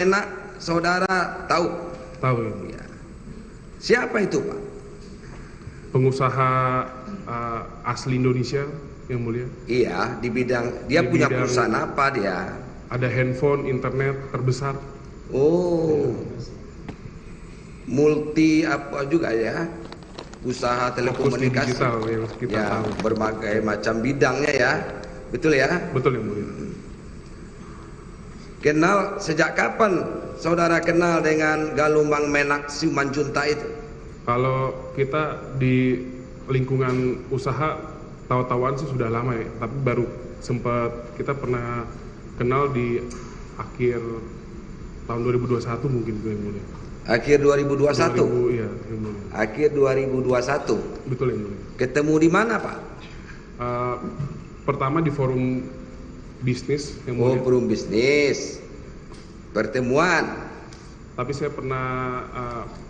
Enak, saudara tahu? Tahu. Ya. Siapa itu, Pak? Pengusaha asli Indonesia, Yang Mulia. Iya, di bidang dia punya perusahaan apa dia? Ada handphone, internet terbesar. Oh, multi apa juga ya? Usaha telekomunikasi. Digital yang kita ya, tahu. berbagai macam bidangnya ya, betul ya? Betul, Yang Mulia. Kenal sejak kapan saudara kenal dengan Galumbang Menak Simanjuntak itu? Kalau kita di lingkungan usaha tahu-tahuan sih sudah lama ya, tapi baru sempat kita pernah kenal di akhir tahun 2021 mungkin, Yang Mulia. Akhir 2021? Iya, Yang Mulia. Akhir 2021? Betul, Yang Mulia. Ketemu di mana, Pak? Pertama di forum bisnis, Yang Mulia. Oh, forum bisnis. Pertemuan. Tapi saya pernah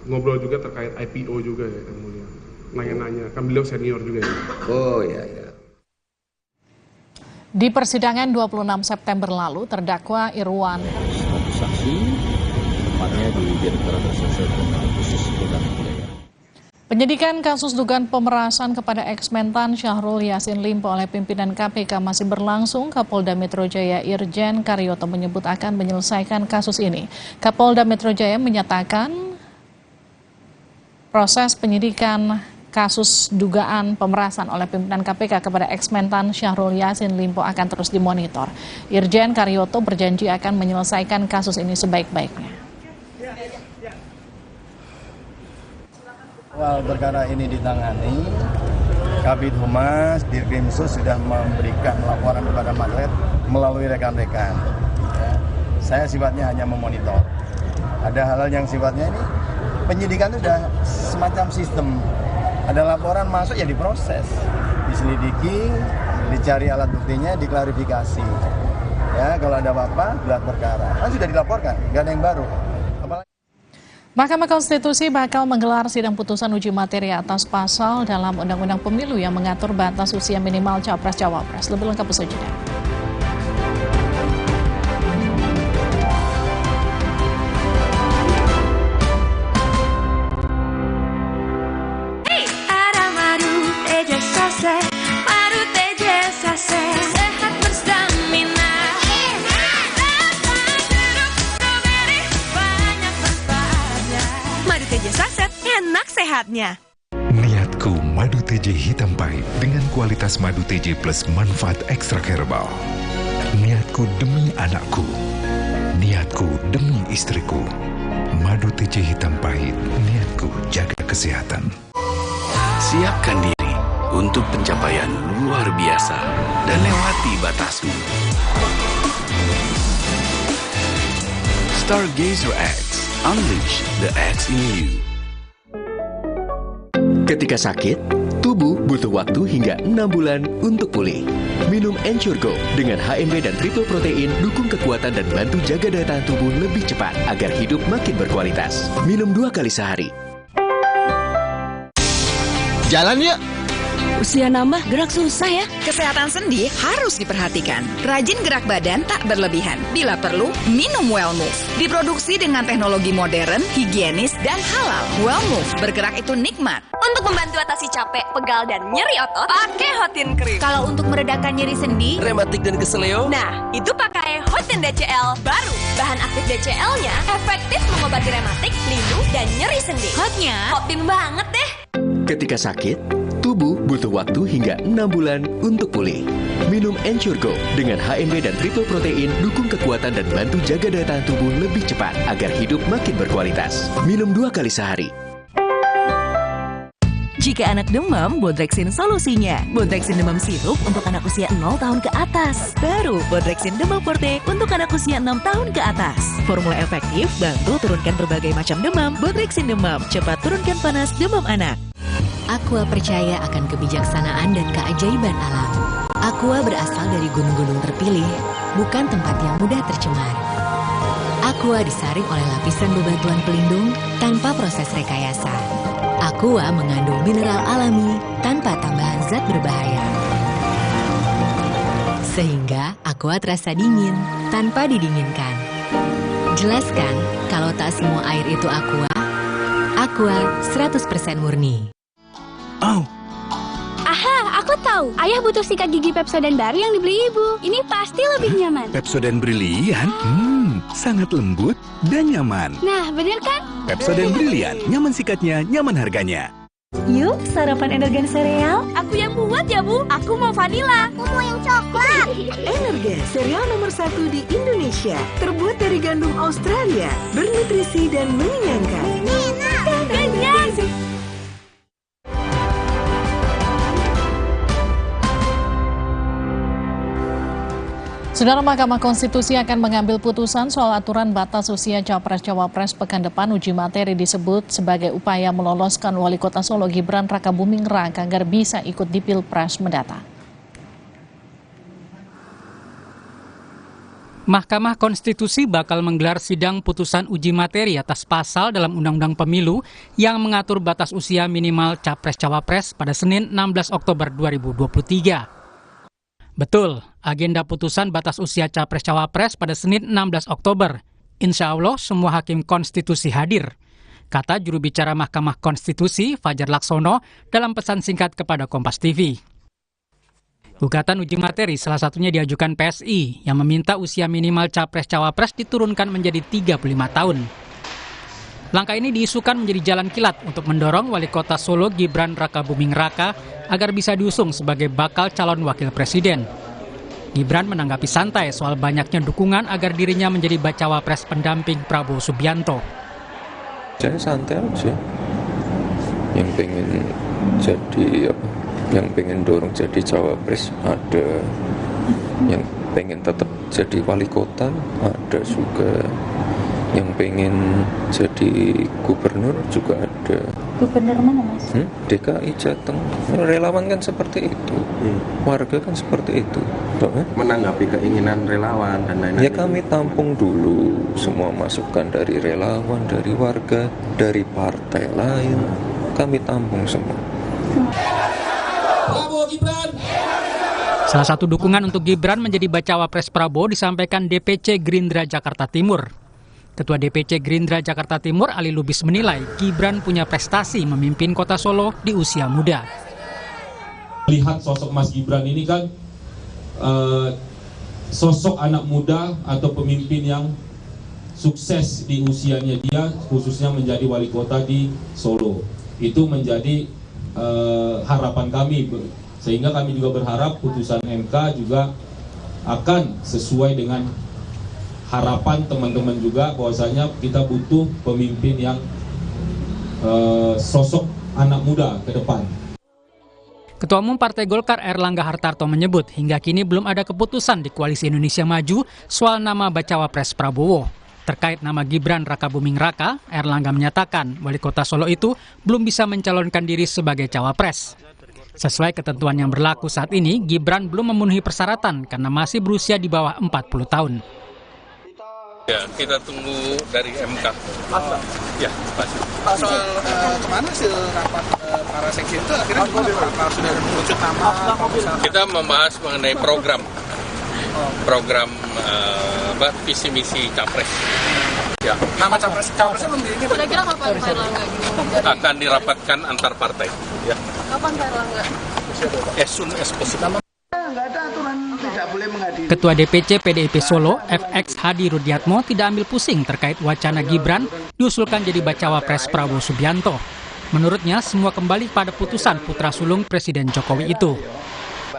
ngobrol juga terkait IPO juga ya, Yang Mulia. Nanya-nanya, kan beliau senior juga ya. Oh iya, iya. Di persidangan 26 September lalu, terdakwa Irwan saksi, tepatnya di Direktorat Reserse Kriminal Khusus Polda Metro Jaya. Penyidikan kasus dugaan pemerasan kepada eks-Mentan Syahrul Yassin Limpo oleh pimpinan KPK masih berlangsung. Kapolda Metro Jaya Irjen Karyoto menyebut akan menyelesaikan kasus ini. Kapolda Metro Jaya menyatakan proses penyidikan kasus dugaan pemerasan oleh pimpinan KPK kepada eks-Mentan Syahrul Yassin Limpo akan terus dimonitor. Irjen Karyoto berjanji akan menyelesaikan kasus ini sebaik-baiknya. Awal perkara ini ditangani, Kabid Humas, Dirkrimsus sudah memberikan laporan kepada Maklet melalui rekan-rekan. Ya, saya sifatnya hanya memonitor. Ada hal-hal yang sifatnya ini penyidikan itu sudah semacam sistem. Ada laporan masuk ya diproses, diselidiki, dicari alat buktinya, diklarifikasi. Ya, kalau ada apa-apa, gelar perkara. Kan sudah dilaporkan, nggak ada yang baru. Mahkamah Konstitusi bakal menggelar sidang putusan uji materi atas pasal dalam Undang-Undang Pemilu yang mengatur batas usia minimal Capres-Cawapres. Lebih lengkap usai jeda. Sehat berstamina. Banyak manfaatnya. Madu TJ Saset, enak sehatnya. Niatku madu TJ hitam pahit dengan kualitas madu TJ plus manfaat ekstrak herbal. Niatku demi anakku. Niatku demi istriku. Madu TJ hitam pahit, niatku jaga kesehatan. Siapkan diri untuk pencapaian luar biasa dan lewati batasmu. Stargazer X, unleash the X in you. Ketika sakit, tubuh butuh waktu hingga 6 bulan untuk pulih. Minum Ensure Go dengan HMB dan triple protein dukung kekuatan dan bantu jaga daya tahan tubuh lebih cepat agar hidup makin berkualitas. Minum 2 kali sehari. Jalan yuk! Usia nambah gerak susah ya. Kesehatan sendi harus diperhatikan. Rajin gerak badan tak berlebihan. Bila perlu, minum Wellmove. Diproduksi dengan teknologi modern, higienis, dan halal. Wellmove, bergerak itu nikmat. Untuk membantu atasi capek, pegal, dan nyeri otot, pakai Hotin Cream. Kalau untuk meredakan nyeri sendi, Rematik dan keseleo, nah, itu pakai Hotin DCL baru. Bahan aktif DCL-nya efektif mengobati rematik, linu, dan nyeri sendi. Hotnya, Hotin banget deh. Ketika sakit, tubuh butuh waktu hingga 6 bulan untuk pulih. Minum Ensure Go dengan HMB dan triple protein dukung kekuatan dan bantu jaga daya tahan tubuh lebih cepat agar hidup makin berkualitas. Minum 2 kali sehari. Jika anak demam, Bodrexin solusinya. Bodrexin demam sirup untuk anak usia 0 tahun ke atas. Baru Bodrexin demam forte untuk anak usia 6 tahun ke atas. Formula efektif bantu turunkan berbagai macam demam. Bodrexin demam cepat turunkan panas demam anak. Aqua percaya akan kebijaksanaan dan keajaiban alam. Aqua berasal dari gunung-gunung terpilih, bukan tempat yang mudah tercemar. Aqua disaring oleh lapisan bebatuan pelindung tanpa proses rekayasa. Aqua mengandung mineral alami tanpa tambahan zat berbahaya. Sehingga Aqua terasa dingin tanpa didinginkan. Jelaskan kalau tak semua air itu Aqua. Aqua 100% murni. Oh, Aha, aku tahu. Ayah butuh sikat gigi Pepsodent baru yang dibeli ibu. Ini pasti lebih nyaman. Pepsodent Brilian? Sangat lembut dan nyaman. Nah, bener kan? Pepsodent Brilian, nyaman sikatnya, nyaman harganya. Yuk, sarapan Energen sereal. Aku yang buat ya, Bu. Aku mau vanila. Aku mau yang coklat. Energen, sereal nomor 1 di Indonesia. Terbuat dari gandum Australia, bernutrisi dan mengenyangkan. Kenyang. Saudara, Mahkamah Konstitusi akan mengambil putusan soal aturan batas usia Capres-Cawapres pekan depan. Uji materi disebut sebagai upaya meloloskan Wali Kota Solo Gibran Rakabuming Raka agar bisa ikut di Pilpres mendatang. Mahkamah Konstitusi bakal menggelar sidang putusan uji materi atas pasal dalam Undang-Undang Pemilu yang mengatur batas usia minimal Capres-Cawapres pada Senin 16 Oktober 2023. Betul, agenda putusan batas usia Capres-Cawapres pada Senin 16 Oktober. Insya Allah semua hakim konstitusi hadir, kata juru bicara Mahkamah Konstitusi Fajar Laksono dalam pesan singkat kepada Kompas TV. Gugatan uji materi salah satunya diajukan PSI yang meminta usia minimal Capres-Cawapres diturunkan menjadi 35 tahun. Langkah ini diisukan menjadi jalan kilat untuk mendorong Wali Kota Solo Gibran Rakabuming Raka agar bisa diusung sebagai bakal calon wakil presiden. Gibran menanggapi santai soal banyaknya dukungan agar dirinya menjadi bacawa pres pendamping Prabowo Subianto. Saya santai aja. Yang pengen jadi yang pengen dorong jadi cawapres ada, yang pengen tetap jadi wali kota ada juga. Yang pengen jadi gubernur juga ada. Gubernur mana, Mas? DKI Jateng. Relawan kan seperti itu. Warga kan seperti itu. Menanggapi keinginan relawan dan lain-lain. Ya kami tampung dulu semua masukan dari relawan, dari warga, dari partai lain. Kami tampung semua. Prabowo Gibran. Salah satu dukungan untuk Gibran menjadi bacawa pres Prabowo disampaikan DPC Gerindra Jakarta Timur. Ketua DPC Gerindra Jakarta Timur Ali Lubis menilai Gibran punya prestasi memimpin kota Solo di usia muda. Lihat sosok Mas Gibran ini kan sosok anak muda atau pemimpin yang sukses di usianya dia, khususnya menjadi wali kota di Solo. Itu menjadi harapan kami, sehingga kami juga berharap putusan MK juga akan sesuai dengan harapan teman-teman juga, bahwasanya kita butuh pemimpin yang sosok anak muda ke depan. Ketua Umum Partai Golkar Erlangga Hartarto menyebut hingga kini belum ada keputusan di Koalisi Indonesia Maju soal nama bacawa pres Prabowo. Terkait nama Gibran Rakabuming Raka, Erlangga menyatakan wali kota Solo itu belum bisa mencalonkan diri sebagai cawapres. Sesuai ketentuan yang berlaku saat ini, Gibran belum memenuhi persyaratan karena masih berusia di bawah 40 tahun. Ya, kita tunggu dari MK. Ya, pasti. Pak, soal kemana hasil rapat para seksi itu akhirnya apa sudah mengerucut nama? Kita membahas mengenai program visi misi capres. Ya. Nama capresnya belum ini. Kira-kira kapan Pak Erlangga? Akan dirapatkan antar partai. Ya. Kapan Pak Erlangga? As soon as possible. Ketua DPC PDIP Solo, FX Hadi Rudiatmo tidak ambil pusing terkait wacana Gibran diusulkan jadi bacawa pres Prabowo Subianto. Menurutnya, semua kembali pada putusan putra sulung Presiden Jokowi itu.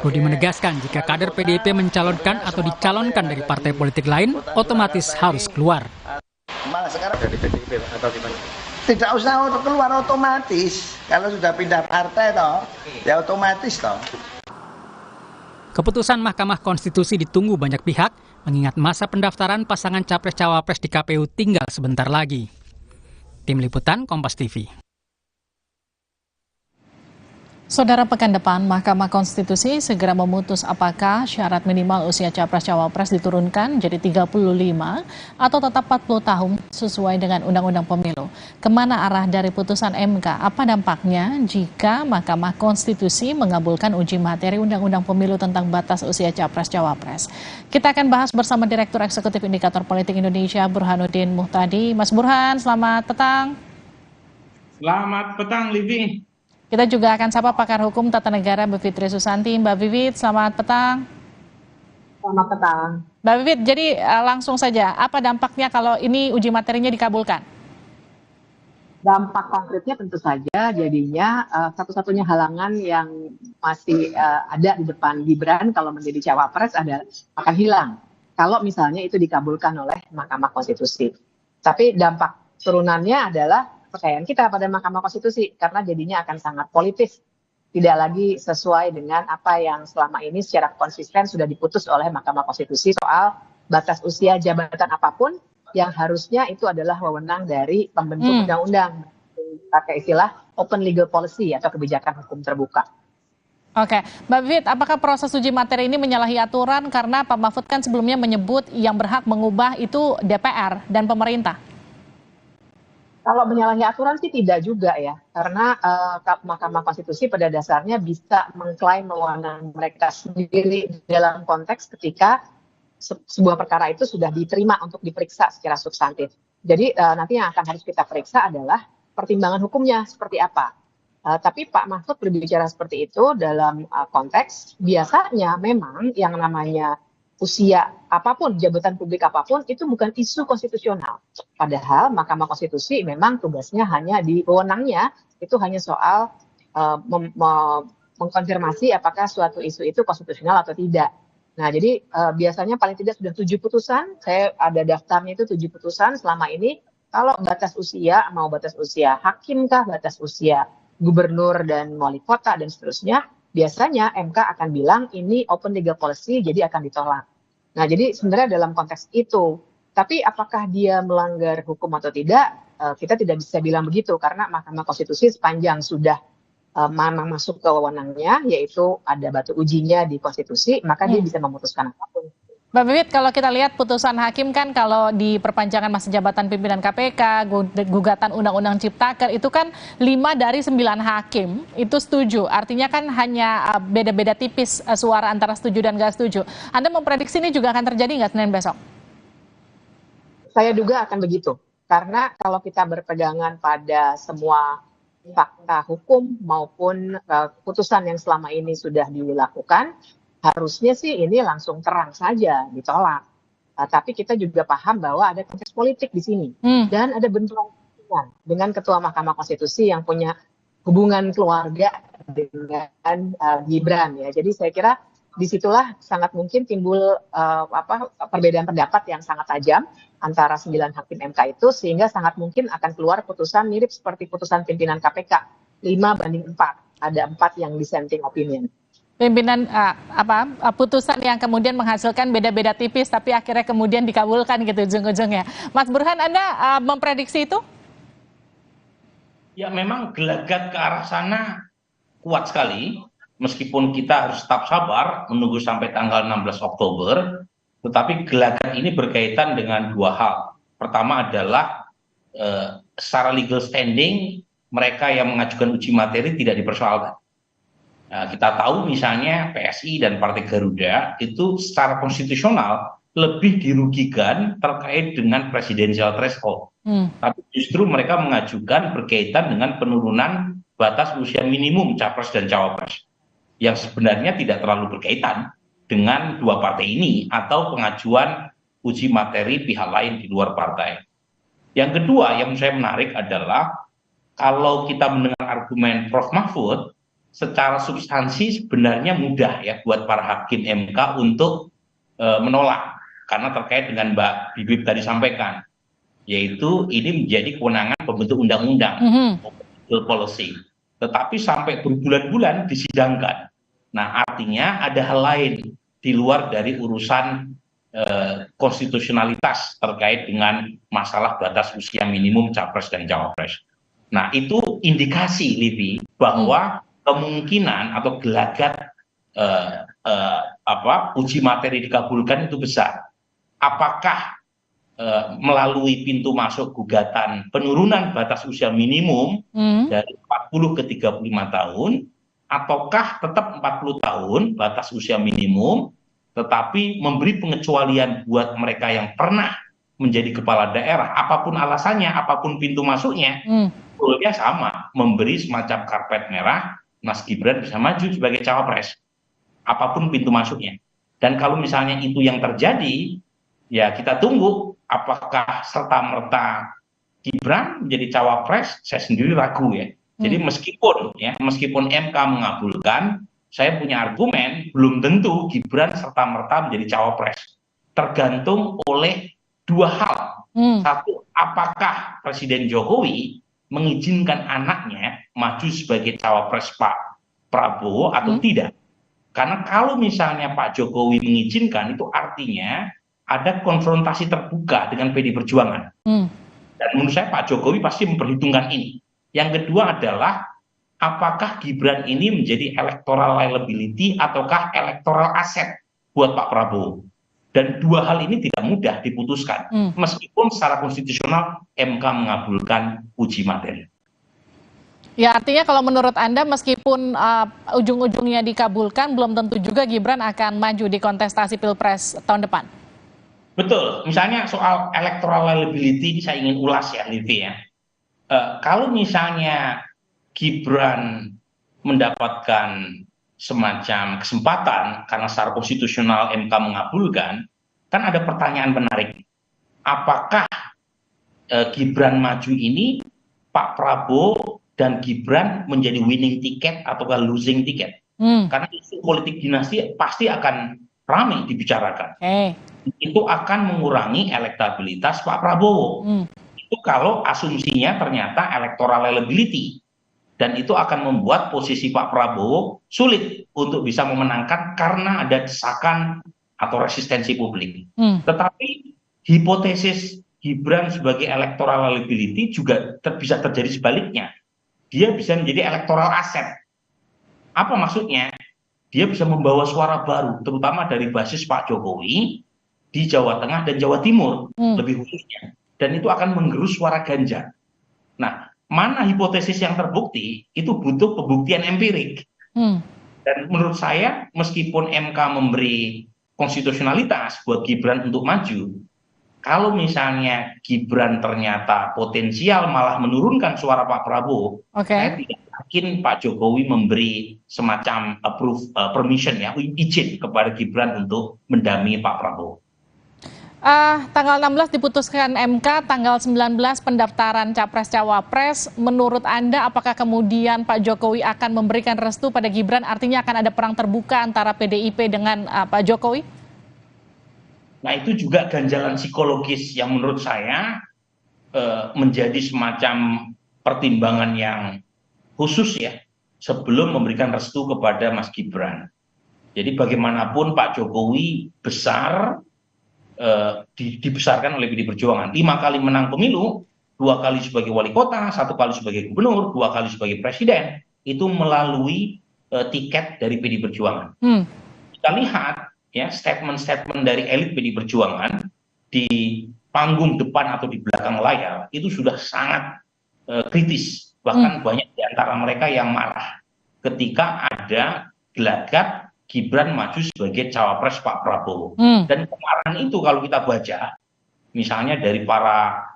Rudi menegaskan jika kader PDIP mencalonkan atau dicalonkan dari partai politik lain, otomatis harus keluar. Malah sekarang dari PDIP atau gimana? Tidak usah keluar otomatis. Kalau sudah pindah partai toh, ya otomatis toh. Keputusan Mahkamah Konstitusi ditunggu banyak pihak, mengingat masa pendaftaran pasangan Capres-Cawapres di KPU tinggal sebentar lagi. Tim Liputan Kompas TV. Saudara, pekan depan Mahkamah Konstitusi segera memutus apakah syarat minimal usia Capres-Cawapres diturunkan jadi 35 atau tetap 40 tahun sesuai dengan Undang-Undang Pemilu. Kemana arah dari putusan MK? Apa dampaknya jika Mahkamah Konstitusi mengabulkan uji materi Undang-Undang Pemilu tentang batas usia Capres-Cawapres? Kita akan bahas bersama Direktur Eksekutif Indikator Politik Indonesia, Burhanuddin Muhtadi. Mas Burhan, selamat petang. Selamat petang, Livi. Kita juga akan sapa pakar hukum tata negara Bivitri Susanti. Mbak Bivit, selamat petang. Selamat petang. Mbak Bivit, jadi langsung saja, apa dampaknya kalau ini uji materinya dikabulkan? Dampak konkretnya tentu saja jadinya satu-satunya halangan yang masih ada di depan Gibran kalau menjadi cawapres akan hilang kalau misalnya itu dikabulkan oleh Mahkamah Konstitusi. Tapi dampak turunannya adalah kepercayaan kita pada Mahkamah Konstitusi karena jadinya akan sangat politis, tidak lagi sesuai dengan apa yang selama ini secara konsisten sudah diputus oleh Mahkamah Konstitusi soal batas usia jabatan apapun yang harusnya itu adalah wewenang dari pembentuk undang-undang, pakai istilah open legal policy atau kebijakan hukum terbuka. Oke, Mbak Bivit, apakah proses uji materi ini menyalahi aturan karena Pak Mahfud kan sebelumnya menyebut yang berhak mengubah itu DPR dan pemerintah? Kalau menyalahi aturan sih tidak juga ya, karena Mahkamah Konstitusi pada dasarnya bisa mengklaim wewenang mereka sendiri dalam konteks ketika sebuah perkara itu sudah diterima untuk diperiksa secara substantif. Jadi nanti yang akan harus kita periksa adalah pertimbangan hukumnya seperti apa. Tapi Pak Mahfud berbicara seperti itu dalam konteks biasanya memang yang namanya usia apapun, jabatan publik apapun, itu bukan isu konstitusional. Padahal Mahkamah Konstitusi memang tugasnya hanya di wewenangnya, itu hanya soal mengkonfirmasi apakah suatu isu itu konstitusional atau tidak. Nah, jadi biasanya paling tidak sudah 7 putusan, saya ada daftarnya itu 7 putusan selama ini, kalau batas usia, mau batas usia hakim kah, batas usia gubernur dan wali kota, dan seterusnya, biasanya MK akan bilang ini open legal policy, jadi akan ditolak. Nah, jadi sebenarnya dalam konteks itu, tapi apakah dia melanggar hukum atau tidak, kita tidak bisa bilang begitu, karena Mahkamah Konstitusi sepanjang sudah memang masuk ke wewenangnya, yaitu ada batu ujinya di konstitusi, maka dia bisa memutuskan apapun. Mbak Bivit, kalau kita lihat putusan hakim kan kalau di perpanjangan masa jabatan pimpinan KPK, gugatan Undang-Undang Ciptaker itu kan 5 dari 9 hakim itu setuju. Artinya kan hanya beda-beda tipis suara antara setuju dan nggak setuju. Anda memprediksi ini juga akan terjadi nggak Senin besok? Saya duga akan begitu. Karena kalau kita berpegangan pada semua fakta hukum maupun putusan yang selama ini sudah dilakukan, harusnya sih ini langsung terang saja ditolak. Tapi kita juga paham bahwa ada konteks politik di sini. Dan ada benturan dengan Ketua Mahkamah Konstitusi yang punya hubungan keluarga dengan Gibran ya. Jadi saya kira disitulah sangat mungkin timbul perbedaan pendapat yang sangat tajam antara 9 hakim MK itu, sehingga sangat mungkin akan keluar putusan mirip seperti putusan pimpinan KPK 5-4. Ada 4 yang dissenting opinion. Pimpinan putusan yang kemudian menghasilkan beda-beda tipis tapi akhirnya kemudian dikabulkan gitu ujung-ujungnya. Mas Burhan, Anda memprediksi itu? Ya, memang gelagat ke arah sana kuat sekali, meskipun kita harus tetap sabar menunggu sampai tanggal 16 Oktober, tetapi gelagat ini berkaitan dengan 2 hal. Pertama adalah secara legal standing mereka yang mengajukan uji materi tidak dipersoalkan. Nah, kita tahu misalnya PSI dan Partai Garuda itu secara konstitusional lebih dirugikan terkait dengan presidensial threshold. Tapi justru mereka mengajukan berkaitan dengan penurunan batas usia minimum capres dan cawapres, yang sebenarnya tidak terlalu berkaitan dengan 2 partai ini atau pengajuan uji materi pihak lain di luar partai. Yang kedua yang saya menarik adalah kalau kita mendengar argumen Prof. Mahfud, secara substansi sebenarnya mudah ya buat para hakim MK untuk menolak, karena terkait dengan Mbak Bibip tadi sampaikan, yaitu ini menjadi kewenangan pembentuk undang-undang, policy. Tetapi sampai berbulan-bulan disidangkan. Nah, artinya ada hal lain di luar dari urusan konstitusionalitas terkait dengan masalah batas usia minimum capres dan cawapres. Nah, itu indikasi, Livi, bahwa kemungkinan atau gelagat uji materi dikabulkan itu besar. Apakah melalui pintu masuk gugatan penurunan batas usia minimum dari 40 ke 35 tahun, ataukah tetap 40 tahun batas usia minimum, tetapi memberi pengecualian buat mereka yang pernah menjadi kepala daerah, apapun alasannya, apapun pintu masuknya, goalnya sama, memberi semacam karpet merah, Mas Gibran bisa maju sebagai cawapres, apapun pintu masuknya. Dan kalau misalnya itu yang terjadi, ya kita tunggu apakah serta-merta Gibran menjadi cawapres. Saya sendiri ragu ya. Jadi meskipun MK mengabulkan, saya punya argumen belum tentu Gibran serta-merta menjadi cawapres. Tergantung oleh dua hal. Satu, apakah Presiden Jokowi mengizinkan anaknya maju sebagai cawapres Pak Prabowo atau tidak? Karena kalau misalnya Pak Jokowi mengizinkan, itu artinya ada konfrontasi terbuka dengan PDI Perjuangan. Dan menurut saya Pak Jokowi pasti memperhitungkan ini. Yang kedua adalah apakah Gibran ini menjadi electoral liability ataukah electoral asset buat Pak Prabowo. Dan dua hal ini tidak mudah diputuskan. Meskipun secara konstitusional MK mengabulkan uji materi. Ya, artinya kalau menurut Anda meskipun ujung-ujungnya dikabulkan, belum tentu juga Gibran akan maju di kontestasi Pilpres tahun depan. Betul, misalnya soal electoral liability ini saya ingin ulas ya, Livi ya. Kalau misalnya Gibran mendapatkan semacam kesempatan karena secara konstitusional MK mengabulkan, kan ada pertanyaan menarik. Apakah Gibran maju ini Pak Prabowo dan Gibran menjadi winning ticket atau losing ticket? Karena isu politik dinasti pasti akan ramai dibicarakan. Itu akan mengurangi elektabilitas Pak Prabowo. Itu kalau asumsinya ternyata electoral liability. Dan itu akan membuat posisi Pak Prabowo sulit untuk bisa memenangkan karena ada desakan atau resistensi publik. Tetapi hipotesis Gibran sebagai electoral liability juga bisa terjadi sebaliknya. Dia bisa menjadi electoral asset. Apa maksudnya? Dia bisa membawa suara baru, terutama dari basis Pak Jokowi di Jawa Tengah dan Jawa Timur, lebih khususnya. Dan itu akan menggerus suara Ganjar. Nah, mana hipotesis yang terbukti, itu butuh pembuktian empirik. Dan menurut saya, meskipun MK memberi konstitusionalitas buat Gibran untuk maju, kalau misalnya Gibran ternyata potensial malah menurunkan suara Pak Prabowo, saya tidak yakin Pak Jokowi memberi semacam permission ya, izin kepada Gibran untuk mendampingi Pak Prabowo. Tanggal 16 diputuskan MK, tanggal 19 pendaftaran Capres-Cawapres. Menurut Anda, apakah kemudian Pak Jokowi akan memberikan restu pada Gibran? Artinya akan ada perang terbuka antara PDIP dengan Pak Jokowi? Nah, itu juga ganjalan psikologis yang menurut saya menjadi semacam pertimbangan yang khusus ya, sebelum memberikan restu kepada Mas Gibran. Jadi bagaimanapun Pak Jokowi besar, dibesarkan oleh PDI Perjuangan. 5 kali menang pemilu, 2 kali sebagai wali kota, 1 kali sebagai gubernur, 2 kali sebagai presiden, itu melalui tiket dari PDI Perjuangan. Kita lihat ya statement-statement dari elit PDI Perjuangan di panggung depan atau di belakang layar itu sudah sangat kritis. Bahkan banyak di antara mereka yang marah ketika ada gelagat Gibran maju sebagai cawapres Pak Prabowo. Dan kemarahan itu kalau kita baca, misalnya dari para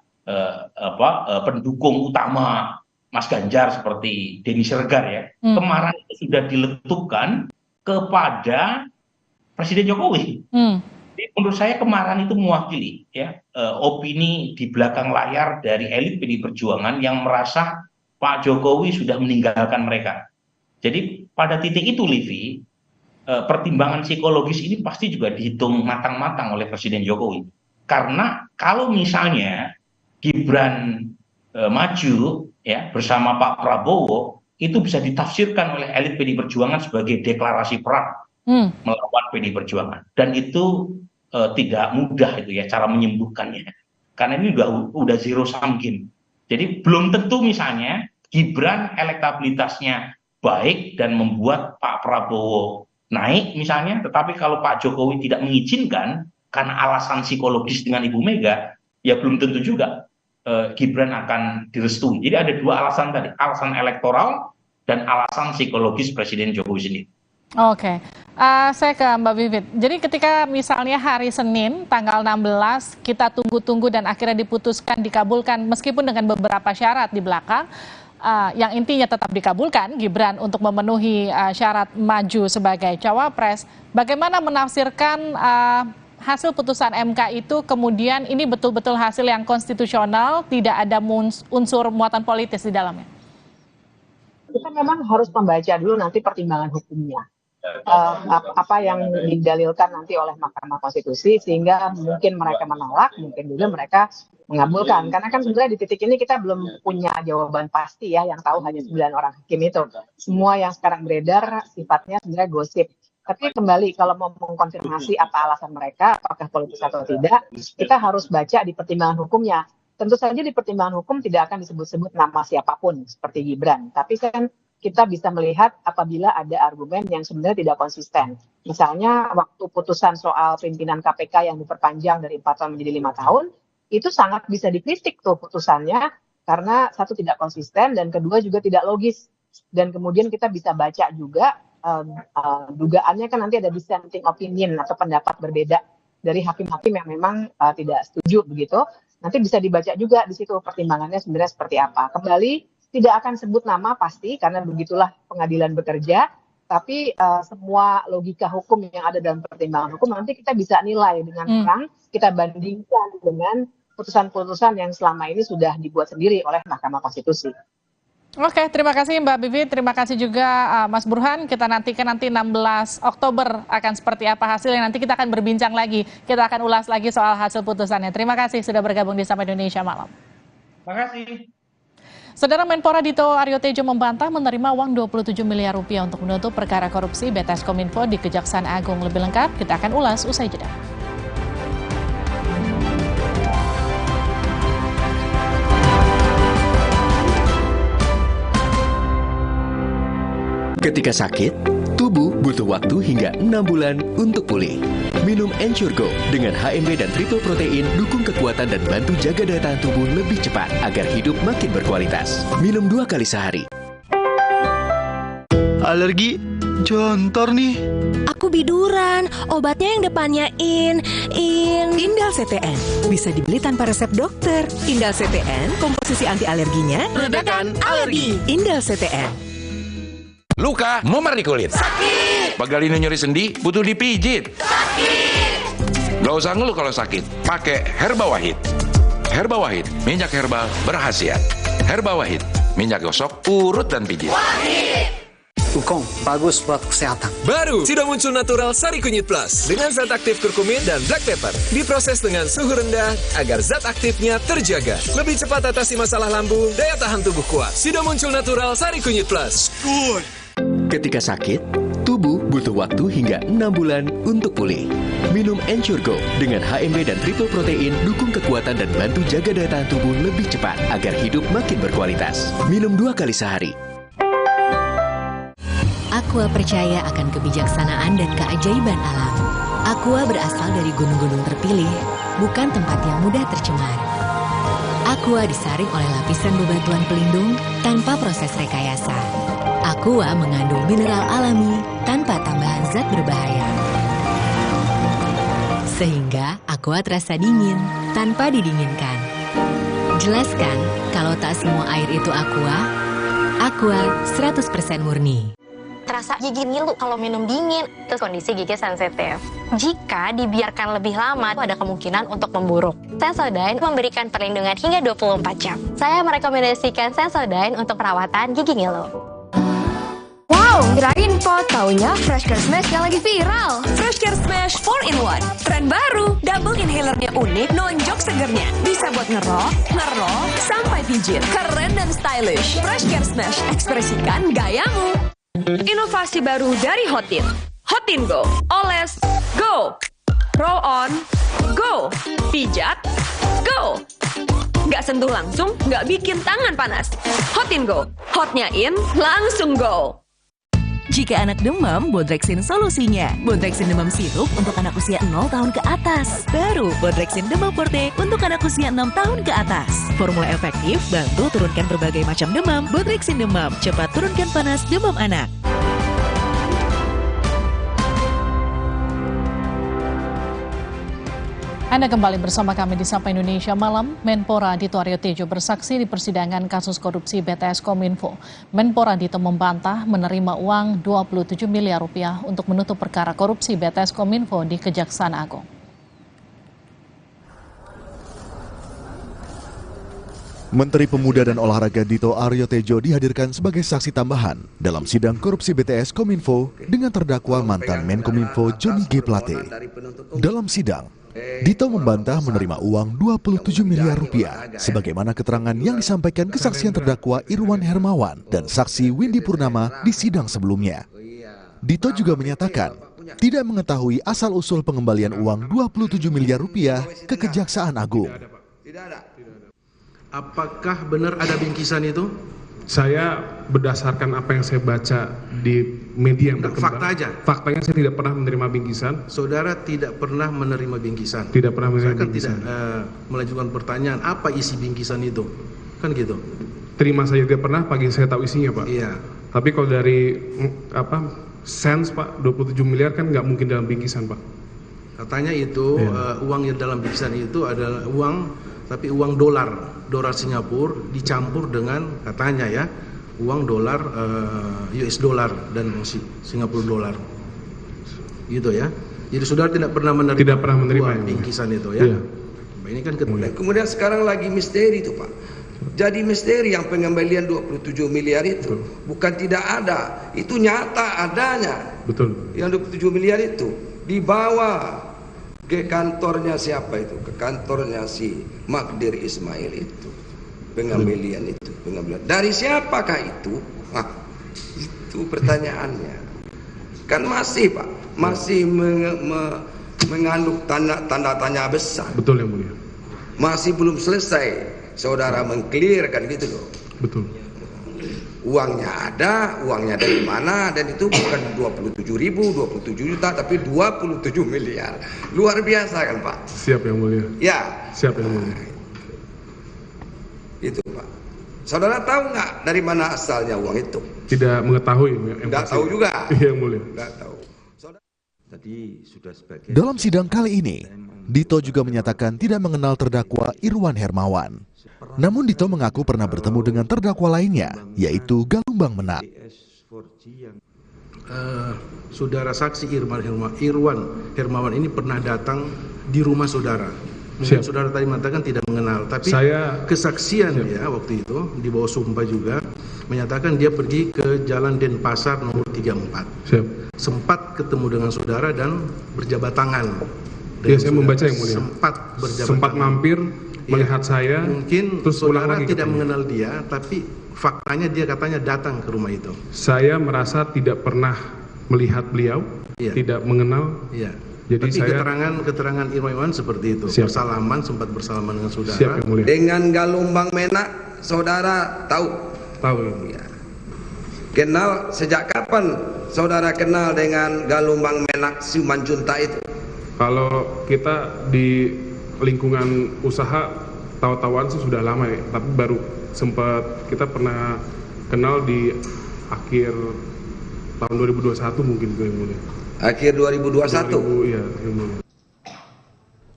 pendukung utama Mas Ganjar seperti Denny Sregar ya, kemarahan itu sudah diletupkan kepada Presiden Jokowi. Jadi menurut saya kemarahan itu mewakili ya opini di belakang layar dari elit PDI Perjuangan yang merasa Pak Jokowi sudah meninggalkan mereka. Jadi pada titik itu, Livi, pertimbangan psikologis ini pasti juga dihitung matang-matang oleh Presiden Jokowi. Karena kalau misalnya Gibran maju ya bersama Pak Prabowo, itu bisa ditafsirkan oleh elit PDI Perjuangan sebagai deklarasi perang melawan PDI Perjuangan. Dan itu tidak mudah itu ya cara menyembuhkannya. Karena ini udah zero sum game. Jadi belum tentu misalnya Gibran elektabilitasnya baik dan membuat Pak Prabowo naik misalnya, tetapi kalau Pak Jokowi tidak mengizinkan karena alasan psikologis dengan Ibu Mega, ya belum tentu juga Gibran akan direstui. Jadi ada dua alasan tadi, alasan elektoral dan alasan psikologis Presiden Jokowi sendiri. Oke, saya ke Mbak Vivit. Jadi ketika misalnya hari Senin tanggal 16 kita tunggu-tunggu dan akhirnya diputuskan dikabulkan meskipun dengan beberapa syarat di belakang, yang intinya tetap dikabulkan Gibran untuk memenuhi syarat maju sebagai cawapres. Bagaimana menafsirkan hasil putusan MK itu kemudian ini betul-betul hasil yang konstitusional, tidak ada unsur muatan politis di dalamnya? Kita memang harus membaca dulu nanti pertimbangan hukumnya. Apa yang didalilkan nanti oleh Mahkamah Konstitusi sehingga mungkin mereka menolak, mungkin juga mereka mengabulkan. Karena kan sebenarnya di titik ini kita belum punya jawaban pasti ya, yang tahu hanya 9 orang hakim itu. Semua yang sekarang beredar sifatnya sebenarnya gosip. Tapi kembali kalau mau mengkonfirmasi apa alasan mereka, apakah politis atau tidak, kita harus baca di pertimbangan hukumnya. Tentu saja di pertimbangan hukum tidak akan disebut-sebut nama siapapun seperti Gibran. Tapi kan kita bisa melihat apabila ada argumen yang sebenarnya tidak konsisten. Misalnya waktu putusan soal pimpinan KPK yang diperpanjang dari 4 tahun menjadi 5 tahun, itu sangat bisa dikritik tuh putusannya, karena satu tidak konsisten dan kedua juga tidak logis. Dan kemudian kita bisa baca juga dugaannya kan nanti ada dissenting opinion atau pendapat berbeda dari hakim-hakim yang memang tidak setuju begitu. Nanti bisa dibaca juga di situ pertimbangannya sebenarnya seperti apa. Kembali tidak akan sebut nama pasti karena begitulah pengadilan bekerja, tapi semua logika hukum yang ada dalam pertimbangan hukum nanti kita bisa nilai dengan terang, kita bandingkan dengan putusan-putusan yang selama ini sudah dibuat sendiri oleh Mahkamah Konstitusi. Oke, terima kasih Mbak Bibi, terima kasih juga Mas Burhan. Kita nantikan nanti 16 Oktober akan seperti apa hasilnya. Nanti kita akan berbincang lagi, kita akan ulas lagi soal hasil putusannya. Terima kasih sudah bergabung di Sapa Indonesia Malam. Terima kasih. Saudara Menpora Dito Aryo Tejo membantah menerima uang 27 miliar rupiah untuk menutup perkara korupsi BTS Kominfo di Kejaksaan Agung. Lebih lengkap kita akan ulas usai jeda. Ketika sakit, tubuh butuh waktu hingga 6 bulan untuk pulih. Minum Ensure Go dengan HMB dan triple protein dukung kekuatan dan bantu jaga daya tahan tubuh lebih cepat agar hidup makin berkualitas. Minum 2 kali sehari. Alergi, jontor nih. Aku biduran, obatnya yang depannya Indal CTN. Bisa dibeli tanpa resep dokter. Indal CTN, komposisi anti alerginya Redakan alergi. Indal CTN. Luka, memar di kulit. Sakit. Pagalino nyeri sendi, butuh dipijit. Sakit. Gak usah ngeluh kalau sakit. Pakai Herba Wahid. Herba Wahid, minyak herbal berkhasiat. Herba Wahid, minyak gosok, urut dan pijit. Wahid. Wukong, bagus buat kesehatan. Baru, sudah muncul natural Sari Kunyit Plus dengan zat aktif kurkumin dan black pepper. Diproses dengan suhu rendah agar zat aktifnya terjaga. Lebih cepat atasi masalah lambung, daya tahan tubuh kuat. Sudah muncul natural Sari Kunyit Plus. Good. Ketika sakit, tubuh butuh waktu hingga 6 bulan untuk pulih. Minum Ensure Go dengan HMB dan triple protein dukung kekuatan dan bantu jaga daya tahan tubuh lebih cepat agar hidup makin berkualitas. Minum 2 kali sehari. Aqua percaya akan kebijaksanaan dan keajaiban alam. Aqua berasal dari gunung-gunung terpilih, bukan tempat yang mudah tercemar. Aqua disaring oleh lapisan bebatuan pelindung tanpa proses rekayasa. Aqua mengandung mineral alami tanpa tambahan zat berbahaya. Sehingga Aqua terasa dingin tanpa didinginkan. Jelaskan kalau tak semua air itu Aqua. Aqua 100% murni. Terasa gigi ngilu kalau minum dingin. Terus kondisi gigi sensitif. Jika dibiarkan lebih lama, ada kemungkinan untuk memburuk. Sensodyne memberikan perlindungan hingga 24 jam. Saya merekomendasikan Sensodyne untuk perawatan gigi ngilu. Wow, kirain pot, taunya Fresh Care Smash yang lagi viral. Fresh Care Smash 4-in-1. Tren baru, double inhalernya unik, nonjok segernya. Bisa buat ngerok, sampai pijit. Keren dan stylish. Fresh Care Smash, ekspresikan gayamu. Inovasi baru dari Hotin. Hotin Go. Oles, go. Roll on, go. Pijat, go. Nggak sentuh langsung, nggak bikin tangan panas. Hotin Go. Hotnya in, langsung go. Jika anak demam, Bodrexin solusinya. Bodrexin demam sirup untuk anak usia 0 tahun ke atas. Baru Bodrexin demam forte untuk anak usia 6 tahun ke atas. Formula efektif bantu turunkan berbagai macam demam. Bodrexin demam cepat turunkan panas demam anak. Anda kembali bersama kami di Sapa Indonesia Malam. Menpora Dito Aryo Tejo bersaksi di persidangan kasus korupsi BTS Kominfo. Menpora Dito membantah menerima uang 27 miliar rupiah untuk menutup perkara korupsi BTS Kominfo di Kejaksaan Agung. Menteri Pemuda dan Olahraga Dito Aryo Tejo dihadirkan sebagai saksi tambahan dalam sidang korupsi BTS Kominfo dengan terdakwa mantan Menkominfo Johnny G. Plate. Dalam sidang, Dito membantah menerima uang 27 miliar rupiah sebagaimana keterangan yang disampaikan kesaksian terdakwa Irwan Hermawan dan saksi Windy Purnama di sidang sebelumnya. Dito juga menyatakan tidak mengetahui asal-usul pengembalian uang 27 miliar rupiah ke Kejaksaan Agung. Apakah benar ada bingkisan itu? Saya berdasarkan apa yang saya baca di media yang berkembang. Fakta aja? Faktanya saya tidak pernah menerima bingkisan. Saudara tidak pernah menerima bingkisan? Tidak pernah menerima bingkisan. Tidak mengajukan pertanyaan, apa isi bingkisan itu? Kan gitu. Terima saja tidak pernah, pagi saya tahu isinya Pak. Iya. Tapi kalau dari sense Pak, 27 miliar kan nggak mungkin dalam bingkisan Pak. Katanya itu uang yang dalam bingkisan itu adalah uang, tapi uang dolar Singapura dicampur dengan katanya ya uang dolar US dollar dan Singapura dolar gitu ya. Jadi saudara tidak pernah menerima bingkisan itu ya. Iya. Ini kan kemudian sekarang lagi misteri itu Pak. Jadi misteri yang pengembalian 27 miliar itu bukan tidak ada, itu nyata adanya. Betul. Yang 27 miliar itu dibawa ke kantornya siapa itu? Ke kantornya si Magdir Ismail itu. Pengambilan itu, pengambilan. Dari siapakah itu? Nah, itu pertanyaannya. Kan masih Pak, masih mengandung tanda tanya besar. Betul yang mulia. Masih belum selesai saudara mengklirkan gitu loh. Betul. Uangnya ada, uangnya dari mana, dan itu bukan 27 juta tapi 27 miliar. Luar biasa kan Pak? Siap yang mulia. Ya. Siap yang mulia. Itu Pak. Saudara tahu nggak dari mana asalnya uang itu? Tidak mengetahui. Tidak tahu juga. Iya yang mulia. Tidak tahu. Dalam sidang kali ini, Dito juga menyatakan tidak mengenal terdakwa Irwan Hermawan. Namun Dito mengaku pernah bertemu dengan terdakwa lainnya, yaitu Galumbang Menak. Saudara saksi Irwan Hermawan ini pernah datang di rumah saudara. Mungkin saudara tadi mengatakan tidak mengenal, tapi kesaksian dia waktu itu di bawah sumpah juga menyatakan dia pergi ke Jalan Denpasar nomor 34. Sempat ketemu dengan saudara dan berjabat tangan. Iya, saya membaca yang mulia. Sempat mampir melihat saya. Mungkin terus saudara tidak mengenal dia, tapi faktanya dia katanya datang ke rumah itu. Saya merasa tidak pernah melihat beliau, tidak mengenal. Iya. Jadi tapi keterangan Irwan seperti itu. Sempat bersalaman dengan saudara. Dengan Galumbang Menak, saudara tahu? Tahu. Ya. Kenal sejak kapan saudara kenal dengan Galumbang Menak Simanjunta itu? Kalau kita di lingkungan usaha tahu-tahuan sih sudah lama ya, tapi baru sempat kita pernah kenal di akhir tahun 2021 mungkin yang mulia. Akhir 2021? Iya, yang mulia.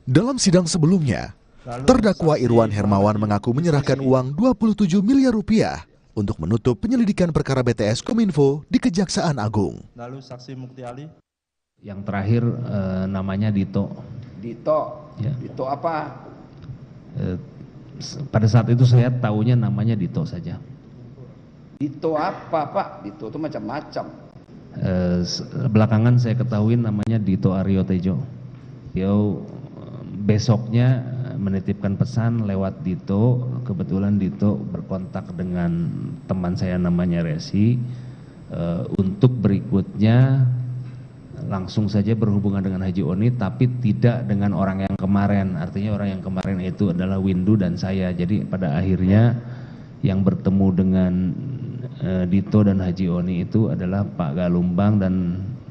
Dalam sidang sebelumnya, terdakwa Irwan Hermawan mengaku menyerahkan uang 27 miliar rupiah untuk menutup penyelidikan perkara BTS Kominfo di Kejaksaan Agung. Lalu saksi Mukti Ali. Yang terakhir namanya Dito. Dito? Ya. Dito apa? Pada saat itu saya tahunya namanya Dito saja. Dito apa Pak? Dito itu macam-macam. Belakangan saya ketahui namanya Dito Aryo Tejo. Dia besoknya menitipkan pesan lewat Dito. Kebetulan Dito berkontak dengan teman saya namanya Resi. Untuk berikutnya langsung saja berhubungan dengan Haji Oni, tapi tidak dengan orang yang kemarin. Artinya orang yang kemarin itu adalah Windu dan saya. Jadi pada akhirnya yang bertemu dengan Dito dan Haji Oni itu adalah Pak Galumbang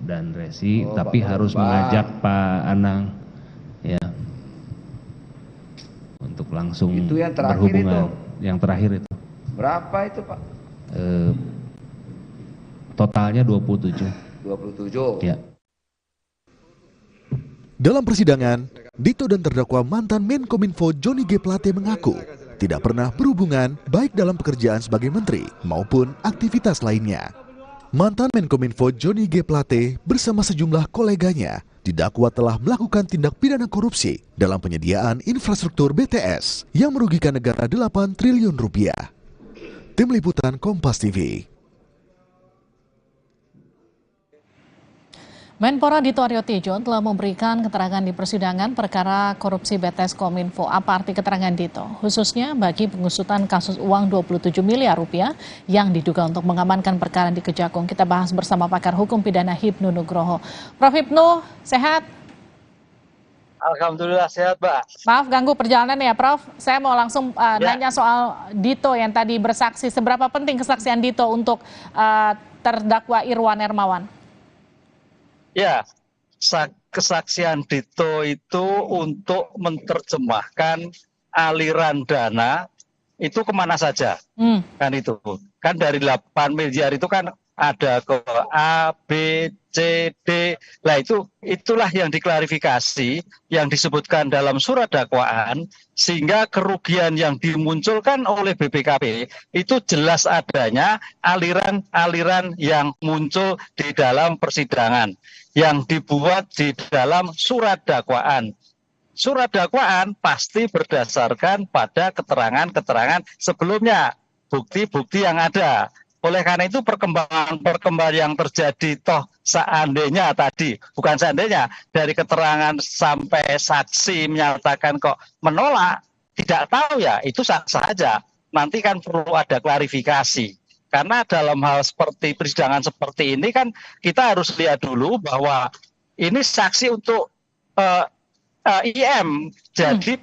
dan Resi, tapi harus mengajak Pak Anang ya untuk langsung itu yang terakhir berhubungan. itu. Yang terakhir itu. Berapa itu Pak? Totalnya 27. 27. Ya. Dalam persidangan, Dito dan terdakwa mantan Menkominfo Johnny G. Plate mengaku tidak pernah berhubungan baik dalam pekerjaan sebagai menteri maupun aktivitas lainnya. Mantan Menkominfo Johnny G. Plate bersama sejumlah koleganya didakwa telah melakukan tindak pidana korupsi dalam penyediaan infrastruktur BTS yang merugikan negara 8 triliun rupiah. Tim Liputan Kompas TV. Menpora Dito Aryo Tejo telah memberikan keterangan di persidangan perkara korupsi BTS Kominfo. Apa arti keterangan Dito? Khususnya bagi pengusutan kasus uang 27 miliar rupiah yang diduga untuk mengamankan perkara di Kejagung. Kita bahas bersama pakar hukum pidana Hipnu Nugroho. Prof Hipnu, sehat? Alhamdulillah sehat, Mbak. Maaf ganggu perjalanan ya, Prof. Saya mau langsung nanya soal Dito yang tadi bersaksi. Seberapa penting kesaksian Dito untuk terdakwa Irwan Hermawan? Ya, kesaksian Dito itu untuk menerjemahkan aliran dana itu kemana saja. Kan itu. Kan dari 8 miliar itu kan ada ke A, B, C, D. Nah itulah yang diklarifikasi, yang disebutkan dalam surat dakwaan, sehingga kerugian yang dimunculkan oleh BPKP itu jelas adanya aliran-aliran yang muncul di dalam persidangan, yang dibuat di dalam surat dakwaan. Surat dakwaan pasti berdasarkan pada keterangan-keterangan sebelumnya, bukti-bukti yang ada. Oleh karena itu perkembangan yang terjadi toh seandainya tadi, bukan seandainya, dari keterangan sampai saksi menyatakan kok menolak, tidak tahu ya, itu sah saja. Nanti kan perlu ada klarifikasi. Karena dalam hal seperti persidangan seperti ini kan kita harus lihat dulu bahwa ini saksi untuk IM. Jadi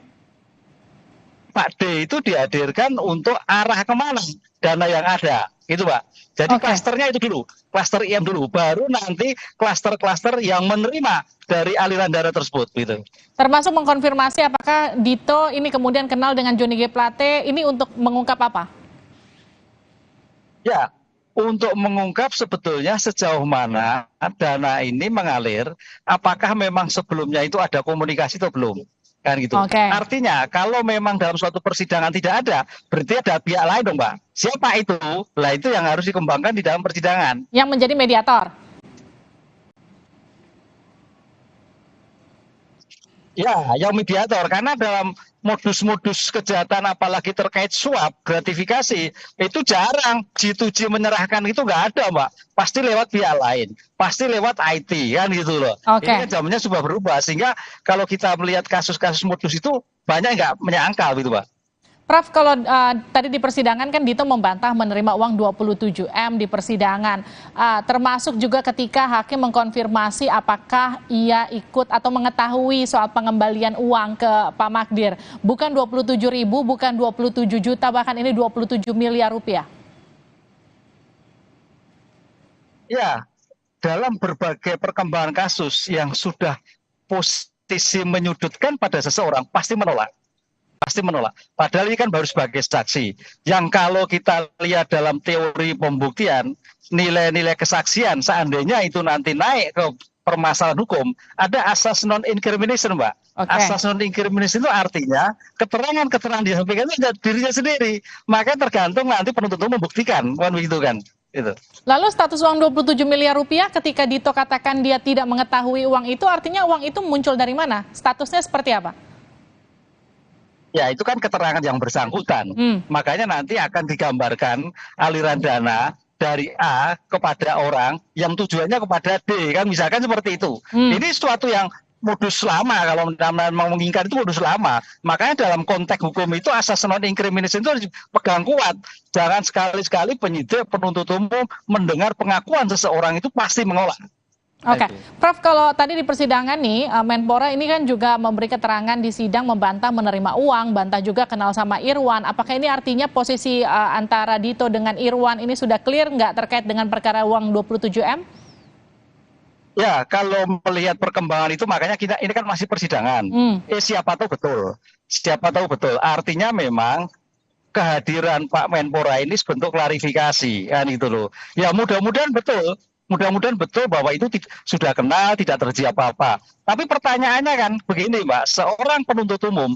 Pak D itu dihadirkan untuk arah kemana dana yang ada, gitu Pak. Jadi klasternya itu dulu, klaster IM dulu, baru nanti klaster-klaster yang menerima dari aliran dana tersebut, gitu. Termasuk mengkonfirmasi apakah Dito ini kemudian kenal dengan Johnny G. Plate, ini untuk mengungkap apa? Ya, untuk mengungkap sebetulnya sejauh mana dana ini mengalir, apakah memang sebelumnya itu ada komunikasi atau belum. Kan gitu. Artinya kalau memang dalam suatu persidangan tidak ada, berarti ada pihak lain dong, Mbak. Siapa itu? Lah itu yang harus dikembangkan di dalam persidangan. Yang menjadi mediator. Ya, yang mediator, karena dalam modus-modus kejahatan apalagi terkait suap, gratifikasi, itu jarang G2G menyerahkan, itu nggak ada Mbak. Pasti lewat pihak lain, pasti lewat IT kan gitu loh. Ini kan zamannya sudah berubah, sehingga kalau kita melihat kasus-kasus modus itu banyak nggak menyangkal gitu Mbak. Prof, kalau tadi di persidangan kan Dito membantah menerima uang 27 M di persidangan, termasuk juga ketika hakim mengkonfirmasi apakah ia ikut atau mengetahui soal pengembalian uang ke Pak Magdir. Bukan 27.000, bukan 27 juta, bahkan ini 27 miliar rupiah. Ya, dalam berbagai perkembangan kasus yang sudah posisi menyudutkan pada seseorang, pasti menolak. Pasti menolak. Padahal ini kan baru sebagai saksi. Yang kalau kita lihat dalam teori pembuktian, nilai-nilai kesaksian, seandainya itu nanti naik ke permasalahan hukum, ada asas non-incrimination, Mbak. Asas non-incrimination itu artinya keterangan-keterangan disampaikan itu dirinya sendiri. Maka tergantung nanti penuntut umum membuktikan, kan begitu kan. Itu. Lalu status uang 27 miliar rupiah ketika Dito katakan dia tidak mengetahui uang itu, artinya uang itu muncul dari mana? Statusnya seperti apa? Ya itu kan keterangan yang bersangkutan. Makanya nanti akan digambarkan aliran dana dari A kepada orang yang tujuannya kepada D, kan misalkan seperti itu. Ini suatu yang modus lama, kalau mau menginginkan itu modus lama. Makanya dalam konteks hukum itu asas non-incrimination itu harus pegang kuat. Jangan sekali-sekali penyidik, penuntut umum mendengar pengakuan seseorang itu pasti menolak. Oke, Prof, kalau tadi di persidangan nih, Menpora ini kan juga memberi keterangan di sidang membantah menerima uang, bantah juga kenal sama Irwan. Apakah ini artinya posisi antara Dito dengan Irwan ini sudah clear nggak terkait dengan perkara uang 27M? Ya, kalau melihat perkembangan itu makanya kita ini kan masih persidangan. Siapa tahu betul. Artinya memang kehadiran Pak Menpora ini sebentuk klarifikasi kan itu loh. Ya mudah-mudahan betul bahwa itu sudah kenal, tidak terjadi apa-apa. Tapi pertanyaannya kan begini Mbak, seorang penuntut umum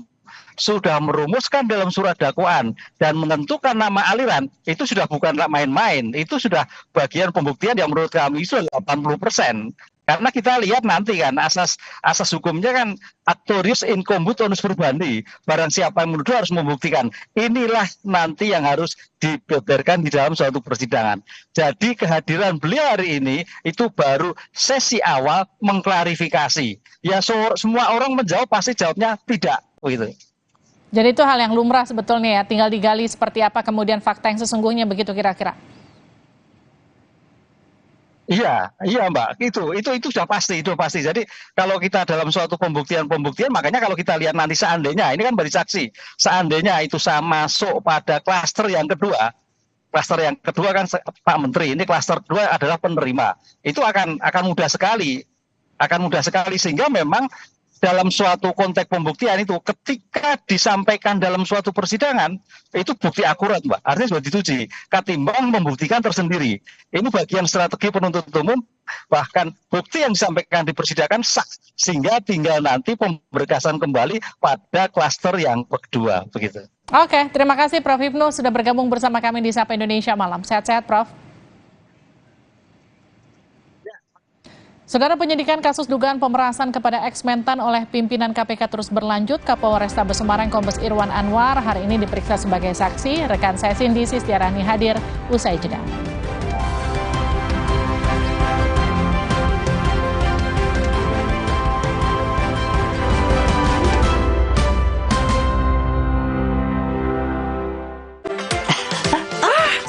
sudah merumuskan dalam surat dakwaan dan menentukan nama aliran, itu sudah bukan main-main, itu sudah bagian pembuktian yang menurut kami itu 80%. Karena kita lihat nanti kan asas hukumnya kan actorius incumbut onus probandi. Barang siapa yang menuduh harus membuktikan. Inilah nanti yang harus dibeberkan di dalam suatu persidangan. Jadi kehadiran beliau hari ini itu baru sesi awal mengklarifikasi. Ya semua orang menjawab pasti jawabnya tidak begitu. Jadi itu hal yang lumrah sebetulnya ya, tinggal digali seperti apa kemudian fakta yang sesungguhnya begitu kira-kira. Iya Mbak, itu sudah pasti, Jadi kalau kita dalam suatu pembuktian, makanya kalau kita lihat nanti seandainya, ini kan bagi saksi, seandainya itu masuk pada klaster yang kedua kan Pak Menteri, ini klaster kedua adalah penerima, itu akan mudah sekali sehingga memang dalam suatu konteks pembuktian itu ketika disampaikan dalam suatu persidangan itu bukti akurat Mbak, artinya sudah dituji ketimbang membuktikan tersendiri. Ini bagian strategi penuntut umum, bahkan bukti yang disampaikan di persidangan sah sehingga tinggal nanti pemberkasan kembali pada klaster yang kedua begitu. Oke, terima kasih Prof Hipnu sudah bergabung bersama kami di Sapa Indonesia Malam. Sehat-sehat Prof. Saudara, penyidikan kasus dugaan pemerasan kepada ex-mentan oleh pimpinan KPK terus berlanjut. Kapolrestabes Semarang Kombes Irwan Anwar hari ini diperiksa sebagai saksi. Rekan saya Cindy Sistiarani hadir usai jeda.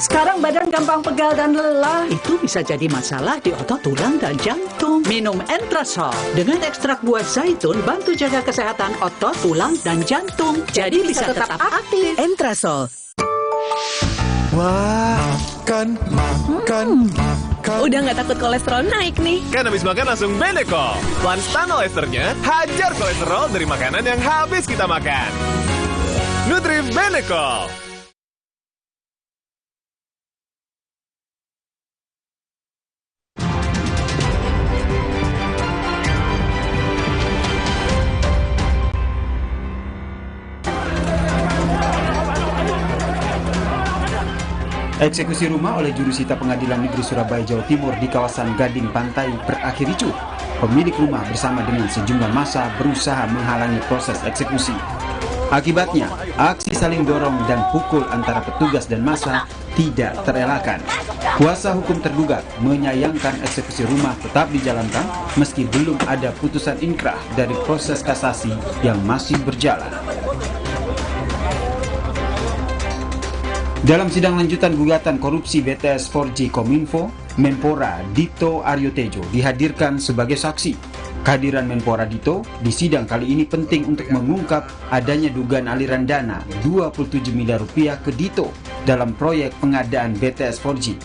Sekarang badan gampang pegal dan lelah. Itu bisa jadi masalah di otot, tulang, dan jantung. Minum Entrasol. Dengan ekstrak buah zaitun, bantu jaga kesehatan otot, tulang, dan jantung. Jadi bisa tetap aktif. Entrasol. Wah, makan. Udah nggak takut kolesterol naik nih. Kan habis makan langsung Benecol. Lanstan esternya hajar kolesterol dari makanan yang habis kita makan. Nutrif Benecol. Eksekusi rumah oleh jurusita Pengadilan Negeri Surabaya, Jawa Timur di kawasan Gading Pantai berakhir ricuh. Pemilik rumah bersama dengan sejumlah massa berusaha menghalangi proses eksekusi. Akibatnya, aksi saling dorong dan pukul antara petugas dan massa tidak terelakkan. Kuasa hukum tergugat menyayangkan eksekusi rumah tetap dijalankan meski belum ada putusan inkrah dari proses kasasi yang masih berjalan. Dalam sidang lanjutan gugatan korupsi BTS 4G Kominfo, Menpora Dito Aryo Tejo dihadirkan sebagai saksi. Kehadiran Menpora Dito di sidang kali ini penting untuk mengungkap adanya dugaan aliran dana 27 miliar rupiah ke Dito dalam proyek pengadaan BTS 4G.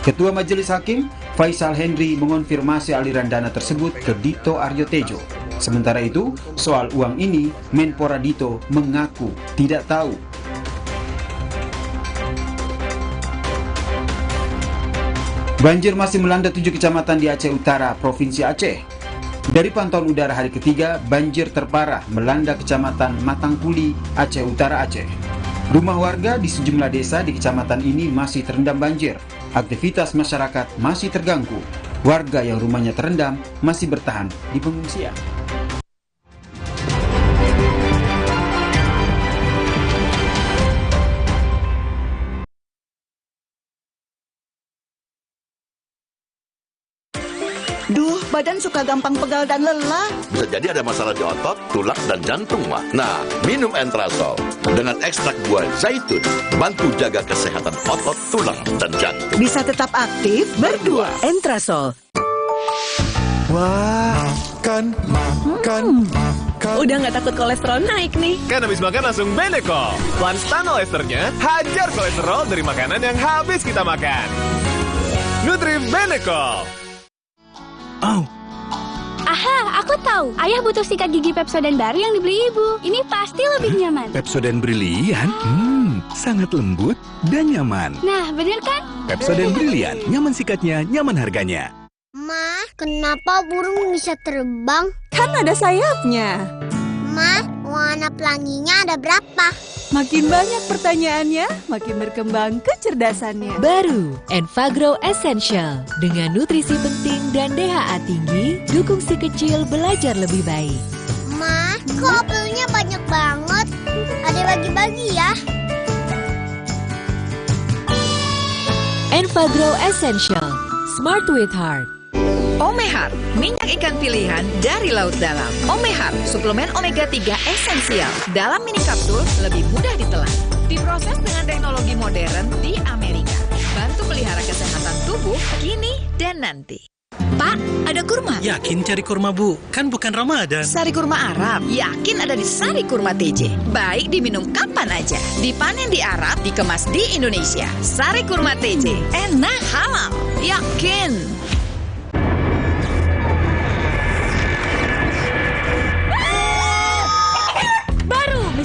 Ketua Majelis Hakim, Faisal Henry mengonfirmasi aliran dana tersebut ke Dito Aryo Tejo. Sementara itu, soal uang ini, Menpora Dito mengaku tidak tahu. Banjir masih melanda 7 kecamatan di Aceh Utara, Provinsi Aceh. Dari pantauan udara hari ketiga, banjir terparah melanda kecamatan Matangkuli, Aceh Utara, Aceh. Rumah warga di sejumlah desa di kecamatan ini masih terendam banjir. Aktivitas masyarakat masih terganggu. Warga yang rumahnya terendam masih bertahan di pengungsian. Duh, badan suka gampang pegal dan lelah. Bisa jadi ada masalah di otot, tulang, dan jantung, Wah. Nah, minum Entrasol dengan ekstrak buah zaitun, bantu jaga kesehatan otot, tulang, dan jantung. Bisa tetap aktif berdua. Entrasol. Wah, makan. Udah nggak takut kolesterol naik nih. Kan habis makan langsung Benecol. Lanstan olesternya, hajar kolesterol dari makanan yang habis kita makan. Nutri Benecol. Oh. Aha, aku tahu. Ayah butuh sikat gigi Pepsodent baru yang dibeli ibu. Ini pasti lebih nyaman. Pepsodent Brilian? Sangat lembut dan nyaman. Nah, bener kan? Pepsodent Brilian, nyaman sikatnya, nyaman harganya. Ma, kenapa burung bisa terbang? Kan ada sayapnya. Ma, warna pelanginya ada berapa? Makin banyak pertanyaannya, makin berkembang kecerdasannya. Baru Enfagrow Essential dengan nutrisi penting dan DHA tinggi, dukung si kecil belajar lebih baik. Ma, kok apelnya banyak banget? Ada bagi-bagi ya? Enfagrow Essential, Smart with Heart. Omehar, minyak ikan pilihan dari laut dalam. Omehar, suplemen omega 3 esensial. Dalam mini kapsul, lebih mudah ditelan. Diproses dengan teknologi modern di Amerika. Bantu pelihara kesehatan tubuh kini dan nanti. Pak, ada kurma. Yakin cari kurma, Bu? Kan bukan Ramadan. Sari kurma Arab, yakin ada di Sari Kurma TJ. Baik diminum kapan aja. Dipanen di Arab, dikemas di Indonesia. Sari Kurma TJ, enak, halal, yakin.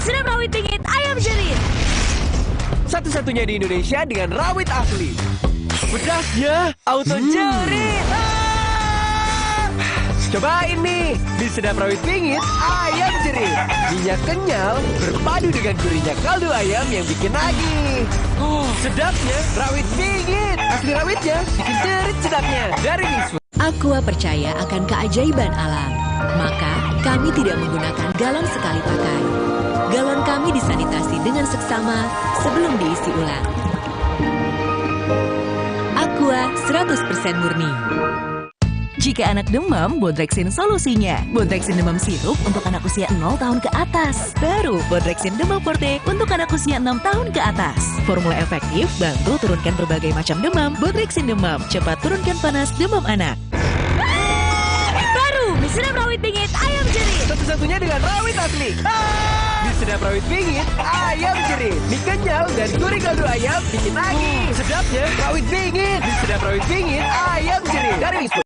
Sedap rawit pingit ayam jerit. Satu-satunya di Indonesia dengan rawit asli. Pedasnya auto jerit. Cobain nih, di sedap rawit pingit ayam jerit. Minyak kenyal berpadu dengan gurihnya kaldu ayam yang bikin nagih. Sedapnya rawit pingit. Asli rawitnya bikin jerit sedapnya dari Mixfood. Aqua percaya akan keajaiban alam. Maka kami tidak menggunakan galon sekali pakai. Galon kami disanitasi dengan seksama sebelum diisi ulang. Aqua 100% murni. Jika anak demam, Bodrexin solusinya. Bodrexin demam sirup untuk anak usia 0 tahun ke atas. Baru Bodrexin demam forte untuk anak usia 6 tahun ke atas. Formula efektif bantu turunkan berbagai macam demam. Bodrexin demam cepat turunkan panas demam anak. Baru mie sedap rawit pingit ayam jerit. Satu-satunya dengan rawit asli. Di sedap rawit pingit ayam jerit. Mie kenyal dan gurih kaldu ayam bikin nagih. Sedapnya rawit pingit. Di sedap rawit pingit ayam jerit dari Mixfood.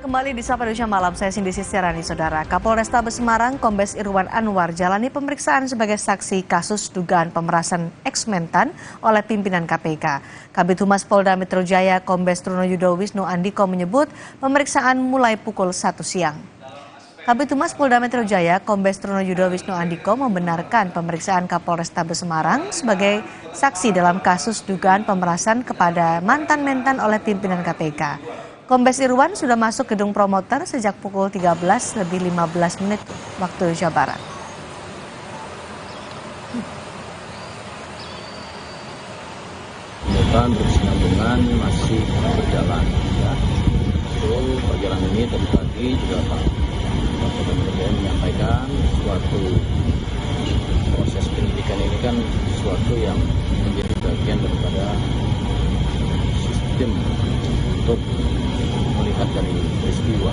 Kembali di Sapa Indonesia Malam, saya Cindy Sisterani, Saudara. Kapolrestabes Semarang, Kombes Irwan Anwar jalani pemeriksaan sebagai saksi kasus dugaan pemerasan ex-Mentan oleh pimpinan KPK. Kabid Humas Polda Metro Jaya, Kombes Trunoyudo Wisnu Andiko menyebut pemeriksaan mulai pukul 1 siang. Kabid Humas Polda Metro Jaya, Kombes Trunoyudo Wisnu Andiko membenarkan pemeriksaan Kapolrestabes Semarang sebagai saksi dalam kasus dugaan pemerasan kepada mantan Mentan oleh pimpinan KPK. Kombes Irwan sudah masuk gedung promoter sejak pukul 13 lebih 15 menit waktu Indonesia Barat. Berkesinambungan masih berjalan. Ya. Itu perjalanan ini tadi pagi juga Pak Presiden menyampaikan suatu proses penyidikan ini kan suatu yang menjadi bagian daripada sistem untuk melihat dari peristiwa.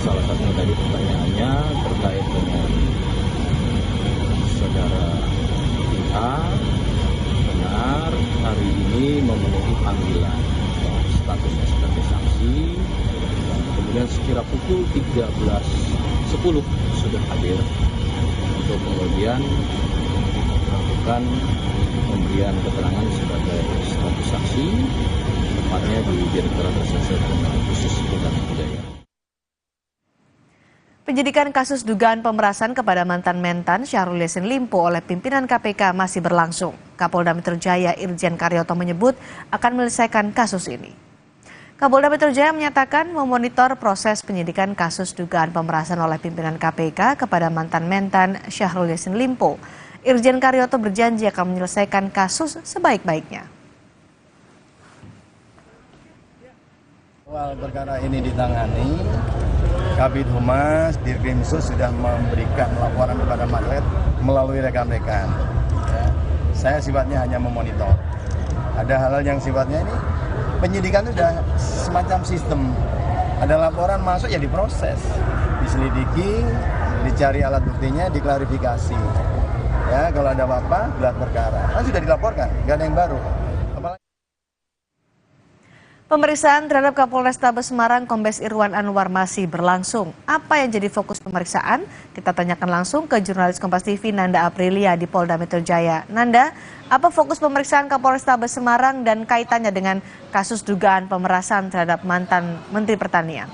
Salah satunya tadi pertanyaannya terkait dengan saudara A benar hari ini memenuhi panggilan statusnya sebagai saksi, kemudian sekira pukul 13.10 sudah hadir untuk kemudian melakukan pemberian keterangan sebagai status saksi, tepatnya di Direktorat Reserse Kriminal Khusus Polda Metro Jaya. Penyidikan kasus dugaan pemerasan kepada mantan Mentan Syahrul Yassin Limpo oleh pimpinan KPK masih berlangsung. Kapolda Metro Jaya Irjen Karyoto menyebut akan menyelesaikan kasus ini. Kapolda Metro Jaya menyatakan memonitor proses penyidikan kasus dugaan pemerasan oleh pimpinan KPK kepada mantan Mentan Syahrul Yassin Limpo. Irjen Karyoto berjanji akan menyelesaikan kasus sebaik-baiknya. Awal perkara ini ditangani, Kabid Humas Dirkrimsus sudah memberikan laporan kepada Maklet melalui rekan-rekan. Ya, saya sifatnya hanya memonitor. Ada hal-hal yang sifatnya ini penyidikan itu sudah semacam sistem. Ada laporan masuk ya diproses, diselidiki, dicari alat buktinya, diklarifikasi. Ya, kalau ada apa-apa, gelar perkara. Kan sudah dilaporkan, nggak ada yang baru. Pemeriksaan terhadap Kapolrestabes Semarang Kombes Irwan Anwar masih berlangsung. Apa yang jadi fokus pemeriksaan? Kita tanyakan langsung ke jurnalis Kompas TV Nanda Aprilia di Polda Metro Jaya. Nanda, apa fokus pemeriksaan Kapolrestabes Semarang dan kaitannya dengan kasus dugaan pemerasan terhadap mantan Menteri Pertanian?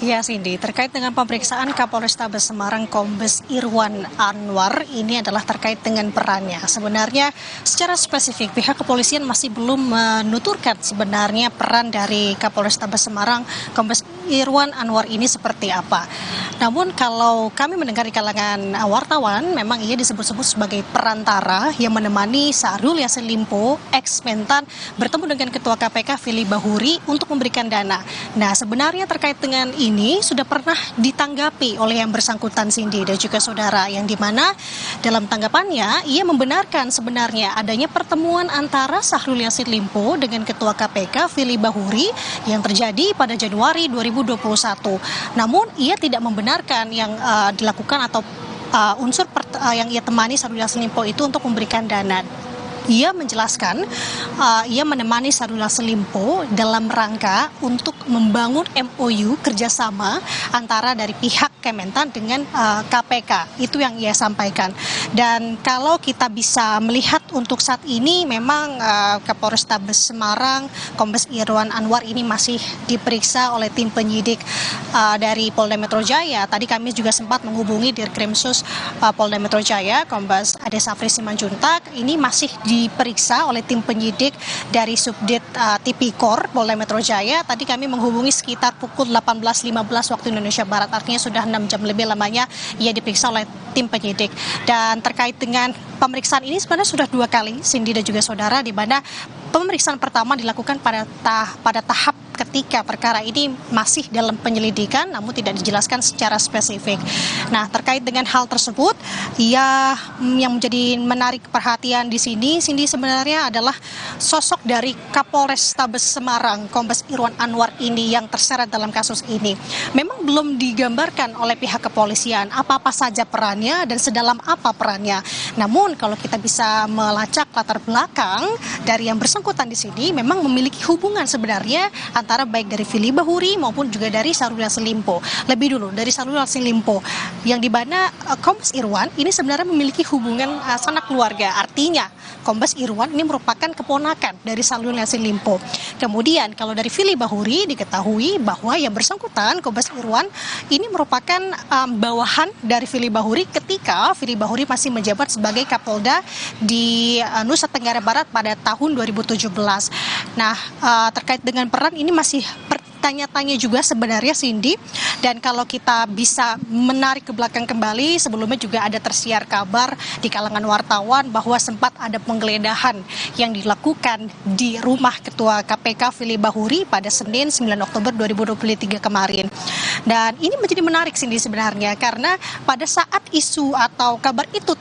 Ya Cindy, terkait dengan pemeriksaan Kapolrestabes Semarang Kombes Irwan Anwar ini adalah terkait dengan perannya. Sebenarnya secara spesifik pihak kepolisian masih belum menuturkan sebenarnya peran dari Kapolrestabes Semarang Kombes Irwan Anwar ini seperti apa. Namun kalau kami mendengar di kalangan wartawan, memang ia disebut-sebut sebagai perantara yang menemani Syahrul Yassin Limpo, ex-Mentan, bertemu dengan Ketua KPK Firly Bahuri untuk memberikan dana. Nah, sebenarnya terkait dengan ini sudah pernah ditanggapi oleh yang bersangkutan Cindy dan juga saudara, yang dimana dalam tanggapannya ia membenarkan sebenarnya adanya pertemuan antara Syahrul Yassin Limpo dengan Ketua KPK Firly Bahuri yang terjadi pada Januari 2021. Namun ia tidak membenarkan yang dilakukan atau unsur yang ia temani Syahrul Yassin Limpo itu untuk memberikan dana. Ia menjelaskan ia menemani Syahrul Yassin Limpo dalam rangka untuk membangun MOU kerjasama antara dari pihak Kementan dengan KPK. Itu yang ia sampaikan. Dan kalau kita bisa melihat untuk saat ini memang Kapolrestabes Semarang Kombes Irwan Anwar ini masih diperiksa oleh tim penyidik dari Polda Metro Jaya. Tadi kami juga sempat menghubungi Dirkrimsus Polda Metro Jaya Kombes Ade Safri Simanjuntak. Ini masih diperiksa oleh tim penyidik dari Subdit Tipikor Polda Metro Jaya. Tadi kami menghubungi sekitar pukul 18.15 waktu Indonesia Barat, artinya sudah 6 jam lebih lamanya ia diperiksa oleh tim penyidik. Dan terkait dengan pemeriksaan ini sebenarnya sudah 2 kali, Cindy dan juga saudara, di mana pemeriksaan pertama dilakukan pada tahap ketika perkara ini masih dalam penyelidikan, namun tidak dijelaskan secara spesifik. Nah, terkait dengan hal tersebut, yang menjadi menarik perhatian di sini, Cindy, sebenarnya adalah sosok dari Kapolrestabes Semarang Kombes Irwan Anwar ini yang terseret dalam kasus ini. Memang belum digambarkan oleh pihak kepolisian apa-apa saja perannya dan sedalam apa perannya. Namun kalau kita bisa melacak latar belakang dari yang bersangkutan di sini, memang memiliki hubungan sebenarnya antara baik dari Firly Bahuri maupun juga dari Syahrul Yassin Limpo. Lebih dulu dari Syahrul Yassin Limpo, yang dimana Kombes Irwan ini sebenarnya memiliki hubungan sanak keluarga. Artinya Kombes Irwan ini merupakan keponakan dari Syahrul Yassin Limpo. Kemudian kalau dari Firly Bahuri diketahui bahwa yang bersangkutan Kombes Irwan ini merupakan bawahan dari Firly Bahuri ketika Firly Bahuri masih menjabat sebagai Kapolda di Nusa Tenggara Barat pada tahun 2017. Nah, terkait dengan peran ini masih tanya-tanya juga sebenarnya, Cindy. Dan kalau kita bisa menarik ke belakang kembali, sebelumnya juga ada tersiar kabar di kalangan wartawan bahwa sempat ada penggeledahan yang dilakukan di rumah Ketua KPK Firly Bahuri pada Senin 9 Oktober 2023 kemarin. Dan ini menjadi menarik, Cindy, sebenarnya karena pada saat isu atau kabar itu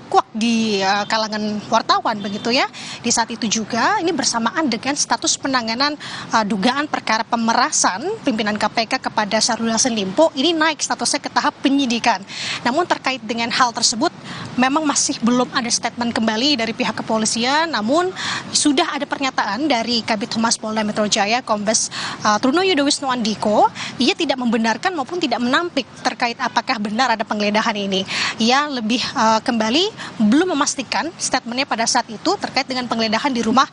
kuak di kalangan wartawan begitu ya. Di saat itu juga ini bersamaan dengan status penanganan dugaan perkara pemerasan pimpinan KPK kepada Syahrul Yassin Limpo ini naik statusnya ke tahap penyidikan. Namun terkait dengan hal tersebut memang masih belum ada statement kembali dari pihak kepolisian, namun sudah ada pernyataan dari Kabid Humas Polda Metro Jaya Kombes Trunoyono Wisnu Andiko. Ia tidak membenarkan maupun tidak menampik terkait apakah benar ada penggeledahan ini. Ia lebih kembali belum memastikan statementnya pada saat itu terkait dengan penggeledahan di rumah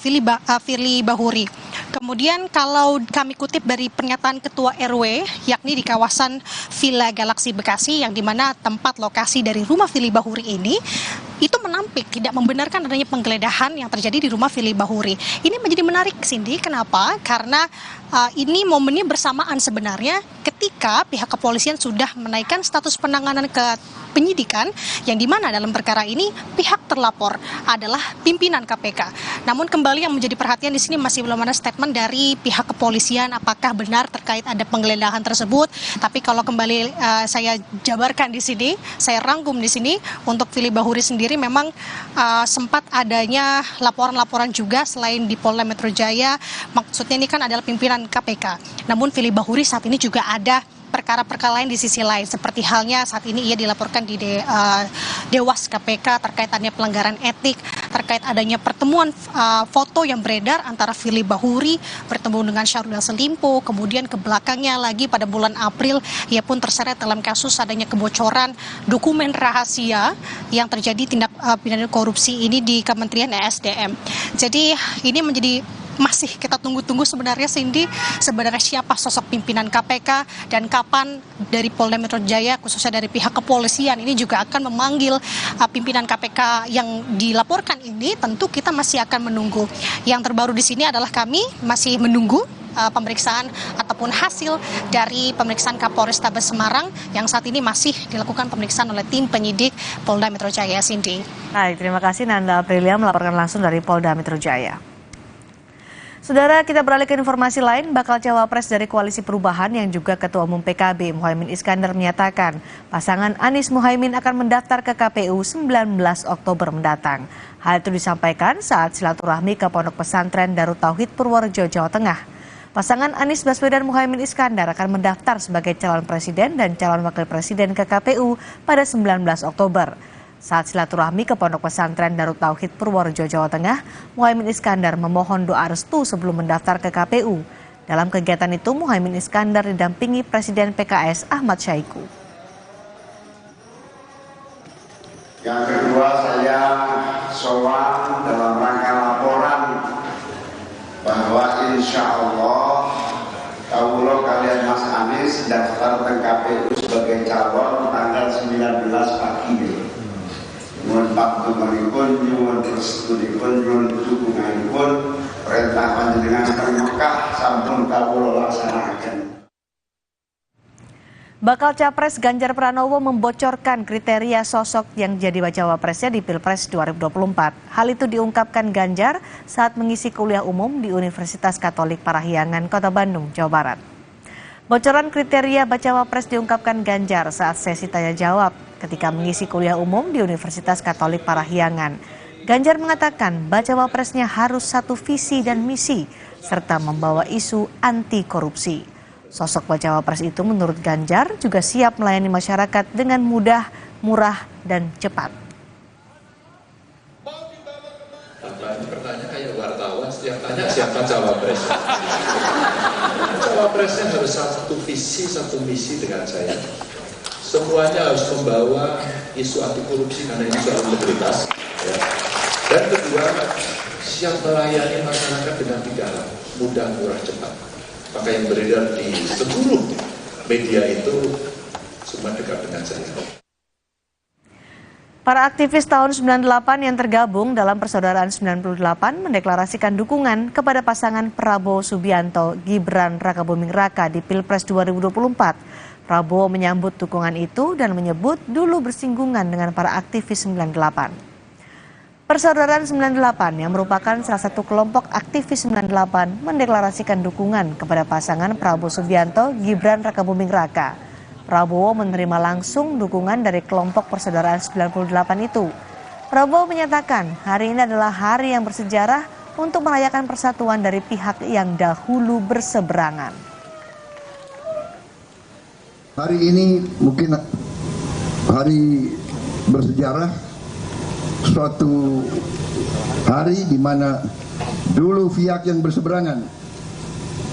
Firly Bahuri. Kemudian kalau kami kutip dari pernyataan Ketua RW yakni di kawasan Villa Galaxy Bekasi, yang dimana tempat lokasi dari rumah Firly Bahuri ini itu menampik tidak membenarkan adanya penggeledahan yang terjadi di rumah Firly Bahuri. Ini menjadi menarik, Cindy. Kenapa? Karena ini momennya bersamaan sebenarnya ketika pihak kepolisian sudah menaikkan status penanganan ke penyidikan, yang dimana dalam perkara ini pihak terlapor adalah pimpinan KPK. Namun kembali yang menjadi perhatian di sini masih belum ada statement dari pihak kepolisian apakah benar terkait ada penggeledahan tersebut. Tapi kalau kembali saya jabarkan di sini, saya rangkum di sini untuk Firly Bahuri sendiri memang sempat adanya laporan-laporan juga selain di Polda Metro Jaya. Maksudnya ini kan adalah pimpinan KPK. Namun Firly Bahuri saat ini juga ada perkara-perkara lain di sisi lain, seperti halnya saat ini ia dilaporkan di Dewas KPK terkait adanya pelanggaran etik, terkait adanya pertemuan foto yang beredar antara Firly Bahuri bertemu dengan Syahrul Yassin Limpo, kemudian ke belakangnya lagi pada bulan April ia pun terseret dalam kasus adanya kebocoran dokumen rahasia yang terjadi tindak pidana korupsi ini di Kementerian ESDM. Jadi ini menjadi masih kita tunggu-tunggu sebenarnya, Cindy, sebenarnya siapa sosok pimpinan KPK dan kapan dari Polda Metro Jaya khususnya dari pihak kepolisian ini juga akan memanggil pimpinan KPK yang dilaporkan ini. Tentu kita masih akan menunggu. Yang terbaru di sini adalah kami masih menunggu pemeriksaan ataupun hasil dari pemeriksaan Kapolrestabes Semarang yang saat ini masih dilakukan pemeriksaan oleh tim penyidik Polda Metro Jaya, Cindy. Baik, terima kasih Nanda Aprilia melaporkan langsung dari Polda Metro Jaya. Saudara, kita beralih ke informasi lain. Bakal cawapres dari Koalisi Perubahan yang juga Ketua Umum PKB Muhaimin Iskandar menyatakan pasangan Anies Muhaimin akan mendaftar ke KPU 19 Oktober mendatang. Hal itu disampaikan saat silaturahmi ke Pondok Pesantren Darut Tauhid Purworejo, Jawa Tengah. Pasangan Anies Baswedan Muhaimin Iskandar akan mendaftar sebagai calon presiden dan calon wakil presiden ke KPU pada 19 Oktober. Saat silaturahmi ke Pondok Pesantren Darut Tauhid Purworejo, Jawa Tengah, Muhaimin Iskandar memohon doa restu sebelum mendaftar ke KPU. Dalam kegiatan itu, Muhaimin Iskandar didampingi Presiden PKS Ahmad Syaiqo. Yang kedua, saya sowan dalam rangka laporan bahwa insya Allah kawula kalian Mas Anies daftar ke KPU sebagai calon tanggal 19 pagi. Nyuwun patuntunipun, nyuwun restuipun, nyuwun dukunganipun, perintah panjenengan teng Mekah sampun kawula laksanaken. Bakal Capres Ganjar Pranowo membocorkan kriteria sosok yang jadi bacawa presnya di Pilpres 2024. Hal itu diungkapkan Ganjar saat mengisi kuliah umum di Universitas Katolik Parahyangan, Kota Bandung, Jawa Barat. Bocoran kriteria bacawa pres diungkapkan Ganjar saat sesi tanya jawab ketika mengisi kuliah umum di Universitas Katolik Parahyangan. Ganjar mengatakan bacawa presnya harus satu visi dan misi serta membawa isu anti korupsi. Sosok bacawa pres itu menurut Ganjar juga siap melayani masyarakat dengan mudah, murah, dan cepat. Pertanyaan kayak wartawan, setiap tanya siapa cawapres. Cawapresnya harus satu visi, satu misi dengan saya. Semuanya harus membawa isu anti korupsi karena ini soal integritas. Ya. Dan kedua, siap melayani masyarakat dengan pidana, mudah, murah, cepat. Maka yang beredar di seluruh media itu semua dekat dengan saya. Para aktivis tahun 98 yang tergabung dalam Persaudaraan 98 mendeklarasikan dukungan kepada pasangan Prabowo Subianto Gibran Rakabuming Raka di Pilpres 2024. Prabowo menyambut dukungan itu dan menyebut dulu bersinggungan dengan para aktivis 98. Persaudaraan 98 yang merupakan salah satu kelompok aktivis 98 mendeklarasikan dukungan kepada pasangan Prabowo Subianto Gibran Rakabuming Raka. Prabowo menerima langsung dukungan dari kelompok Persaudaraan 98 itu. Prabowo menyatakan hari ini adalah hari yang bersejarah untuk merayakan persatuan dari pihak yang dahulu berseberangan. Hari ini mungkin hari bersejarah, suatu hari di mana dulu pihak yang berseberangan,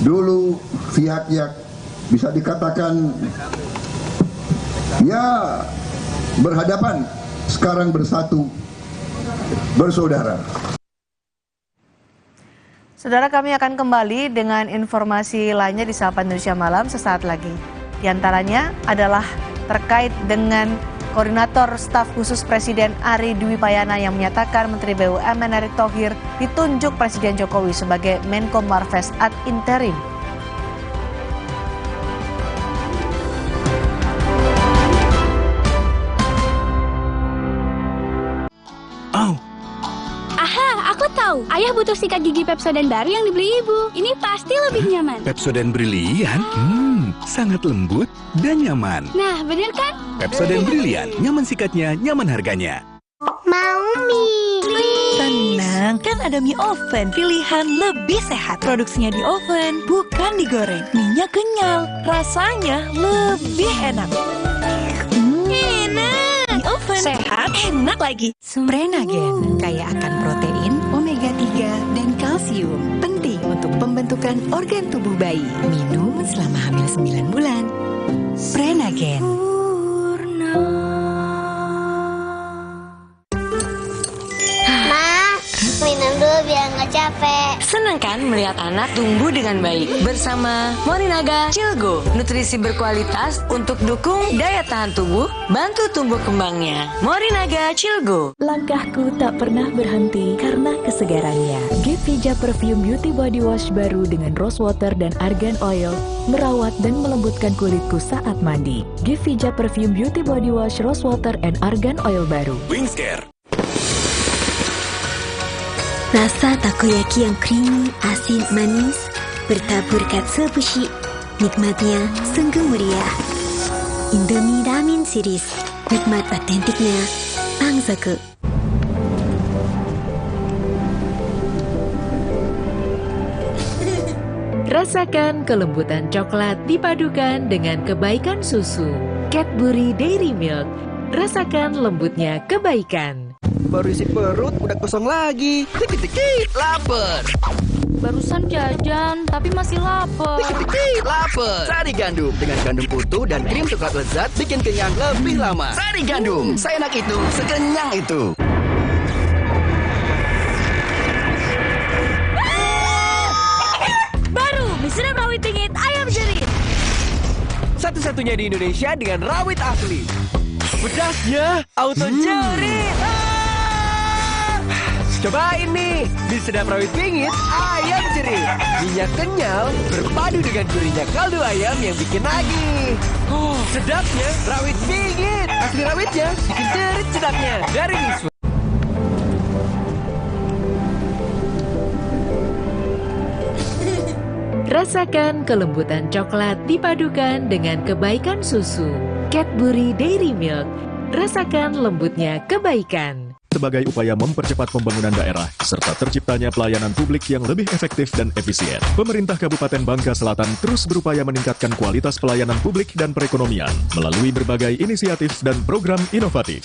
dulu pihak yang bisa dikatakan ya berhadapan, sekarang bersatu, bersaudara. Saudara, kami akan kembali dengan informasi lainnya di Sapa Indonesia Malam sesaat lagi. Di antaranya adalah terkait dengan Koordinator Staf Khusus Presiden Ari Dwi Payana yang menyatakan Menteri BUMN Erick Thohir ditunjuk Presiden Jokowi sebagai Menko Marves ad interim. tahu. Ayah butuh sikat gigi Pepsodent baru yang dibeli ibu. Ini pasti lebih nyaman. Pepsodent Brilian? Sangat lembut dan nyaman. Nah, bener kan? Pepsodent Brilian, nyaman sikatnya, nyaman harganya. Mau mie. Tenang, kan ada mie oven. Pilihan lebih sehat. Produksinya di oven, bukan digoreng. Minyak kenyal, rasanya lebih enak. Enak. Mie oven, sehat, enak lagi. Prenagen, kaya akan protein, omega 3, dan kalsium. Penting untuk pembentukan organ tubuh bayi. Minum selama hamil 9 bulan. Prenagen. Minum dulu biar nggak capek. Senang kan melihat anak tumbuh dengan baik bersama Morinaga Cilgo, nutrisi berkualitas untuk dukung daya tahan tubuh, bantu tumbuh kembangnya. Morinaga Cilgo. Langkahku tak pernah berhenti karena kesegarannya. Gevija Perfume Beauty Body Wash baru dengan rose water dan argan oil merawat dan melembutkan kulitku saat mandi. Gevija Perfume Beauty Body Wash Rose Water and Argan Oil baru. Wingscare. Rasa takoyaki yang creamy, asin, manis, bertabur katsu bushi. Nikmatnya sungguh meriah. Indomie Ramen Series, nikmat otentiknya Pangsaku. Rasakan kelembutan coklat dipadukan dengan kebaikan susu. Cadbury Dairy Milk. Rasakan lembutnya kebaikan. Baru isi perut, udah kosong lagi. Dikit-dikit, lapar. Barusan jajan, tapi masih lapar. Dikit-dikit, lapar. Sari Gandum, dengan gandum utuh dan krim coklat lezat, bikin kenyang lebih lama. Sari Gandum, seenak itu, sekenyang itu. Baru, mie sedap rawit pingit ayam jerit. Satu-satunya di Indonesia dengan rawit asli. Pedasnya auto jerit. Cobain nih, mie sedap rawit pingit ayam jerit. Minyak kenyal berpadu dengan gurihnya kaldu ayam yang bikin nagih. Sedapnya rawit pingit. Asli rawitnya bikin jerit sedapnya dari Mixfood. Rasakan kelembutan coklat dipadukan dengan kebaikan susu. Cadbury Dairy Milk. Rasakan lembutnya kebaikan. Sebagai upaya mempercepat pembangunan daerah, serta terciptanya pelayanan publik yang lebih efektif dan efisien, pemerintah Kabupaten Bangka Selatan terus berupaya meningkatkan kualitas pelayanan publik dan perekonomian melalui berbagai inisiatif dan program inovatif.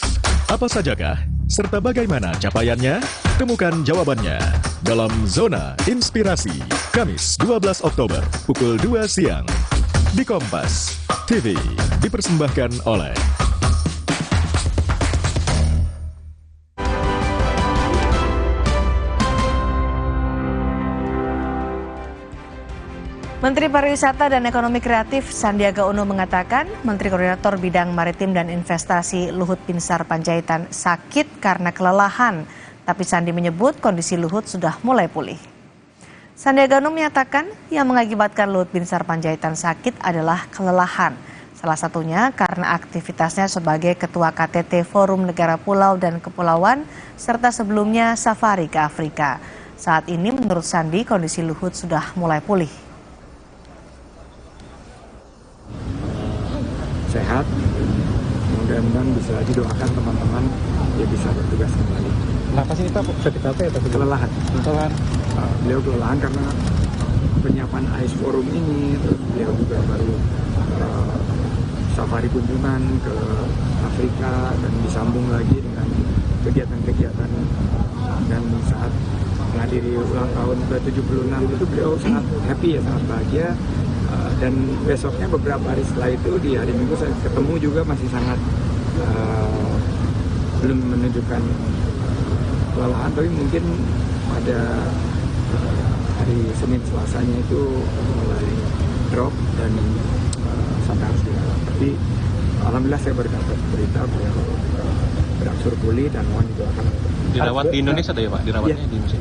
Apa sajakah? Serta bagaimana capaiannya? Temukan jawabannya dalam Zona Inspirasi, Kamis 12 Oktober, pukul 2 siang. Di Kompas TV, dipersembahkan oleh Menteri Pariwisata dan Ekonomi Kreatif Sandiaga Uno mengatakan Menteri Koordinator Bidang Maritim dan Investasi Luhut Binsar Panjaitan sakit karena kelelahan, tapi Sandi menyebut kondisi Luhut sudah mulai pulih. Sandiaga Uno menyatakan yang mengakibatkan Luhut Binsar Panjaitan sakit adalah kelelahan, salah satunya karena aktivitasnya sebagai Ketua KTT Forum Negara Pulau dan Kepulauan, serta sebelumnya safari ke Afrika. Saat ini menurut Sandi kondisi Luhut sudah mulai pulih. Sehat, mudah-mudahan bisa didoakan teman-teman ya bisa bertugas kembali. Kenapa sih Pak sakit apa ya? Kelelahan. Beliau kelelahan karena penyiapan AIS Forum ini, terus beliau juga baru safari kunjungan ke Afrika dan disambung lagi dengan kegiatan-kegiatan, dan saat menghadiri ulang tahun ke-76 itu beliau sangat happy ya, sangat bahagia. Dan besoknya beberapa hari setelah itu di hari Minggu saya ketemu juga masih sangat belum menunjukkan kelelahan, tapi mungkin pada hari Senin Selasanya itu mulai drop dan sampai harus dirawat. Tapi alhamdulillah saya berdapat berita beliau berangsur pulih dan mohon didoakan. Dirawat di Indonesia tuh ya Pak? Dirawatnya di Indonesia.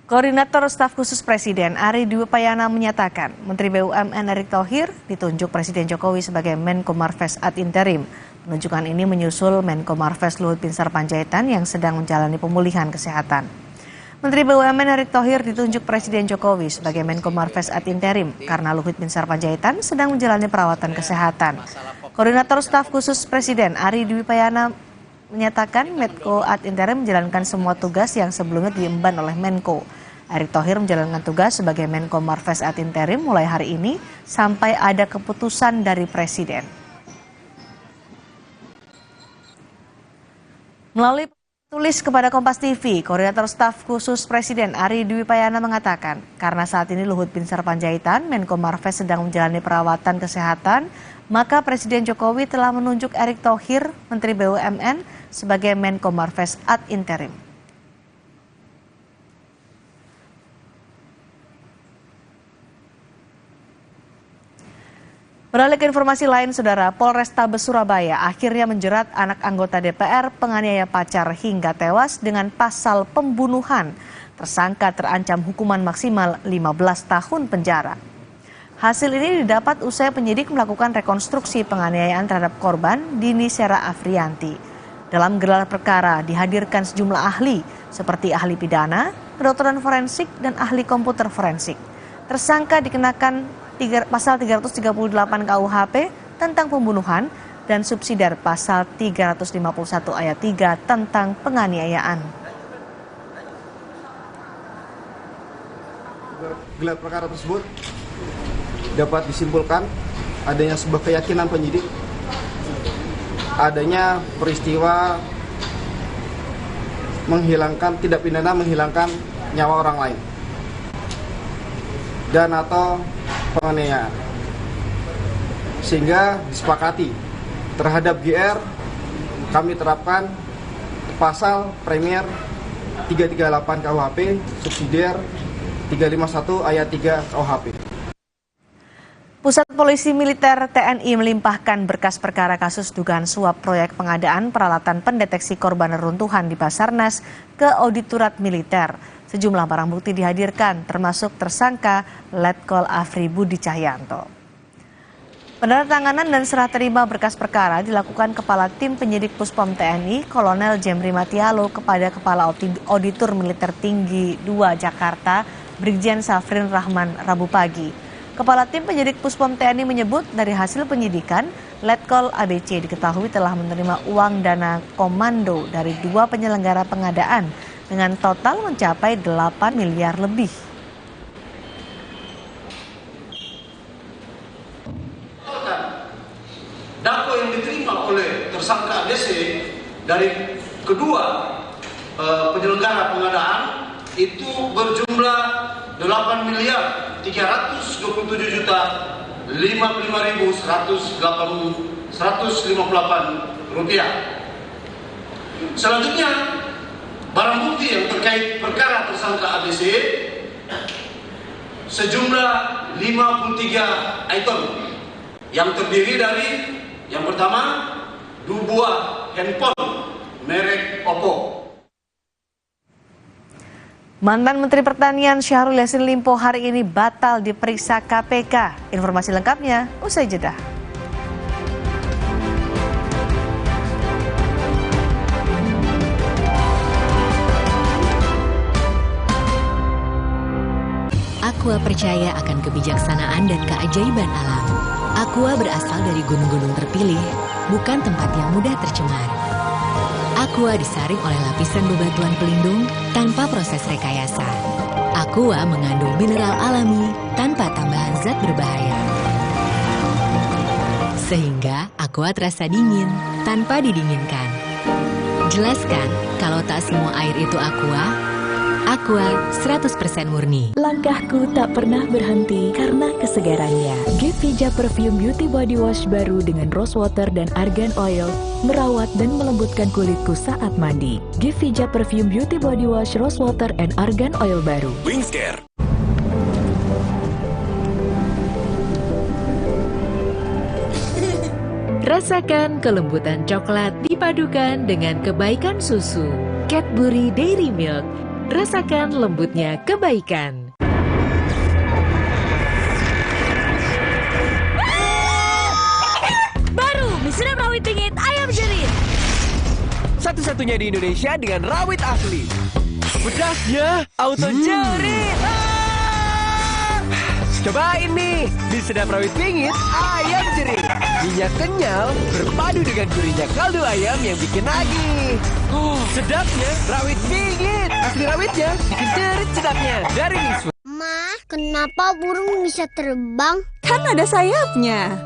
Koordinator Staf Khusus Presiden Ari Dwi Payana menyatakan Menteri BUMN Erick Thohir ditunjuk Presiden Jokowi sebagai Menko Marves ad interim. Penunjukan ini menyusul Menko Marves Luhut Binsar Panjaitan yang sedang menjalani pemulihan kesehatan. Menteri BUMN Erick Thohir ditunjuk Presiden Jokowi sebagai Menko Marves ad interim karena Luhut Binsar Panjaitan sedang menjalani perawatan kesehatan. Koordinator Staf Khusus Presiden Ari Dwi Payana menyatakan Menko ad interim menjalankan semua tugas yang sebelumnya diemban oleh Menko. Erick Thohir menjalankan tugas sebagai Menko Marves ad interim mulai hari ini sampai ada keputusan dari Presiden. Melalui tulis kepada Kompas TV, Koordinator Staf Khusus Presiden Ari Dwi Payana mengatakan, karena saat ini Luhut Binsar Panjaitan, Menko Marves sedang menjalani perawatan kesehatan, maka Presiden Jokowi telah menunjuk Erick Thohir, Menteri BUMN, sebagai Menko Marves ad interim. Beralih ke informasi lain, Saudara, Polrestabes Surabaya akhirnya menjerat anak anggota DPR penganiaya pacar hingga tewas dengan pasal pembunuhan. Tersangka terancam hukuman maksimal 15 tahun penjara. Hasil ini didapat usai penyidik melakukan rekonstruksi penganiayaan terhadap korban Dini Sera Afrianti. Dalam gelar perkara dihadirkan sejumlah ahli seperti ahli pidana, kedokteran forensik, dan ahli komputer forensik. Tersangka dikenakan pasal 338 KUHP tentang pembunuhan dan subsidiar pasal 351 ayat 3 tentang penganiayaan. Gelar perkara tersebut dapat disimpulkan adanya sebuah keyakinan penyidik adanya peristiwa tindak pidana menghilangkan nyawa orang lain dan atau penganiayaan, sehingga disepakati terhadap GR kami terapkan pasal Premier 338 KUHP subsidiar 351 ayat 3 KUHP. Pusat Polisi Militer TNI melimpahkan berkas perkara kasus dugaan suap proyek pengadaan peralatan pendeteksi korban reruntuhan di Basarnas ke Auditorat Militer. Sejumlah barang bukti dihadirkan, termasuk tersangka Letkol Afri Budi Cahyanto. Penandatanganan dan serah terima berkas perkara dilakukan Kepala Tim Penyidik Puspom TNI, Kolonel Jemri Matialo, kepada Kepala Auditor Militer Tinggi 2 Jakarta, Brigjen Safrin Rahman, Rabu pagi. Kepala Tim Penyidik Puspom TNI menyebut dari hasil penyidikan, Letkol ABC diketahui telah menerima uang dana komando dari 2 penyelenggara pengadaan dengan total mencapai 8 miliar lebih. Dako yang diterima oleh tersangka ADC dari kedua penyelenggara pengadaan itu berjumlah 8 miliar 327 juta 55.158 rupiah. Selanjutnya, barang bukti yang terkait perkara tersangka ABC sejumlah 53 item yang terdiri dari yang pertama 2 buah handphone merek Oppo. Mantan Menteri Pertanian Syahrul Yassin Limpo hari ini batal diperiksa KPK. Informasi lengkapnya usai jeda. Aqua percaya akan kebijaksanaan dan keajaiban alam. Aqua berasal dari gunung-gunung terpilih, bukan tempat yang mudah tercemar. Aqua disaring oleh lapisan bebatuan pelindung tanpa proses rekayasa. Aqua mengandung mineral alami tanpa tambahan zat berbahaya. Sehingga Aqua terasa dingin tanpa didinginkan. Jelaskan kalau tak semua air itu Aqua. Aqua 100% murni. Langkahku tak pernah berhenti karena kesegarannya. Gevija Perfume Beauty Body Wash baru dengan rose water dan argan oil merawat dan melembutkan kulitku saat mandi. Gevija Perfume Beauty Body Wash Rose Water and Argan Oil baru. Wingscare. Rasakan kelembutan coklat dipadukan dengan kebaikan susu. Cadbury Dairy Milk. Rasakan lembutnya kebaikan. Baru mie sedap rawit pingit ayam jerih. Satu-satunya di Indonesia dengan rawit asli. pedasnya auto jerit. Cobain nih, di sedap rawit pingit, ayam jerit. Minyak kenyal, berpadu dengan gurihnya kaldu ayam yang bikin nagih. Sedapnya rawit pingit. Asli rawitnya, bikin jerit sedapnya. Dari Mixfood. Ma, kenapa burung bisa terbang? Kan ada sayapnya.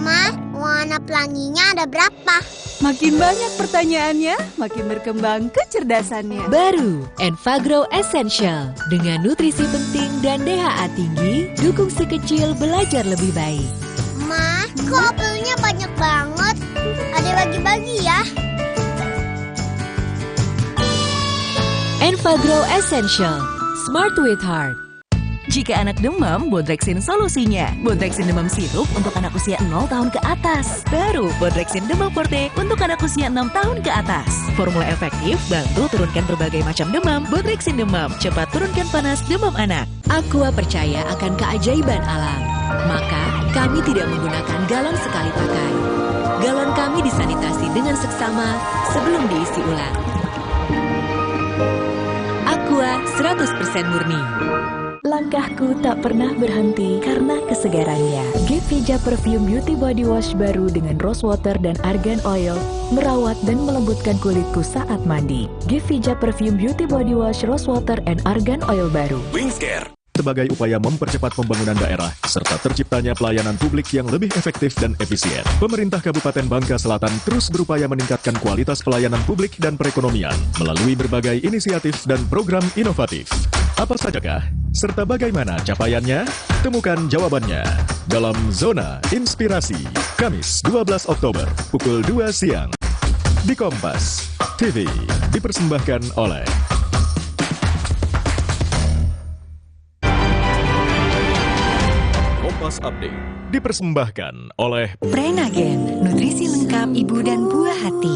Ma, warna pelanginya ada berapa? Makin banyak pertanyaannya, makin berkembang kecerdasannya. Baru Enfagro Essential dengan nutrisi penting dan DHA tinggi, dukung si kecil belajar lebih baik. Ma, kok apelnya banyak banget? Ada bagi-bagi ya? Enfagro Essential, Smart with Heart. Jika anak demam, Bodrexin solusinya. Bodrexin demam sirup untuk anak usia 0 tahun ke atas. Baru Bodrexin demam forte untuk anak usia 6 tahun ke atas. Formula efektif, bantu turunkan berbagai macam demam. Bodrexin demam, cepat turunkan panas demam anak. Aqua percaya akan keajaiban alam. Maka, kami tidak menggunakan galon sekali pakai. Galon kami disanitasi dengan seksama sebelum diisi ulang. Aqua 100% murni. Langkahku tak pernah berhenti karena kesegarannya. Gevija Perfume Beauty Body Wash baru dengan rose water dan argan oil merawat dan melembutkan kulitku saat mandi. Gevija Perfume Beauty Body Wash Rose Water and Argan Oil baru. Wingscare. Sebagai upaya mempercepat pembangunan daerah serta terciptanya pelayanan publik yang lebih efektif dan efisien, pemerintah Kabupaten Bangka Selatan terus berupaya meningkatkan kualitas pelayanan publik dan perekonomian melalui berbagai inisiatif dan program inovatif. Apa sajakah? Serta bagaimana capaiannya? Temukan jawabannya dalam Zona Inspirasi, Kamis 12 Oktober, pukul 2 siang. Di Kompas TV, dipersembahkan oleh Kompas Update, dipersembahkan oleh Prenagen, nutrisi lengkap ibu dan buah hati.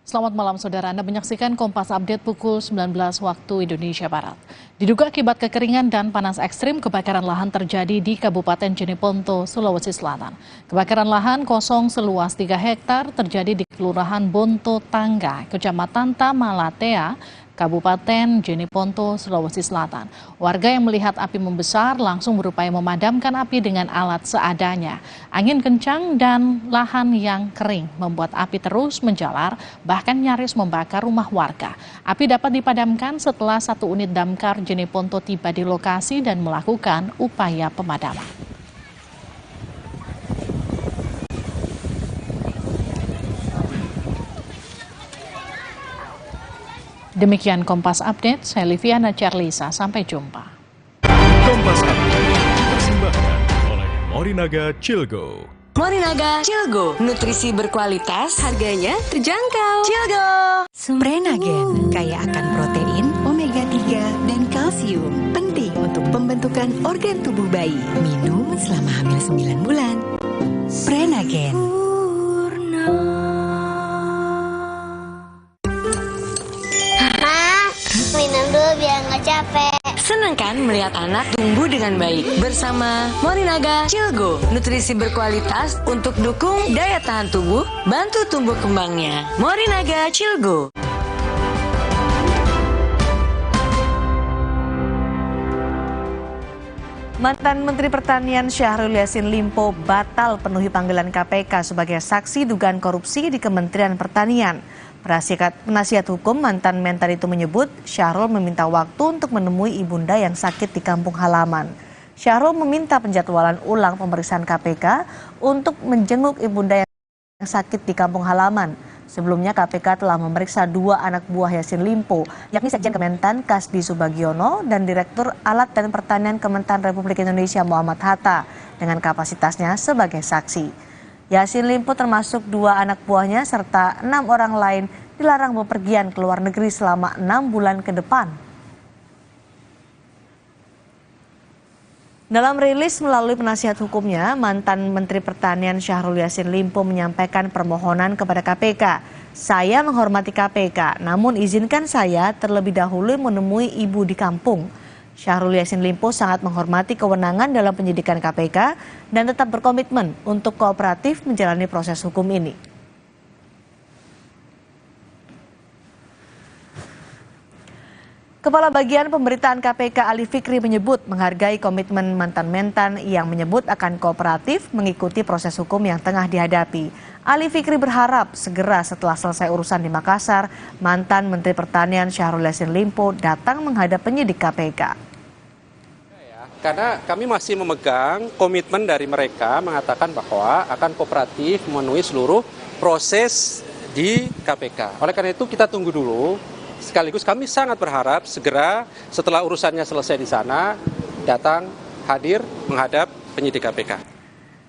Selamat malam saudara, Anda menyaksikan Kompas Update pukul 19 waktu Indonesia Barat. Diduga akibat kekeringan dan panas ekstrim, kebakaran lahan terjadi di Kabupaten Jeneponto, Sulawesi Selatan. Kebakaran lahan kosong seluas 3 hektar terjadi di Kelurahan Bonto Tangga, Kecamatan Tamalatea, Kabupaten Jeneponto, Sulawesi Selatan. Warga yang melihat api membesar langsung berupaya memadamkan api dengan alat seadanya. Angin kencang dan lahan yang kering membuat api terus menjalar, bahkan nyaris membakar rumah warga. Api dapat dipadamkan setelah 1 unit damkar Jeneponto tiba di lokasi dan melakukan upaya pemadaman. Demikian Kompas Update, saya Liviana Charlisa, sampai jumpa. Kompas Update dipersembahkan oleh Morinaga Cilgo. Morinaga Cilgo, nutrisi berkualitas, harganya terjangkau. Cilgo. Prenagen, kaya akan protein, omega 3, dan kalsium. Penting untuk pembentukan organ tubuh bayi. Minum selama hamil 9 bulan. Prenagen. Mainan dulu biar nggak capek. Senang kan melihat anak tumbuh dengan baik bersama Morinaga Cilgo, nutrisi berkualitas untuk dukung daya tahan tubuh, bantu tumbuh kembangnya. Morinaga Cilgo. Mantan Menteri Pertanian Syahrul Yassin Limpo batal penuhi panggilan KPK sebagai saksi dugaan korupsi di Kementerian Pertanian. Penasihat hukum mantan mentan itu menyebut Syahrul meminta waktu untuk menemui ibunda yang sakit di kampung halaman. Syahrul meminta penjadwalan ulang pemeriksaan KPK untuk menjenguk ibunda yang sakit di kampung halaman. Sebelumnya KPK telah memeriksa 2 anak buah Yassin Limpo, yakni Sekjen Kementan Kasdi Subagiono dan Direktur Alat dan Pertanian Kementan Republik Indonesia Muhammad Hatta dengan kapasitasnya sebagai saksi. Yassin Limpo termasuk 2 anak buahnya serta 6 orang lain dilarang bepergian ke luar negeri selama 6 bulan ke depan. Dalam rilis melalui penasihat hukumnya, mantan Menteri Pertanian Syahrul Yassin Limpo menyampaikan permohonan kepada KPK. Saya menghormati KPK, namun izinkan saya terlebih dahulu menemui ibu di kampung. Syahrul Yassin Limpo sangat menghormati kewenangan dalam penyidikan KPK dan tetap berkomitmen untuk kooperatif menjalani proses hukum ini. Kepala Bagian Pemberitaan KPK Ali Fikri menyebut menghargai komitmen mantan-mentan yang menyebut akan kooperatif mengikuti proses hukum yang tengah dihadapi. Ali Fikri berharap segera setelah selesai urusan di Makassar, mantan Menteri Pertanian Syahrul Yassin Limpo datang menghadap penyidik KPK. Karena kami masih memegang komitmen dari mereka mengatakan bahwa akan kooperatif memenuhi seluruh proses di KPK. Oleh karena itu kita tunggu dulu. Sekaligus kami sangat berharap segera setelah urusannya selesai di sana datang hadir menghadap penyidik KPK.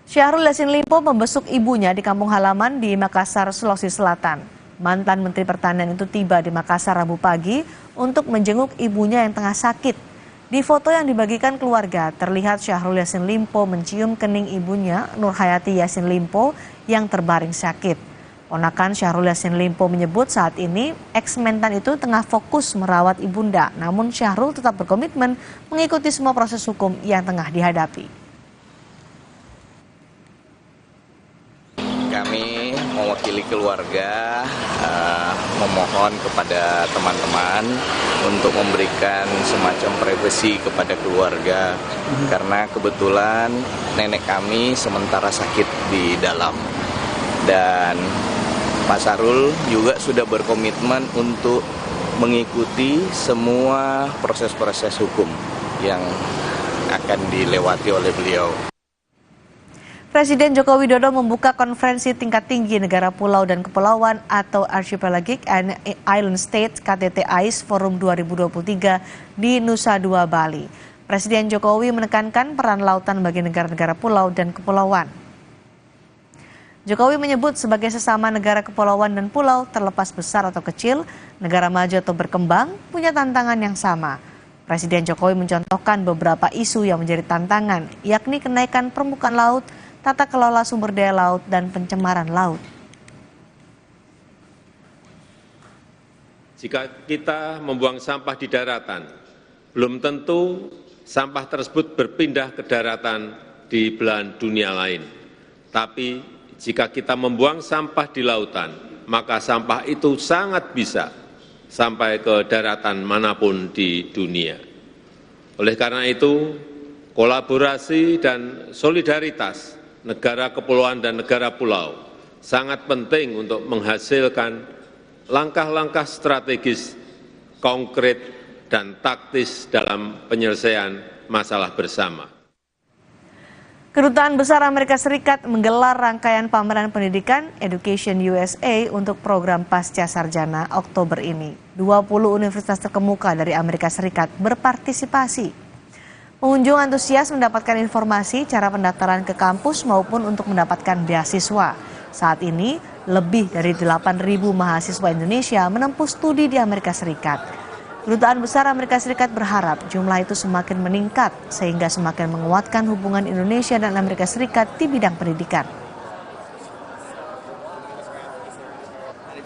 Syahrul Yassin Limpo membesuk ibunya di kampung halaman di Makassar, Sulawesi Selatan. Mantan Menteri Pertanian itu tiba di Makassar Rabu pagi untuk menjenguk ibunya yang tengah sakit. Di foto yang dibagikan keluarga terlihat Syahrul Yassin Limpo mencium kening ibunya Nurhayati Yassin Limpo yang terbaring sakit. Ponakan Syahrul Yassin Limpo menyebut saat ini ex-mentan itu tengah fokus merawat ibunda, namun Syahrul tetap berkomitmen mengikuti semua proses hukum yang tengah dihadapi. Kami mewakili keluarga memohon kepada teman-teman untuk memberikan semacam privasi kepada keluarga karena kebetulan nenek kami sementara sakit di dalam. Dan Pak Syahrul juga sudah berkomitmen untuk mengikuti semua proses-proses hukum yang akan dilewati oleh beliau. Presiden Joko Widodo membuka konferensi tingkat tinggi negara pulau dan kepulauan atau Archipelagic and Island States KTT AIS Forum 2023 di Nusa Dua, Bali. Presiden Jokowi menekankan peran lautan bagi negara-negara pulau dan kepulauan. Jokowi menyebut sebagai sesama negara kepulauan dan pulau terlepas besar atau kecil, negara maju atau berkembang punya tantangan yang sama. Presiden Jokowi mencontohkan beberapa isu yang menjadi tantangan, yakni kenaikan permukaan laut, tata kelola sumber daya laut, dan pencemaran laut. Jika kita membuang sampah di daratan, belum tentu sampah tersebut berpindah ke daratan di belahan dunia lain. Tapi jika kita membuang sampah di lautan, maka sampah itu sangat bisa sampai ke daratan manapun di dunia. Oleh karena itu, kolaborasi dan solidaritas negara kepulauan dan negara pulau sangat penting untuk menghasilkan langkah-langkah strategis, konkret, dan taktis dalam penyelesaian masalah bersama. Kedutaan Besar Amerika Serikat menggelar rangkaian pameran pendidikan Education USA untuk program pasca sarjana Oktober ini. 20 universitas terkemuka dari Amerika Serikat berpartisipasi. Pengunjung antusias mendapatkan informasi cara pendaftaran ke kampus maupun untuk mendapatkan beasiswa. Saat ini, lebih dari 8.000 mahasiswa Indonesia menempuh studi di Amerika Serikat. Kedutaan Besar Amerika Serikat berharap jumlah itu semakin meningkat sehingga semakin menguatkan hubungan Indonesia dan Amerika Serikat di bidang pendidikan.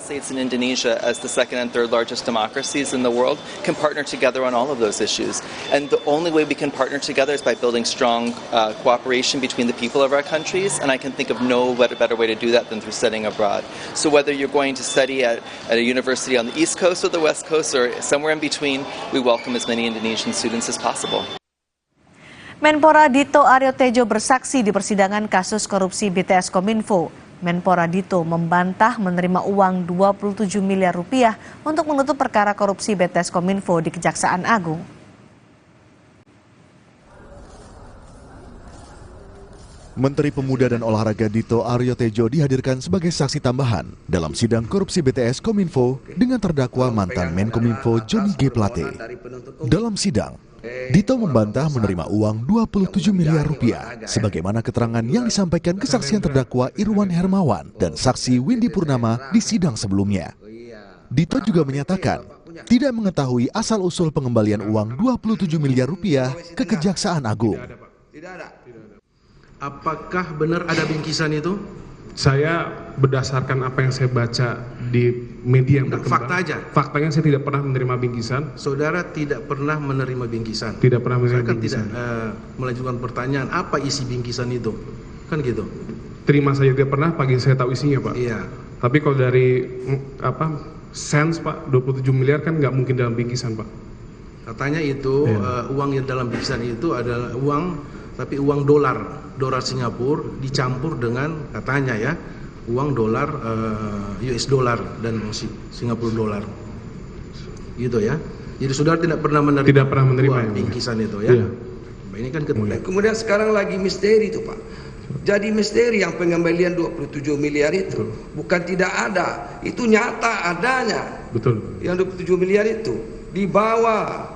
States and Indonesia as the second and third largest democracies in the world can partner together on all of those issues. And the only way we can partner together is by building strong cooperation between the people of our countries. And I can think of no better way to do that than through studying abroad. So whether you're going to study at a university on the East Coast or the West Coast or somewhere in between, we welcome as many Indonesian students as possible. Menpora Dito Aryo Tejo bersaksi di persidangan kasus korupsi BTS Kominfo. Menpora Dito membantah menerima uang 27 miliar rupiah untuk menutup perkara korupsi BTS Kominfo di Kejaksaan Agung. Menteri Pemuda dan Olahraga Dito Aryo Tejo dihadirkan sebagai saksi tambahan dalam sidang korupsi BTS Kominfo dengan terdakwa mantan Menkominfo Johnny G. Plate. Dalam sidang, Dito membantah menerima uang 27 miliar rupiah sebagaimana keterangan yang disampaikan kesaksian terdakwa Irwan Hermawan dan saksi Windy Purnama di sidang sebelumnya. Dito juga menyatakan tidak mengetahui asal-usul pengembalian uang 27 miliar rupiah ke Kejaksaan Agung. Apakah benar ada bingkisan itu? Saya berdasarkan apa yang saya baca di media yang berkembang. Fakta aja? Faktanya saya tidak pernah menerima bingkisan. Saudara tidak pernah menerima bingkisan? Tidak pernah menerima bingkisan. Saya kan tidak melanjutkan pertanyaan, apa isi bingkisan itu? Kan gitu. Terima saja tidak pernah, pagi saya tahu isinya Pak. Iya. Tapi kalau dari sense Pak, 27 miliar kan nggak mungkin dalam bingkisan Pak. Katanya itu uang yang dalam bingkisan itu adalah uang dolar Singapura dicampur dengan katanya ya uang dolar US dollar dan Singapura dolar. Gitu ya. Jadi saudara tidak pernah menerima bingkisan itu ya. Ini kan kemudian sekarang lagi misteri itu Pak. Jadi misteri yang pengembalian 27 miliar itu bukan tidak ada, itu nyata adanya. Betul. Yang 27 miliar itu dibawa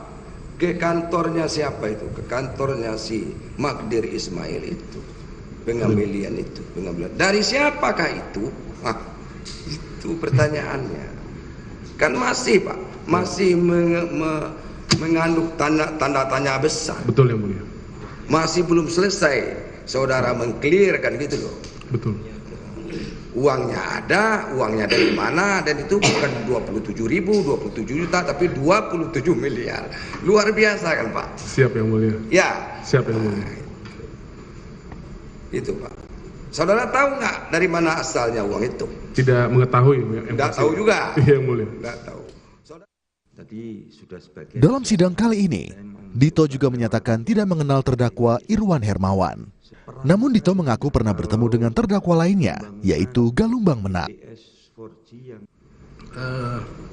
ke kantornya siapa itu? Ke kantornya si Magdir Ismail itu. Pengambilan itu, pengambilan. Dari siapakah itu? Nah, itu pertanyaannya. Kan masih Pak, masih mengandung tanda tanya besar. Betul yang mulia. Masih belum selesai saudara mengklirkan gitu loh. Betul. Uangnya ada, uangnya dari mana, dan itu bukan 27 juta tapi 27 miliar. Luar biasa kan Pak? Siap yang mulia. Ya. Siap yang mulia. Itu Pak. Saudara tahu nggak dari mana asalnya uang itu? Tidak mengetahui. Tidak tahu juga. Iya yang mulia. Tidak tahu. Dalam sidang kali ini, Dito juga menyatakan tidak mengenal terdakwa Irwan Hermawan. Namun Dito mengaku pernah bertemu dengan terdakwa lainnya, yaitu Galumbang Menak.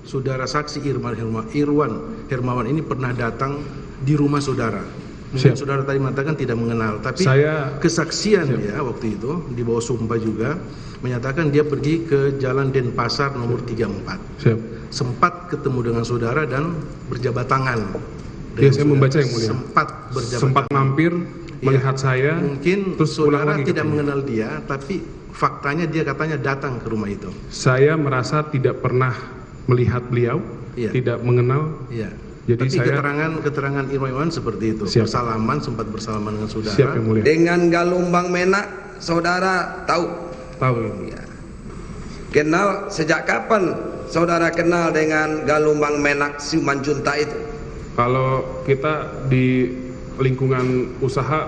Saudara saksi Irwan Hermawan ini pernah datang di rumah saudara. Mungkin saudara tadi mengatakan tidak mengenal, tapi kesaksian dia waktu itu di bawah sumpah juga menyatakan dia pergi ke Jalan Denpasar nomor 34. Sempat ketemu dengan saudara dan berjabat tangan. Iya, saya membaca yang mulia. Sempat mampir melihat saya. Mungkin terus saudara tidak mengenal dia, tapi faktanya dia katanya datang ke rumah itu. Saya merasa tidak pernah melihat beliau, tidak mengenal. Iya. Jadi tapi keterangan Irwan seperti itu. Sempat bersalaman dengan saudara. Siap yang mulia. Dengan Galumbang Menak, saudara tahu? Tahu. Ya. Kenal sejak kapan saudara kenal dengan Galumbang Menak Simanjunta itu? Kalau kita di lingkungan usaha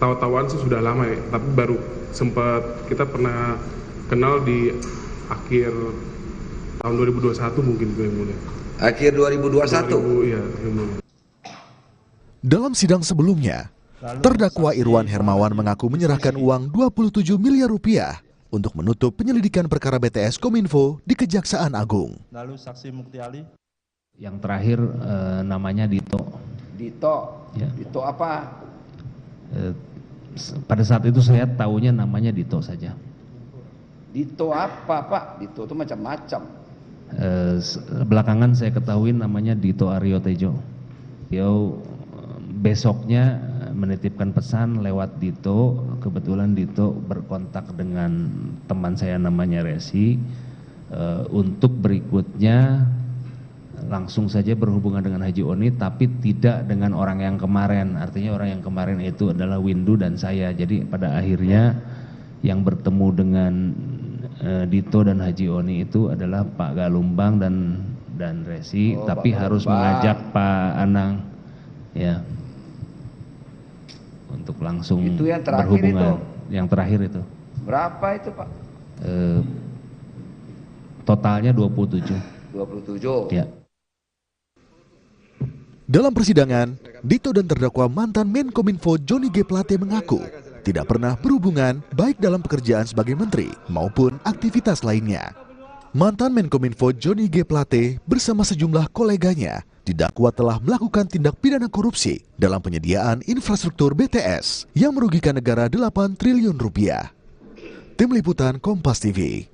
tahu-tahuan sih sudah lama ya, tapi baru sempat kita pernah kenal di akhir tahun 2021 mungkin yang mulia. Akhir 2021? Iya, yang mulia. Dalam sidang sebelumnya, terdakwa Irwan Hermawan mengaku menyerahkan uang 27 miliar rupiah untuk menutup penyelidikan perkara BTS Kominfo di Kejaksaan Agung. Lalu saksi Mukti yang terakhir namanya Dito. Dito? Ya. Dito apa? Pada saat itu saya tahunya namanya Dito saja. Dito apa Pak? Dito itu macam-macam. Belakangan saya ketahui namanya Dito Aryo Tejo. Beliau besoknya menitipkan pesan lewat Dito. Kebetulan Dito berkontak dengan teman saya namanya Resi. Untuk berikutnya langsung saja berhubungan dengan Haji Oni, tapi tidak dengan orang yang kemarin. Artinya orang yang kemarin itu adalah Windu dan saya. Jadi pada akhirnya yang bertemu dengan Dito dan Haji Oni itu adalah Pak Galumbang dan Resi, tapi Pak harus mengajak Pak Anang ya untuk langsung itu yang terakhir berhubungan. Itu. Yang terakhir itu. Berapa itu Pak? Totalnya 27. 27. Ya. Dalam persidangan, Dito dan terdakwa mantan Menkominfo Johnny G. Plate mengaku tidak pernah berhubungan baik dalam pekerjaan sebagai menteri maupun aktivitas lainnya. Mantan Menkominfo Johnny G. Plate bersama sejumlah koleganya didakwa telah melakukan tindak pidana korupsi dalam penyediaan infrastruktur BTS yang merugikan negara 8 triliun rupiah. Tim Liputan Kompas TV.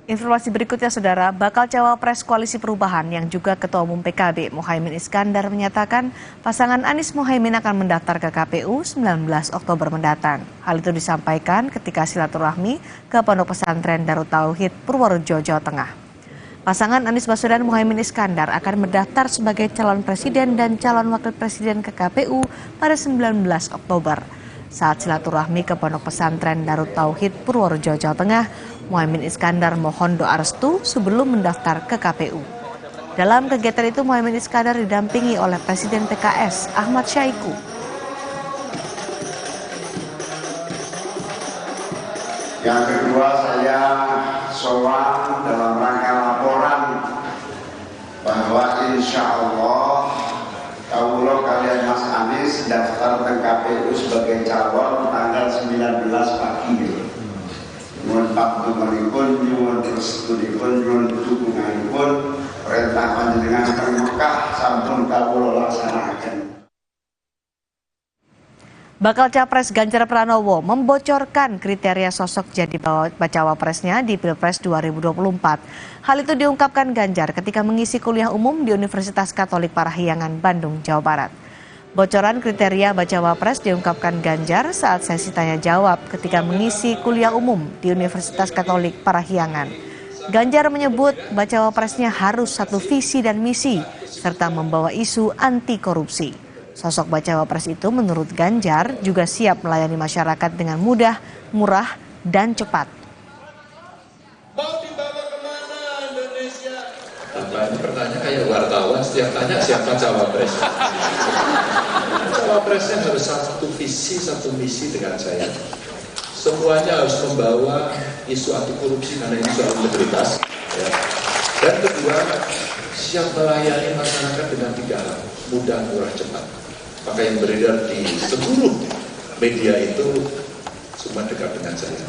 Informasi berikutnya saudara, bakal cawapres Koalisi Perubahan yang juga Ketua Umum PKB Muhaimin Iskandar menyatakan pasangan Anies Muhaimin akan mendaftar ke KPU 19 Oktober mendatang. Hal itu disampaikan ketika silaturahmi ke Pondok Pesantren Darut Tauhid Purworejo, Jawa Tengah. Pasangan Anies Baswedan Muhaimin Iskandar akan mendaftar sebagai calon presiden dan calon wakil presiden ke KPU pada 19 Oktober. Saat silaturahmi ke Pondok Pesantren Darut Tauhid Purworejo, Jawa Tengah, Muhaimin Iskandar mohon doa restu sebelum mendaftar ke KPU. Dalam kegiatan itu Muhaimin Iskandar didampingi oleh Presiden PKS Ahmad Syaiqo. Yang kedua, saya sowan dalam rangka laporan bahwa insya Allah kawula kalian Mas Anies daftar ke KPU sebagai calon tanggal 19 pagi. Nyuwun patuntunipun, nyuwun restunipun, nyuwun dukunganipun, perintah panjenengan teng Mekah sampun kawula laksanaken. Bakal Capres Ganjar Pranowo membocorkan kriteria sosok jadi bacawa presnya di Pilpres 2024. Hal itu diungkapkan Ganjar ketika mengisi kuliah umum di Universitas Katolik Parahyangan, Bandung, Jawa Barat. Bocoran kriteria bacawa pres diungkapkan Ganjar saat sesi tanya jawab ketika mengisi kuliah umum di Universitas Katolik Parahyangan. Ganjar menyebut bacawa presnya harus satu visi dan misi serta membawa isu anti korupsi. Sosok bacawa pres itu menurut Ganjar juga siap melayani masyarakat dengan mudah, murah, dan cepat. Pertanyaan kayak wartawan, setiap tanya siapa cawapres. Cawapresnya harus satu visi, satu misi dengan saya. Semuanya harus membawa isu anti korupsi karena ini soal integritas. Ya. Dan kedua, siap melayani masyarakat dengan 3 hal, mudah, murah, cepat. Maka yang beredar di seluruh media itu semua dekat dengan saya.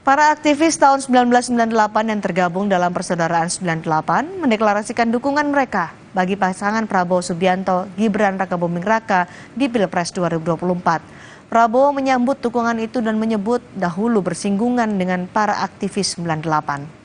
Para aktivis tahun 1998 yang tergabung dalam Persaudaraan 98 mendeklarasikan dukungan mereka bagi pasangan Prabowo Subianto Gibran Rakabuming Raka di Pilpres 2024. Prabowo menyambut dukungan itu dan menyebut dahulu bersinggungan dengan para aktivis 98.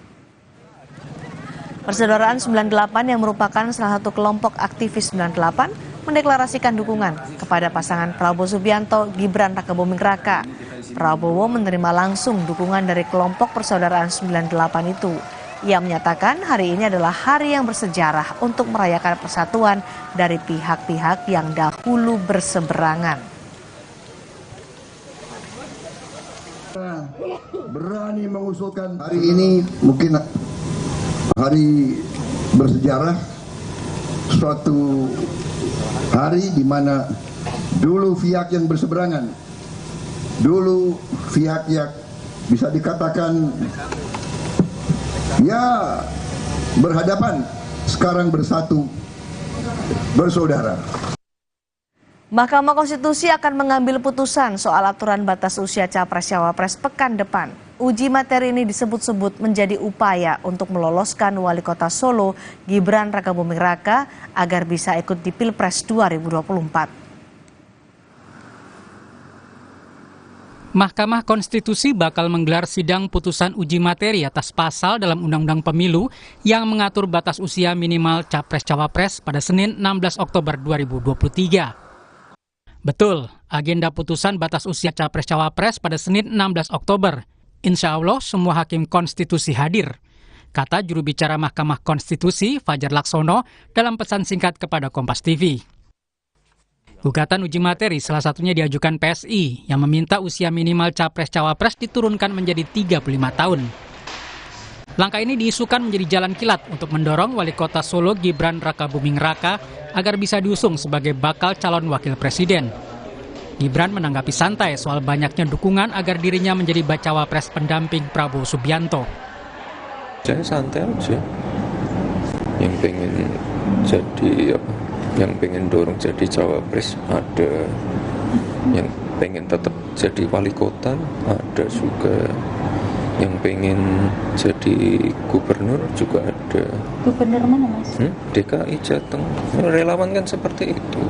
Persaudaraan 98 yang merupakan salah satu kelompok aktivis 98 mendeklarasikan dukungan kepada pasangan Prabowo Subianto Gibran Rakabuming Raka. Prabowo menerima langsung dukungan dari kelompok Persaudaraan 98 itu. Ia menyatakan hari ini adalah hari yang bersejarah untuk merayakan persatuan dari pihak-pihak yang dahulu berseberangan. Berani mengusulkan hari ini mungkin hari bersejarah, suatu hari di mana dulu pihak yang berseberangan, dulu pihak yang bisa dikatakan ya berhadapan, sekarang bersatu, bersaudara. Mahkamah Konstitusi akan mengambil putusan soal aturan batas usia Capres-Cawapres pekan depan. Uji materi ini disebut-sebut menjadi upaya untuk meloloskan Wali Kota Solo Gibran Rakabuming Raka agar bisa ikut di Pilpres 2024. Mahkamah Konstitusi bakal menggelar sidang putusan uji materi atas pasal dalam Undang-Undang Pemilu yang mengatur batas usia minimal Capres-Cawapres pada Senin 16 Oktober 2023. Betul, agenda putusan batas usia Capres-Cawapres pada Senin 16 Oktober. Insya Allah semua hakim konstitusi hadir, kata juru bicara Mahkamah Konstitusi Fajar Laksono dalam pesan singkat kepada Kompas TV. Gugatan uji materi salah satunya diajukan PSI yang meminta usia minimal Capres-Cawapres diturunkan menjadi 35 tahun. Langkah ini diisukan menjadi jalan kilat untuk mendorong Wali Kota Solo Gibran Rakabuming Raka agar bisa diusung sebagai bakal calon wakil presiden. Gibran menanggapi santai soal banyaknya dukungan agar dirinya menjadi bacawa pres pendamping Prabowo Subianto. Saya santai aja, yang pengen jadi yang pengen dorong jadi cawapres ada, yang pengen tetap jadi wali kota ada juga, yang pengen jadi gubernur juga ada. Gubernur mana, Mas? DKI Jateng. Relawan kan seperti itu,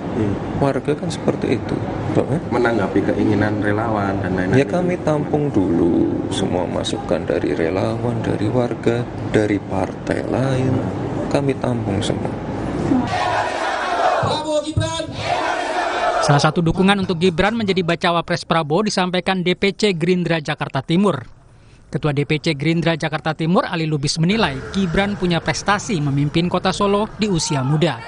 warga kan seperti itu. Menanggapi keinginan relawan dan lain-lain. Ya kami tampung dulu semua masukan dari relawan, dari warga, dari partai lain. Kami tampung semua. Salah satu dukungan untuk Gibran menjadi bacawa pres Prabowo disampaikan DPC Gerindra Jakarta Timur. Ketua DPC Gerindra Jakarta Timur Ali Lubis menilai Gibran punya prestasi memimpin Kota Solo di usia muda.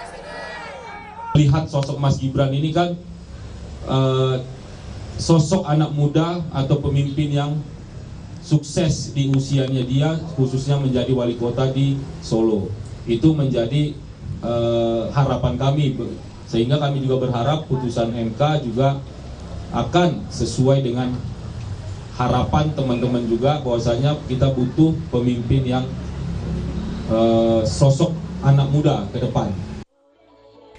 Lihat sosok Mas Gibran ini kan sosok anak muda atau pemimpin yang sukses di usianya dia, khususnya menjadi wali kota di Solo. Itu menjadi harapan kami, sehingga kami juga berharap putusan MK juga akan sesuai dengan harapan teman-teman juga, bahwasanya kita butuh pemimpin yang sosok anak muda ke depan.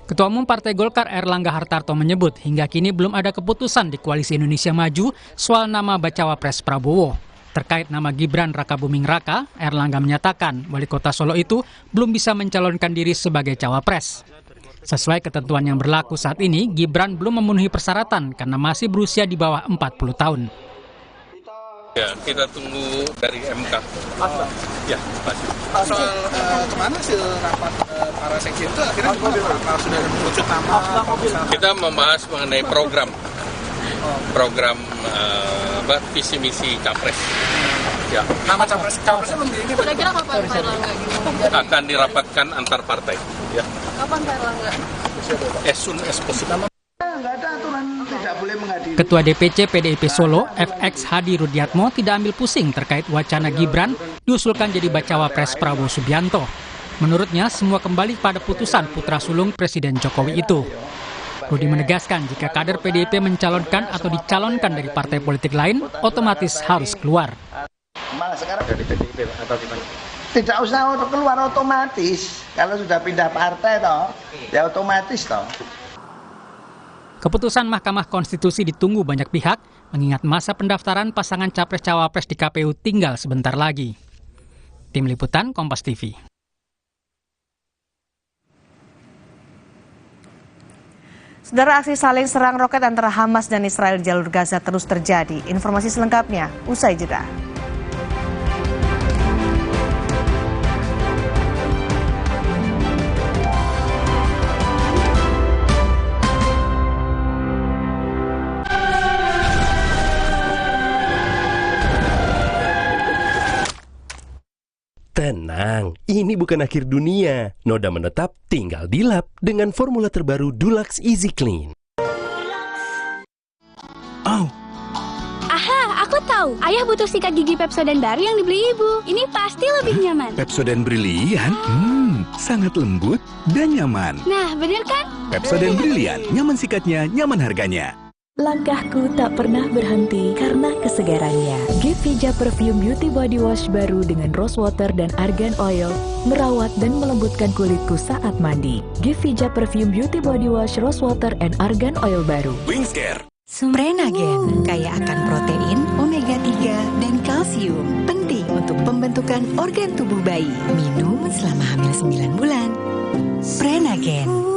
Ketua Umum Partai Golkar Erlangga Hartarto menyebut hingga kini belum ada keputusan di Koalisi Indonesia Maju soal nama bacawa pres Prabowo. Terkait nama Gibran Rakabuming Raka, Erlangga menyatakan wali kota Solo itu belum bisa mencalonkan diri sebagai cawapres. Sesuai ketentuan yang berlaku saat ini, Gibran belum memenuhi persyaratan karena masih berusia di bawah 40 tahun. Ya, kita tunggu dari MK. Ya, pasti. Soal kemana sih rapat para seksi itu akhirnya apa sudah mengerucut nama? Kita membahas mengenai program visi misi capres. Ya. Nama capresnya belum ini. Kira-kira kapan Pak Erlangga gitu? Akan dirapatkan antar partai. Ya. Kapan Pak Erlangga? As soon as possible. Ketua DPC PDIP Solo, FX Hadi Rudiatmo tidak ambil pusing terkait wacana Gibran diusulkan jadi bacawa pres Prabowo Subianto. Menurutnya, semua kembali pada putusan putra sulung Presiden Jokowi itu. Rudi menegaskan jika kader PDIP mencalonkan atau dicalonkan dari partai politik lain, otomatis harus keluar. Malah sekarang dari PDIP atau gimana? Tidak usah keluar otomatis. Kalau sudah pindah partai toh, ya otomatis toh. Keputusan Mahkamah Konstitusi ditunggu banyak pihak, mengingat masa pendaftaran pasangan capres-cawapres di KPU tinggal sebentar lagi. Tim Liputan Kompas TV. Saudara, aksi saling serang roket antara Hamas dan Israel di jalur Gaza terus terjadi. Informasi selengkapnya usai jeda. Tenang, ini bukan akhir dunia. Noda menetap tinggal dilap dengan formula terbaru Dulux Easy Clean. Oh. Aha, aku tahu. Ayah butuh sikat gigi Pepsodent baru yang dibeli ibu. Ini pasti lebih nyaman. Pepsodent Brilian? Sangat lembut dan nyaman. Nah, bener kan? Pepsodent Brilian, nyaman sikatnya, nyaman harganya. Langkahku tak pernah berhenti karena kesegarannya. Gevija Perfume Beauty Body Wash baru dengan rose water dan argan oil merawat dan melembutkan kulitku saat mandi. Gevija Perfume Beauty Body Wash Rose Water and Argan Oil baru. Wingscare. Prenagen kaya akan protein, omega 3, dan kalsium. Penting untuk pembentukan organ tubuh bayi. Minum selama hamil 9 bulan. Prenagen.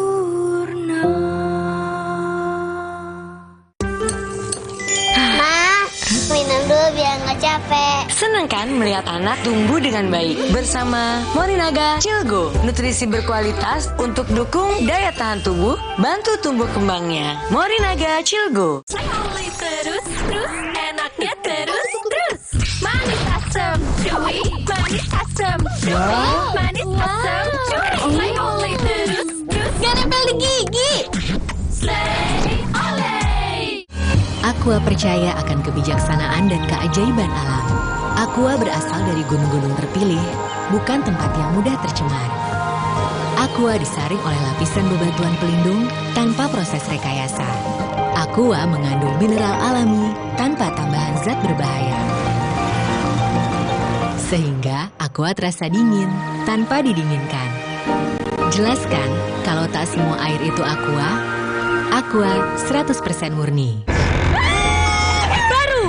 Minum dulu biar nggak capek. Senang kan melihat anak tumbuh dengan baik bersama Morinaga Cilgo, nutrisi berkualitas untuk dukung daya tahan tubuh, bantu tumbuh kembangnya. Morinaga Cilgo. Terus, enaknya terus. Manis asam, chewy, manis asam, chewy, manis asam, chewy. Slay terus. Gak nempel di gigi. Slay oleh. Aqua percaya akan kebijaksanaan dan keajaiban alam. Aqua berasal dari gunung-gunung terpilih, bukan tempat yang mudah tercemar. Aqua disaring oleh lapisan bebatuan pelindung tanpa proses rekayasa. Aqua mengandung mineral alami tanpa tambahan zat berbahaya. Sehingga Aqua terasa dingin tanpa didinginkan. Jelaskan kalau tak semua air itu Aqua. Aqua 100% murni.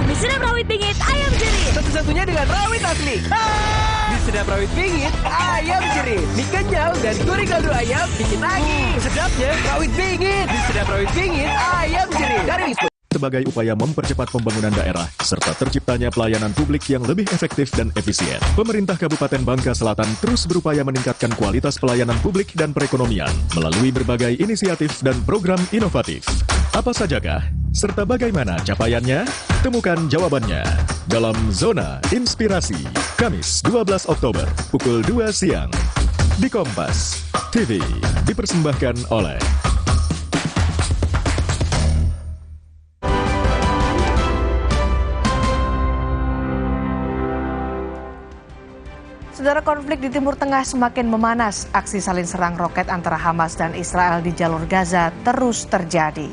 Di Sedap Rawit Pingit Ayam Jerit. Satu-satunya dengan rawit asli. Di Sedap Rawit Pingit Ayam Jerit. Mie kenyal dan gurih kaldu ayam bikin lagi. Sedapnya Rawit Pingit. Di Sedap Rawit Pingit Ayam Jerit. Dari Wisma. Sebagai upaya mempercepat pembangunan daerah serta terciptanya pelayanan publik yang lebih efektif dan efisien, pemerintah Kabupaten Bangka Selatan terus berupaya meningkatkan kualitas pelayanan publik dan perekonomian melalui berbagai inisiatif dan program inovatif. Apa sajakah? Serta bagaimana capaiannya? Temukan jawabannya dalam Zona Inspirasi, Kamis 12 Oktober, pukul 2 siang. Di Kompas TV, dipersembahkan oleh Saudara, konflik di Timur Tengah semakin memanas. Aksi saling serang roket antara Hamas dan Israel di jalur Gaza terus terjadi.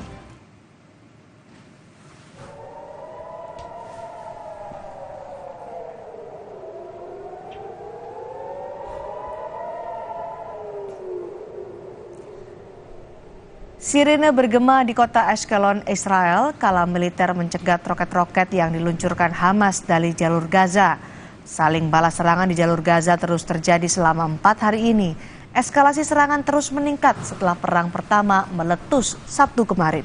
Sirine bergema di kota Ashkelon, Israel, kala militer mencegat roket-roket yang diluncurkan Hamas dari jalur Gaza. Saling balas serangan di jalur Gaza terus terjadi selama 4 hari ini. Eskalasi serangan terus meningkat setelah perang pertama meletus Sabtu kemarin.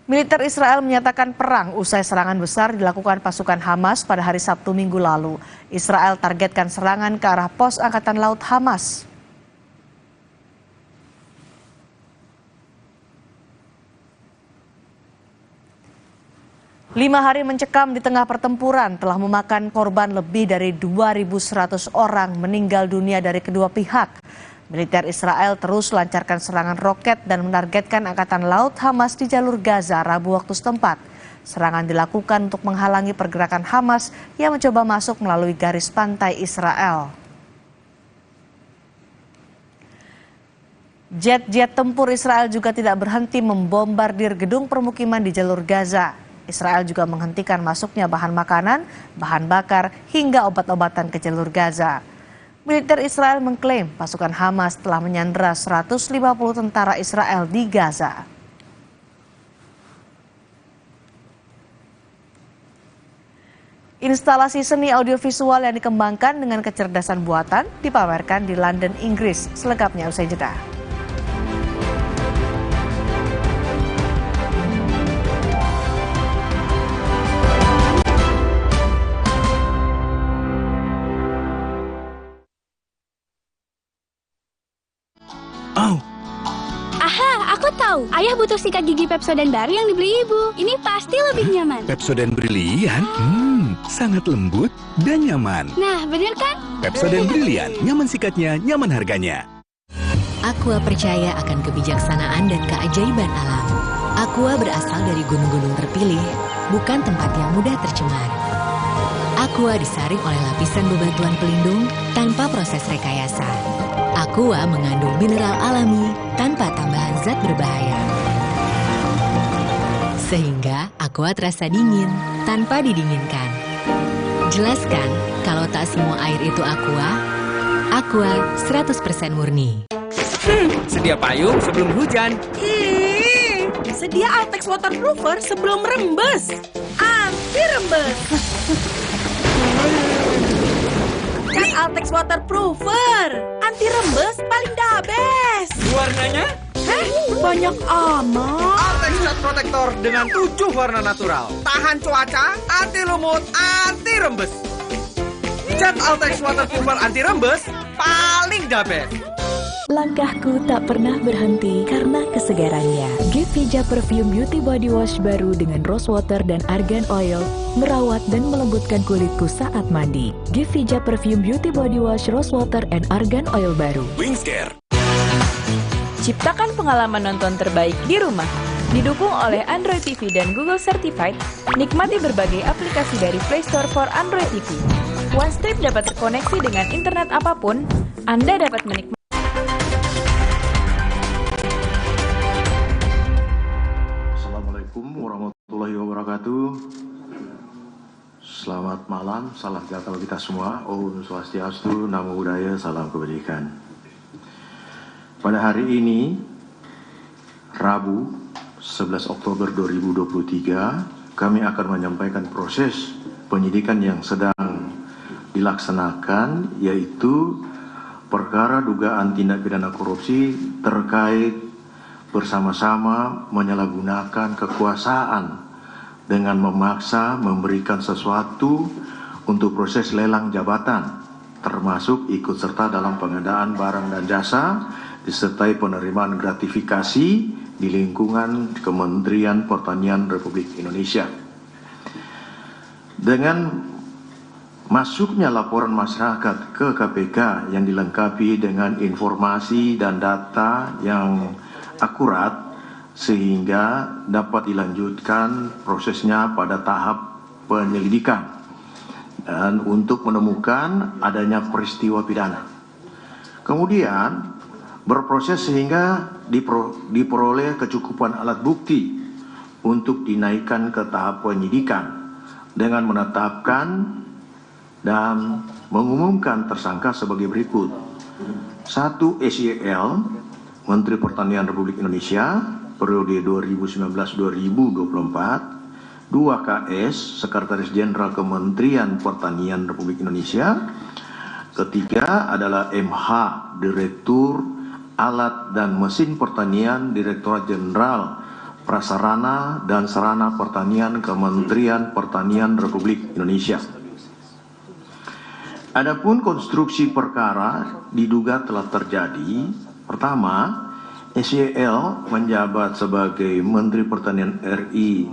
Militer Israel menyatakan perang usai serangan besar dilakukan pasukan Hamas pada hari Sabtu minggu lalu. Israel targetkan serangan ke arah pos Angkatan Laut Hamas. Lima hari mencekam di tengah pertempuran telah memakan korban lebih dari 2.100 orang meninggal dunia dari kedua pihak. Militer Israel terus lancarkan serangan roket dan menargetkan Angkatan Laut Hamas di jalur Gaza Rabu waktu setempat. Serangan dilakukan untuk menghalangi pergerakan Hamas yang mencoba masuk melalui garis pantai Israel. Jet-jet tempur Israel juga tidak berhenti membombardir gedung permukiman di jalur Gaza. Israel juga menghentikan masuknya bahan makanan, bahan bakar, hingga obat-obatan ke jalur Gaza. Militer Israel mengklaim pasukan Hamas telah menyandera 150 tentara Israel di Gaza. Instalasi seni audiovisual yang dikembangkan dengan kecerdasan buatan dipamerkan di London, Inggris. Selengkapnya usai jeda. Aha, aku tahu. Ayah butuh sikat gigi Pepsodent baru yang dibeli ibu. Ini pasti lebih nyaman. Pepsodent Brilian? Sangat lembut dan nyaman. Nah, bener kan? Pepsodent Brilian, nyaman sikatnya, nyaman harganya. Aqua percaya akan kebijaksanaan dan keajaiban alam. Aqua berasal dari gunung-gunung terpilih, bukan tempat yang mudah tercemar. Aqua disaring oleh lapisan bebatuan pelindung tanpa proses rekayasa. Aqua mengandung mineral alami tanpa tambahan zat berbahaya. Sehingga Aqua terasa dingin tanpa didinginkan. Jelaskan kalau tak semua air itu Aqua. Aqua 100% murni. Sedia payung sebelum hujan. Sedia Altex Waterproofer sebelum rembes. Anti rembes. Cat Altex Waterproofer. Anti rembes paling the best. Warnanya? Banyak amat. Altex Cat Protector dengan 7 warna natural. Tahan cuaca, anti lumut, anti rembes. Cat Altex Waterproofer anti rembes paling the best. Langkahku tak pernah berhenti karena kesegarannya. Gevija Perfume Beauty Body Wash baru dengan rose water dan argan oil merawat dan melembutkan kulitku saat mandi. Gevija Perfume Beauty Body Wash Rose Water and Argan Oil baru. Wingscare. Ciptakan pengalaman nonton terbaik di rumah. Didukung oleh Android TV dan Google Certified, nikmati berbagai aplikasi dari Play Store for Android TV. OneStrip dapat terkoneksi dengan internet apapun, Anda dapat menikmati. Assalamualaikum warahmatullahi wabarakatuh. Selamat malam, salam sejahtera kita semua. Om Swastiastu, Namo Buddhaya, salam kebajikan. Pada hari ini, Rabu 11 Oktober 2023, kami akan menyampaikan proses penyidikan yang sedang dilaksanakan, yaitu perkara dugaan tindak pidana korupsi terkait bersama-sama menyalahgunakan kekuasaan dengan memaksa memberikan sesuatu untuk proses lelang jabatan, termasuk ikut serta dalam pengadaan barang dan jasa, disertai penerimaan gratifikasi di lingkungan Kementerian Pertanian Republik Indonesia. Dengan masuknya laporan masyarakat ke KPK yang dilengkapi dengan informasi dan data yang akurat, sehingga dapat dilanjutkan prosesnya pada tahap penyelidikan dan untuk menemukan adanya peristiwa pidana. Kemudian berproses sehingga diperoleh kecukupan alat bukti untuk dinaikkan ke tahap penyidikan dengan menetapkan dan mengumumkan tersangka sebagai berikut. 1. SYL, Menteri Pertanian Republik Indonesia, periode 2019-2024. 2. KS, Sekretaris Jenderal Kementerian Pertanian Republik Indonesia. Ketiga adalah MH, Direktur Alat dan Mesin Pertanian, Direktorat Jenderal Prasarana dan Sarana Pertanian, Kementerian Pertanian Republik Indonesia. Adapun konstruksi perkara diduga telah terjadi. Pertama, SYL menjabat sebagai Menteri Pertanian RI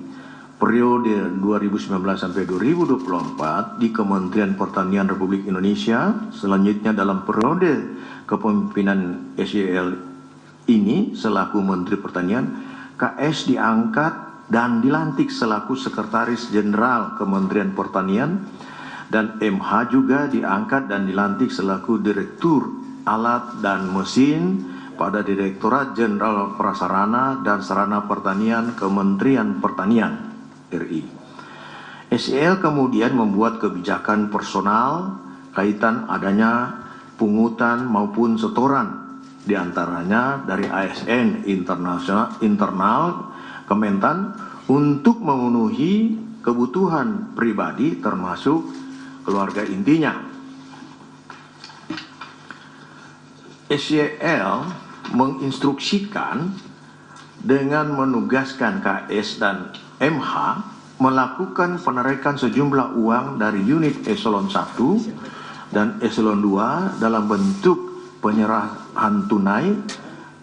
periode 2019 sampai 2024 di Kementerian Pertanian Republik Indonesia. Selanjutnya dalam periode kepemimpinan SYL ini selaku Menteri Pertanian, KS diangkat dan dilantik selaku Sekretaris Jenderal Kementerian Pertanian, dan MH juga diangkat dan dilantik selaku Direktur Alat dan Mesin pada Direktorat Jenderal Prasarana dan Sarana Pertanian Kementerian Pertanian RI. SYL kemudian membuat kebijakan personal kaitan adanya pungutan maupun setoran, diantaranya dari ASN internal Kementan untuk memenuhi kebutuhan pribadi termasuk keluarga intinya. SYL menginstruksikan dengan menugaskan KS dan MH melakukan penarikan sejumlah uang dari unit eselon 1 dan eselon 2 dalam bentuk penyerahan tunai,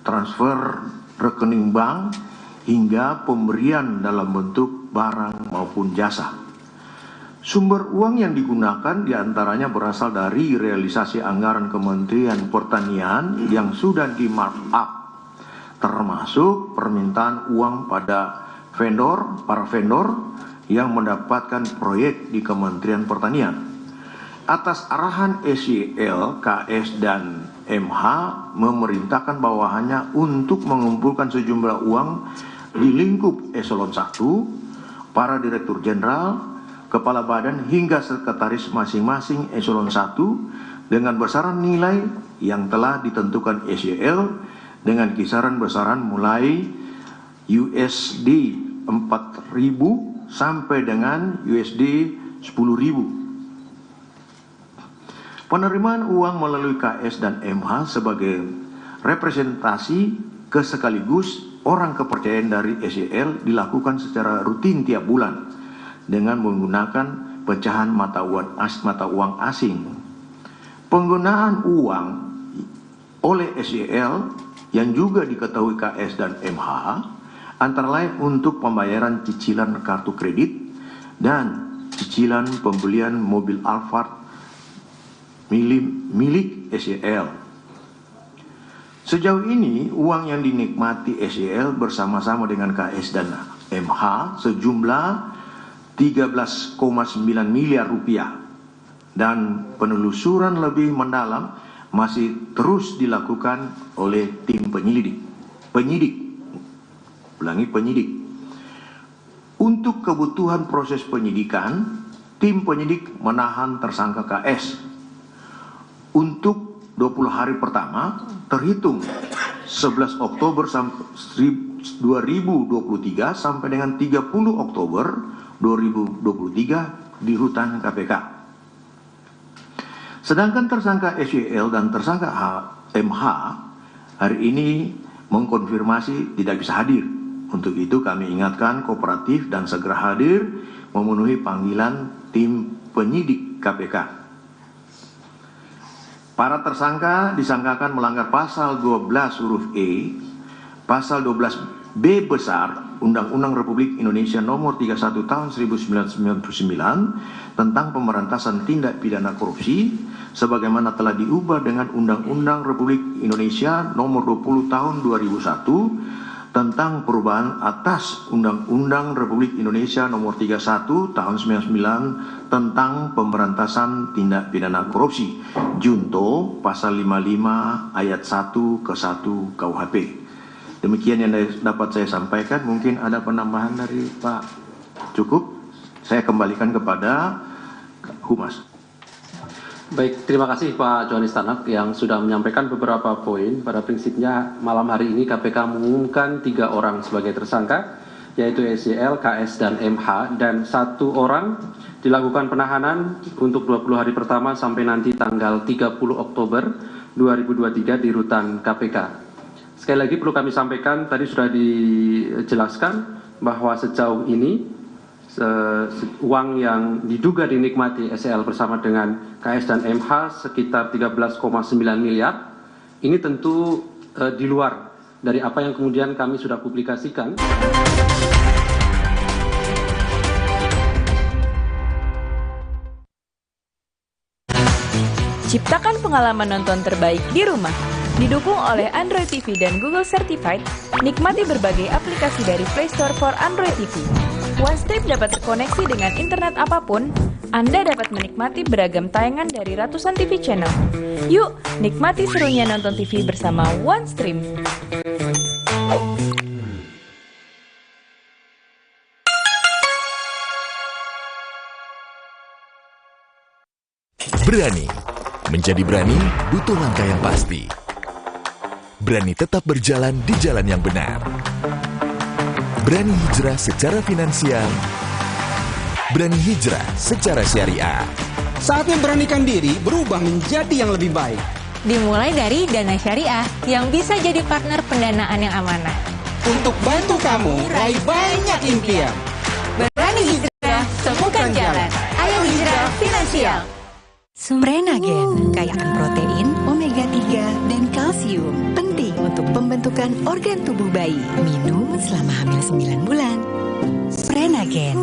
transfer rekening bank, hingga pemberian dalam bentuk barang maupun jasa. Sumber uang yang digunakan diantaranya berasal dari realisasi anggaran Kementerian Pertanian yang sudah di markup, termasuk permintaan uang pada para vendor yang mendapatkan proyek di Kementerian Pertanian. Atas arahan SYL, KS dan MH memerintahkan bawahannya untuk mengumpulkan sejumlah uang di lingkup eselon 1, para direktur jenderal, kepala badan hingga sekretaris masing-masing eselon 1 dengan besaran nilai yang telah ditentukan SYL dengan kisaran besaran mulai USD 4.000 sampai dengan USD 10.000. Penerimaan uang melalui KS dan MH sebagai representasi sekaligus orang kepercayaan dari SYL dilakukan secara rutin tiap bulan dengan menggunakan pecahan mata uang asing. Penggunaan uang oleh SYL yang juga diketahui KS dan MH antara lain untuk pembayaran cicilan kartu kredit dan cicilan pembelian mobil Alphard milik SYL. Sejauh ini uang yang dinikmati SYL bersama-sama dengan KS dan MH sejumlah 13,9 miliar rupiah, dan penelusuran lebih mendalam masih terus dilakukan oleh tim penyidik. Untuk kebutuhan proses penyidikan, tim penyidik menahan tersangka KS untuk 20 hari pertama terhitung 11 Oktober 2023 sampai dengan 30 Oktober 2023 di rutan KPK. Sedangkan tersangka SYL dan tersangka MH hari ini mengkonfirmasi tidak bisa hadir. Untuk itu kami ingatkan kooperatif dan segera hadir memenuhi panggilan tim penyidik KPK. Para tersangka disangkakan melanggar pasal 12 huruf E, pasal 12B besar Undang-Undang Republik Indonesia Nomor 31 Tahun 1999 tentang pemberantasan tindak pidana korupsi sebagaimana telah diubah dengan Undang-Undang Republik Indonesia Nomor 20 Tahun 2001 tentang perubahan atas Undang-Undang Republik Indonesia Nomor 31 Tahun 99 tentang pemberantasan tindak pidana korupsi Junto pasal 55 ayat 1 ke 1 KUHP. Demikian yang dapat saya sampaikan. Mungkin ada penambahan dari Pak? Cukup? Saya kembalikan kepada Humas. Baik, terima kasih Pak Johanis Tanak yang sudah menyampaikan beberapa poin. Pada prinsipnya malam hari ini KPK mengumumkan 3 orang sebagai tersangka, yaitu SYL, KS, dan MH, dan 1 orang dilakukan penahanan untuk 20 hari pertama sampai nanti tanggal 30 Oktober 2023 di rutan KPK. Sekali lagi perlu kami sampaikan, tadi sudah dijelaskan bahwa sejauh ini uang yang diduga dinikmati SEL bersama dengan KS dan MH sekitar 13,9 miliar. Ini tentu di luar dari apa yang kemudian kami sudah publikasikan. Ciptakan pengalaman nonton terbaik di rumah. Didukung oleh Android TV dan Google Certified, nikmati berbagai aplikasi dari Play Store for Android TV. OneStream dapat terkoneksi dengan internet apapun. Anda dapat menikmati beragam tayangan dari ratusan TV channel. Yuk, nikmati serunya nonton TV bersama OneStream. Berani. Menjadi berani butuh langkah yang pasti. Berani tetap berjalan di jalan yang benar. Berani hijrah secara finansial. Berani hijrah secara syariah. Saatnya beranikan diri berubah menjadi yang lebih baik. Dimulai dari Dana Syariah yang bisa jadi partner pendanaan yang amanah. Untuk bantu kamu raih banyak impian. Berani hijrah, temukan jalan. Ayo hijrah finansial. Prenagen, kaya akan protein, omega 3, dan kalsium. Penting untuk pembentukan organ tubuh bayi. Minum selama hamil 9 bulan. Prenagen.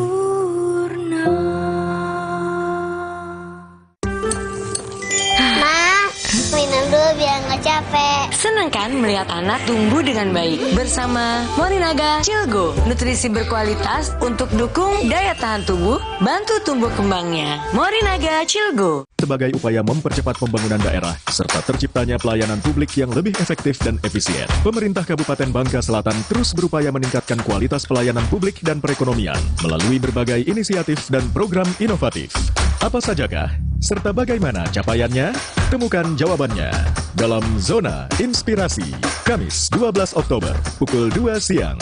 Minum dulu biar nggak capek. Senang kan melihat anak tumbuh dengan baik bersama Morinaga Cilgo, nutrisi berkualitas untuk dukung daya tahan tubuh, bantu tumbuh kembangnya. Morinaga Cilgo. Sebagai upaya mempercepat pembangunan daerah serta terciptanya pelayanan publik yang lebih efektif dan efisien, pemerintah Kabupaten Bangka Selatan terus berupaya meningkatkan kualitas pelayanan publik dan perekonomian melalui berbagai inisiatif dan program inovatif. Apa sajakah? Serta bagaimana capaiannya? Temukan jawabannya dalam Zona Inspirasi, Kamis 12 Oktober pukul 2 siang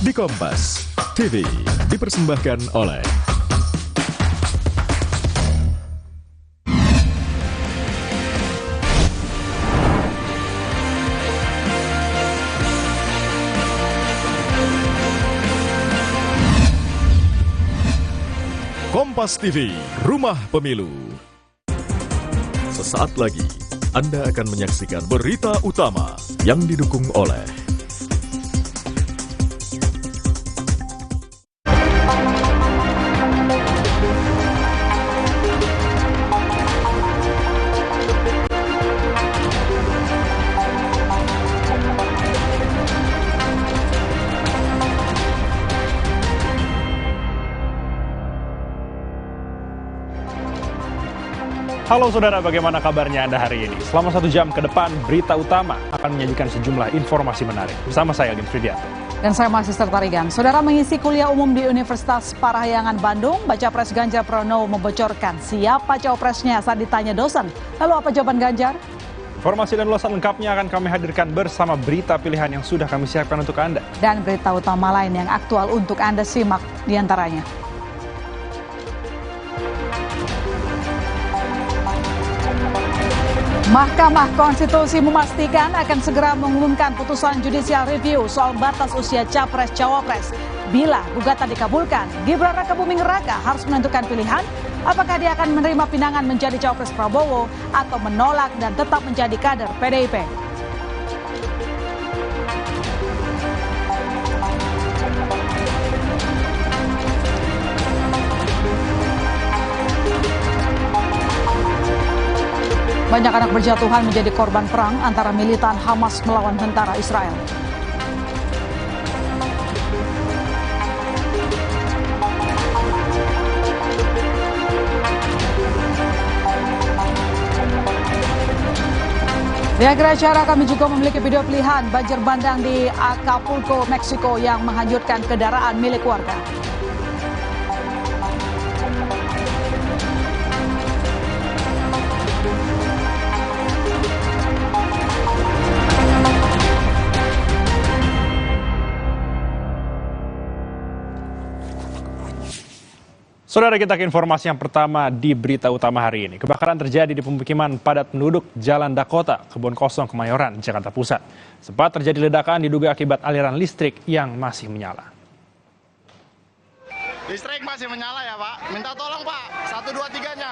di Kompas TV, dipersembahkan oleh Kompas TV, Rumah Pemilu. Sesaat lagi, Anda akan menyaksikan berita utama yang didukung oleh Halo saudara, bagaimana kabarnya Anda hari ini? Selama 1 jam ke depan, Berita Utama akan menyajikan sejumlah informasi menarik. Bersama saya, Agim Fridianto. Dan saya masih Tarigan. Saudara, mengisi kuliah umum di Universitas Parahyangan Bandung, Baca Pres Ganjar Pranowo membocorkan siapa cawapresnya saat ditanya dosen. Lalu apa jawaban Ganjar? Informasi dan ulasan lengkapnya akan kami hadirkan bersama berita pilihan yang sudah kami siapkan untuk Anda. Dan berita utama lain yang aktual untuk Anda simak diantaranya. Mahkamah Konstitusi memastikan akan segera mengumumkan putusan judicial review soal batas usia Capres-Cawapres. Bila gugatan dikabulkan, Gibran Rakabuming Raka harus menentukan pilihan apakah dia akan menerima pinangan menjadi Cawapres Prabowo atau menolak dan tetap menjadi kader PDIP. Banyak anak berjatuhan menjadi korban perang antara militan Hamas melawan tentara Israel. Di akhir acara kami juga memiliki video pilihan banjir bandang di Acapulco, Meksiko yang menghanyutkan kendaraan milik warga. Saudara, kita ke informasi yang pertama di berita utama hari ini. Kebakaran terjadi di pemukiman padat penduduk Jalan Dakota, Kebon Kosong, Kemayoran, Jakarta Pusat. Sempat terjadi ledakan diduga akibat aliran listrik yang masih menyala. Listrik masih menyala ya Pak. Minta tolong Pak, 1, 2, 3-nya.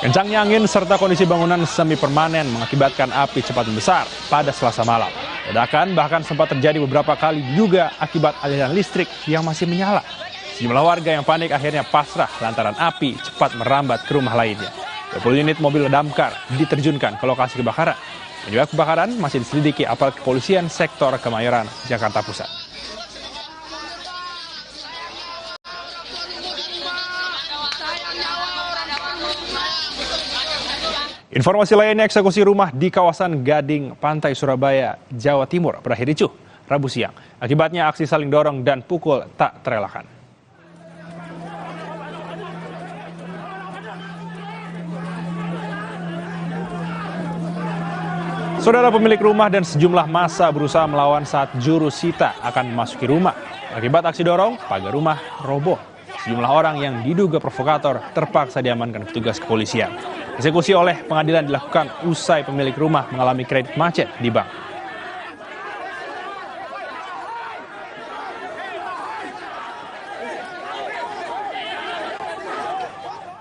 Kencangnya angin serta kondisi bangunan semi permanen mengakibatkan api cepat membesar pada Selasa malam. Ledakan bahkan sempat terjadi beberapa kali juga akibat aliran listrik yang masih menyala. Sejumlah warga yang panik akhirnya pasrah lantaran api cepat merambat ke rumah lainnya. 20 unit mobil damkar diterjunkan ke lokasi kebakaran. Penyebab kebakaran masih diselidiki aparat kepolisian sektor Kemayoran, Jakarta Pusat. Informasi lainnya, eksekusi rumah di kawasan Gading, Pantai Surabaya, Jawa Timur berakhir ricuh Rabu siang. Akibatnya aksi saling dorong dan pukul tak terelakkan. Saudara, pemilik rumah dan sejumlah massa berusaha melawan saat juru sita akan memasuki rumah. Akibat aksi dorong, pagar rumah roboh. Sejumlah orang yang diduga provokator terpaksa diamankan petugas kepolisian. Eksekusi oleh pengadilan dilakukan usai pemilik rumah mengalami kredit macet di bank.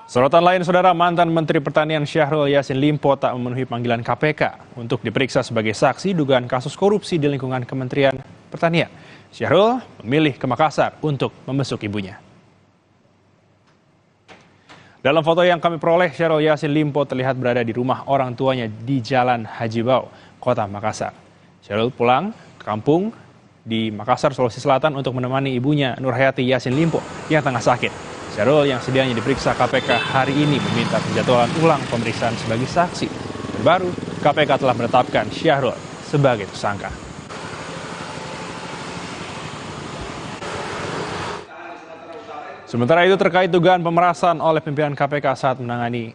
Sorotan lain, saudara, mantan Menteri Pertanian Syahrul Yassin Limpo tak memenuhi panggilan KPK untuk diperiksa sebagai saksi dugaan kasus korupsi di lingkungan Kementerian Pertanian. Syahrul memilih ke Makassar untuk membesuk ibunya. Dalam foto yang kami peroleh, Syahrul Yassin Limpo terlihat berada di rumah orang tuanya di Jalan Haji Bau, Kota Makassar. Syahrul pulang ke kampung di Makassar, Sulawesi Selatan untuk menemani ibunya Nurhayati Yassin Limpo yang tengah sakit. Syahrul yang sedianya diperiksa KPK hari ini meminta penjadwalan ulang pemeriksaan sebagai saksi. Terbaru, KPK telah menetapkan Syahrul sebagai tersangka. Sementara itu, terkait dugaan pemerasan oleh pimpinan KPK saat menangani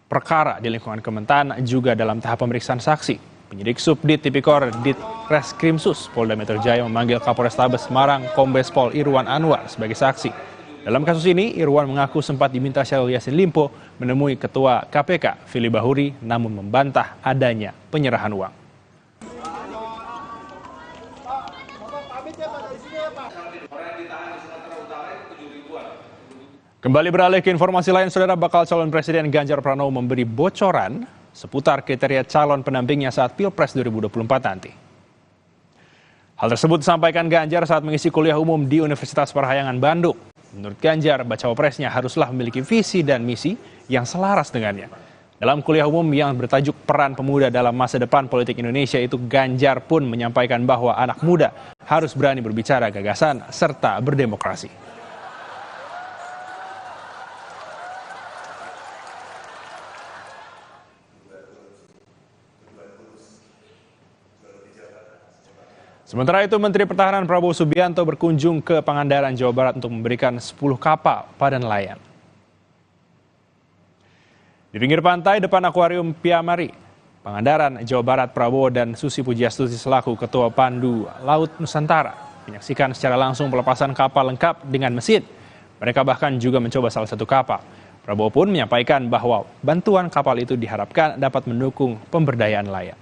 perkara di lingkungan Kementan juga dalam tahap pemeriksaan saksi. Penyidik Subdit Tipikor Ditreskrimsus Polda Metro Jaya memanggil Kapolrestabes Semarang Kombes Pol Irwan Anwar sebagai saksi. Dalam kasus ini, Irwan mengaku sempat diminta Syahrul Yassin Limpo menemui Ketua KPK Firly Bahuri namun membantah adanya penyerahan uang. Kembali beralih ke informasi lain, saudara, bakal calon Presiden Ganjar Pranowo memberi bocoran seputar kriteria calon pendampingnya saat Pilpres 2024 nanti. Hal tersebut disampaikan Ganjar saat mengisi kuliah umum di Universitas Parahyangan, Bandung. Menurut Ganjar, bacawa presnya haruslah memiliki visi dan misi yang selaras dengannya. Dalam kuliah umum yang bertajuk Peran Pemuda dalam Masa Depan Politik Indonesia itu, Ganjar pun menyampaikan bahwa anak muda harus berani berbicara gagasan serta berdemokrasi. Sementara itu, Menteri Pertahanan Prabowo Subianto berkunjung ke Pangandaran, Jawa Barat untuk memberikan 10 kapal pada nelayan. Di pinggir pantai depan akuarium Piamari, Pangandaran, Jawa Barat, Prabowo dan Susi Pujiastuti selaku Ketua Pandu Laut Nusantara menyaksikan secara langsung pelepasan kapal lengkap dengan mesin. Mereka bahkan juga mencoba salah satu kapal. Prabowo pun menyampaikan bahwa bantuan kapal itu diharapkan dapat mendukung pemberdayaan nelayan.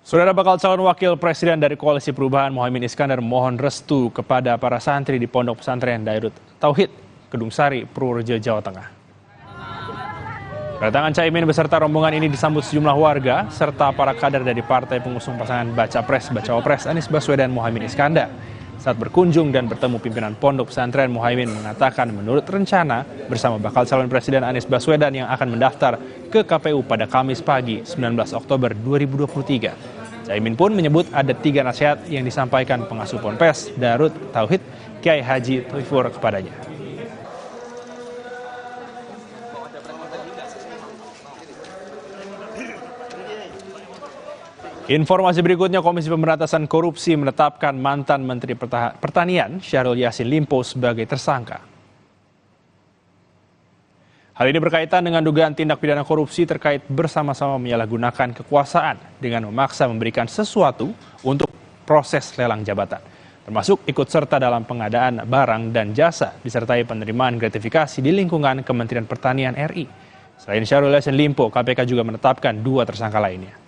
Saudara, bakal calon wakil presiden dari Koalisi Perubahan Mohaimin Iskandar mohon restu kepada para santri di Pondok Pesantren Dairut Tauhid, Kedung Sari, Purworejo, Jawa Tengah. Kedatangan Caimin beserta rombongan ini disambut sejumlah warga serta para kader dari partai pengusung pasangan Baca Pres Anies Baswedan Mohaimin Iskandar. Saat berkunjung dan bertemu pimpinan Pondok Pesantren, Mohaimin mengatakan menurut rencana bersama bakal calon presiden Anies Baswedan yang akan mendaftar ke KPU pada Kamis pagi 19 Oktober 2023. Caimin pun menyebut ada 3 nasihat yang disampaikan pengasuh Ponpes Darut Tauhid Kiai Haji Tauifur kepadanya. Informasi berikutnya, Komisi Pemberantasan Korupsi menetapkan mantan Menteri Pertanian Syahrul Yassin Limpo sebagai tersangka. Hal ini berkaitan dengan dugaan tindak pidana korupsi terkait bersama-sama menyalahgunakan kekuasaan dengan memaksa memberikan sesuatu untuk proses lelang jabatan, termasuk ikut serta dalam pengadaan barang dan jasa, disertai penerimaan gratifikasi di lingkungan Kementerian Pertanian RI. Selain Syahrul Yassin Limpo, KPK juga menetapkan 2 tersangka lainnya.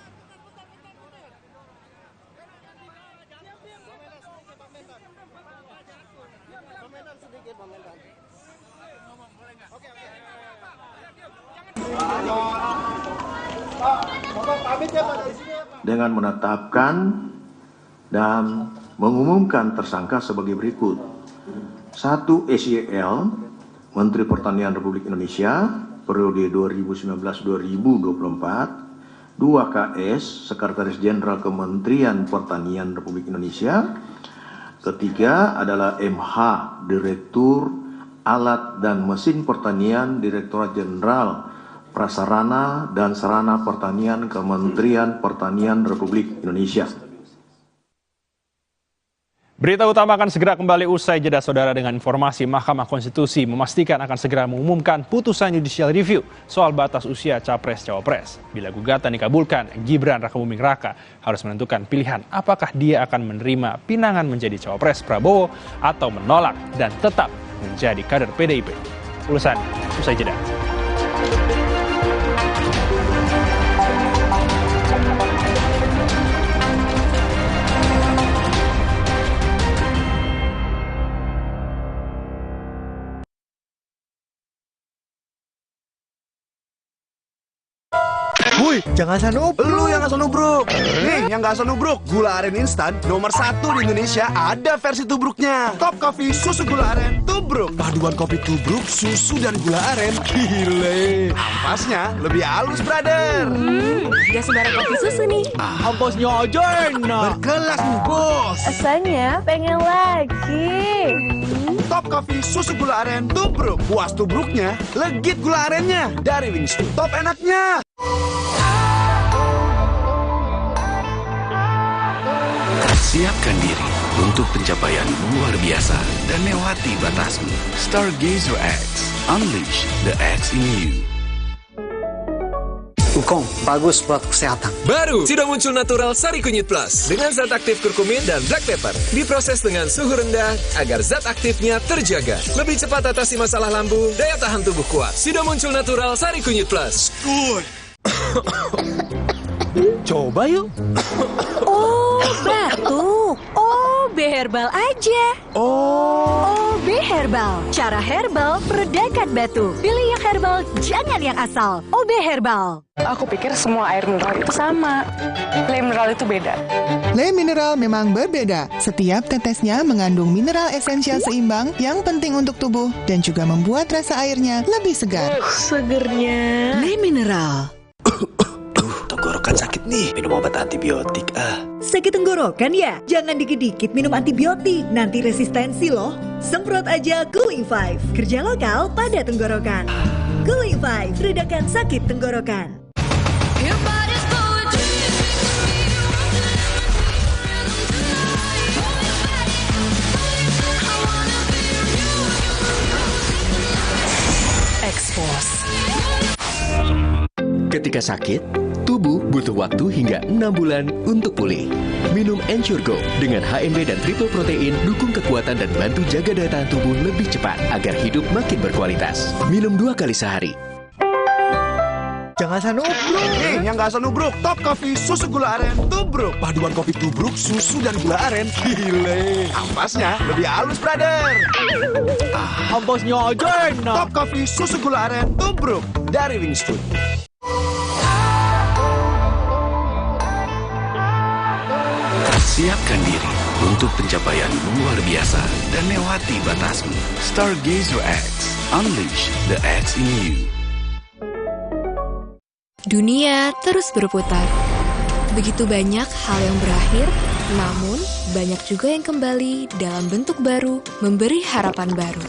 Dengan menetapkan dan mengumumkan tersangka sebagai berikut. 1. SYL, Menteri Pertanian Republik Indonesia, periode 2019-2024. 2. KS, Sekretaris Jenderal Kementerian Pertanian Republik Indonesia. 3. adalah MH, Direktur Alat dan Mesin Pertanian, Direktorat Jenderal Prasarana dan Sarana Pertanian Kementerian Pertanian Republik Indonesia. Berita utama akan segera kembali usai jeda, saudara, dengan informasi Mahkamah Konstitusi memastikan akan segera mengumumkan putusan judicial review soal batas usia Capres-Cawapres. Bila gugatan dikabulkan, Gibran Rakabuming Raka harus menentukan pilihan apakah dia akan menerima pinangan menjadi Cawapres Prabowo atau menolak dan tetap menjadi kader PDIP. Ulasan usai jeda. Wuih, jangan asal nubruk. Lu yang asal nubruk. Nih, yang gak asal nubruk. Gula aren instan nomor 1 di Indonesia ada versi tubruknya. Top Coffee susu gula aren tubruk. Paduan kopi tubruk, susu dan gula aren. Gile. Ampasnya lebih halus, brother. Gak sembarang kopi susu nih. Ampasnya aja enak. Berkelas nih, bos. Rasanya pengen lagi. Top Coffee susu gula aren tubruk. Puas tubruknya, legit gula arennya. Dari Wingstop, top enaknya. Siapkan diri untuk pencapaian luar biasa dan lewati batasmu. Stargazer X, unleash the X in you. Wukong, bagus buat kesehatan. Baru, sudah muncul Natural Sari Kunyit Plus dengan zat aktif kurkumin dan black pepper. Diproses dengan suhu rendah agar zat aktifnya terjaga. Lebih cepat atasi masalah lambung, daya tahan tubuh kuat. Sudah muncul Natural Sari Kunyit Plus. Good. Coba yuk. Oh, batuk. OB Herbal aja. OB Herbal. Cara herbal meredakan batuk. Pilih yang herbal, jangan yang asal. OB Herbal. Aku pikir semua air mineral itu sama. Le mineral itu beda. Le mineral memang berbeda. Setiap tetesnya mengandung mineral esensial seimbang yang penting untuk tubuh dan juga membuat rasa airnya lebih segar. Segernya. Le mineral. Tenggorokan sakit nih, minum obat antibiotik Sakit tenggorokan ya? Jangan dikit-dikit minum antibiotik, nanti resistensi loh. Semprot aja Cooling 5, kerja lokal pada tenggorokan. Cooling 5, redakan sakit tenggorokan. Expose. Ketika sakit, tubuh butuh waktu hingga 6 bulan untuk pulih. Minum Ensure Go dengan HMB dan triple protein dukung kekuatan dan bantu jaga daya tahan tubuh lebih cepat agar hidup makin berkualitas. Minum 2 kali sehari. Jangan asal nubruk. Nih, yang gak asal nubruk. Top Coffee susu gula aren tubruk. Paduan kopi tubruk, susu dan gula aren. Gile. Ampasnya lebih halus, brother. Ampasnya aja enak. Top Coffee susu gula aren tubruk. Dari Wingstop. Siapkan diri untuk pencapaian luar biasa dan lewati batasmu. Stargazer X, unleash the X in you. Dunia terus berputar. Begitu banyak hal yang berakhir, namun banyak juga yang kembali dalam bentuk baru, memberi harapan baru.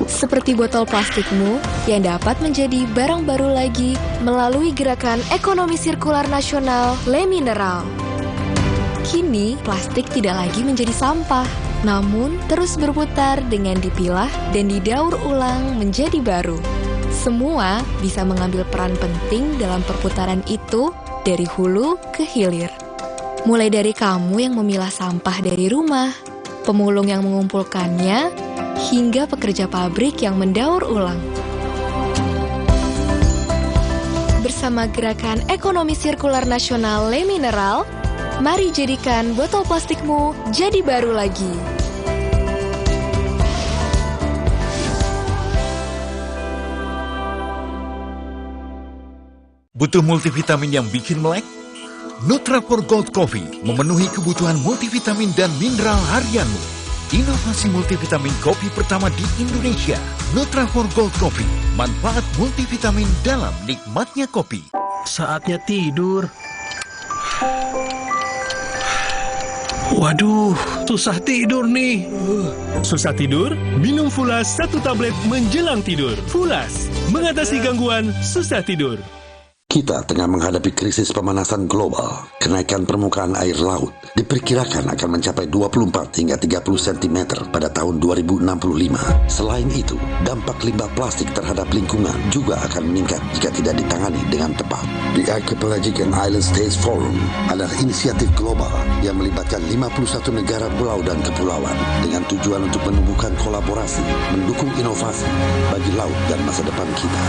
Seperti botol plastikmu yang dapat menjadi barang baru lagi melalui gerakan ekonomi sirkular nasional Le Mineral. Kini, plastik tidak lagi menjadi sampah, namun terus berputar dengan dipilah dan didaur ulang menjadi baru. Semua bisa mengambil peran penting dalam perputaran itu dari hulu ke hilir. Mulai dari kamu yang memilah sampah dari rumah, pemulung yang mengumpulkannya, hingga pekerja pabrik yang mendaur ulang. Bersama gerakan ekonomi sirkular nasional Le Mineral, mari jadikan botol plastikmu jadi baru lagi. Butuh multivitamin yang bikin melek? Nutrafol Gold Coffee memenuhi kebutuhan multivitamin dan mineral harianmu. Inovasi multivitamin kopi pertama di Indonesia. Nutrafol Gold Coffee, manfaat multivitamin dalam nikmatnya kopi. Saatnya tidur. Waduh, susah tidur nih. Susah tidur? Minum Fulas 1 tablet menjelang tidur. Fulas, mengatasi gangguan susah tidur. Kita tengah menghadapi krisis pemanasan global. Kenaikan permukaan air laut diperkirakan akan mencapai 24 hingga 30 cm pada tahun 2065. Selain itu, dampak limbah plastik terhadap lingkungan juga akan meningkat jika tidak ditangani dengan tepat. The Archipelagic and Island States Forum adalah inisiatif global yang melibatkan 51 negara pulau dan kepulauan dengan tujuan untuk menumbuhkan kolaborasi, mendukung inovasi bagi laut dan masa depan kita.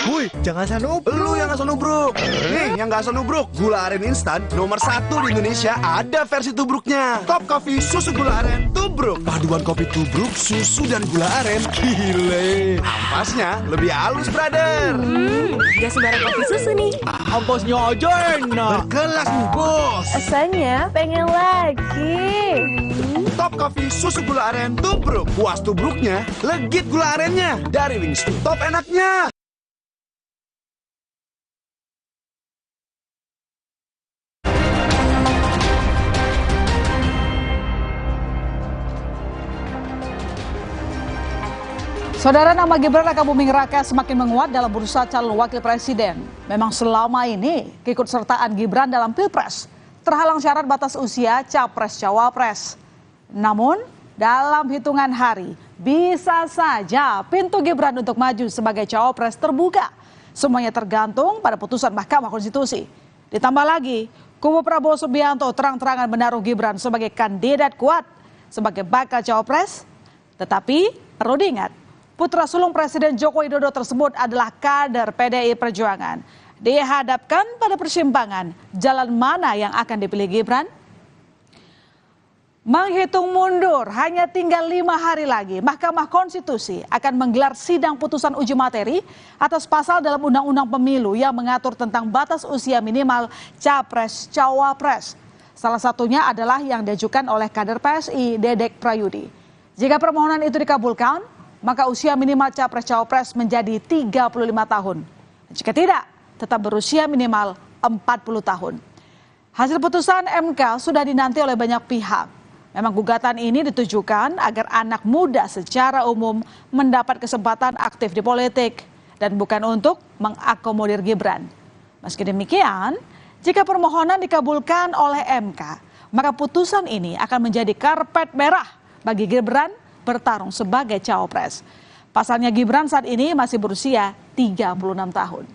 Woi, jangan asal nubruk. Lu yang asal nubruk. Nih, yang gak asal nubruk. Gula aren instan nomor 1 di Indonesia ada versi tubruknya. Top Coffee susu gula aren tubruk. Paduan kopi tubruk, susu dan gula aren. Gile. Ampasnya lebih halus, brother. Gak sembarang kopi susu nih. Ampasnya aja enak. Berkelas nih, bos. Rasanya pengen lagi. Top Coffee susu gula aren tubruk. Puas tubruknya, legit gula arennya. Dari Wings to Top enaknya. Saudara, nama Gibran Rakabuming Raka semakin menguat dalam bursa calon wakil presiden. Memang selama ini keikutsertaan Gibran dalam Pilpres terhalang syarat batas usia Capres-Cawapres. Namun, dalam hitungan hari, bisa saja pintu Gibran untuk maju sebagai Cawapres terbuka. Semuanya tergantung pada putusan Mahkamah Konstitusi. Ditambah lagi, kubu Prabowo Subianto terang-terangan menaruh Gibran sebagai kandidat kuat sebagai bakal Cawapres. Tetapi perlu diingat, putra sulung Presiden Joko Widodo tersebut adalah kader PDI Perjuangan. Dihadapkan pada persimpangan, jalan mana yang akan dipilih Gibran? Menghitung mundur, hanya tinggal 5 hari lagi, Mahkamah Konstitusi akan menggelar sidang putusan uji materi atas pasal dalam Undang-Undang Pemilu yang mengatur tentang batas usia minimal Capres-Cawapres. Salah satunya adalah yang diajukan oleh kader PSI, Dedek Prayudi. Jika permohonan itu dikabulkan, maka usia minimal Capres-Cawapres menjadi 35 tahun. Jika tidak, tetap berusia minimal 40 tahun. Hasil putusan MK sudah dinanti oleh banyak pihak. Memang gugatan ini ditujukan agar anak muda secara umum mendapat kesempatan aktif di politik dan bukan untuk mengakomodir Gibran. Meski demikian, jika permohonan dikabulkan oleh MK, maka putusan ini akan menjadi karpet merah bagi Gibran bertarung sebagai Cawapres. Pasalnya Gibran saat ini masih berusia 36 tahun.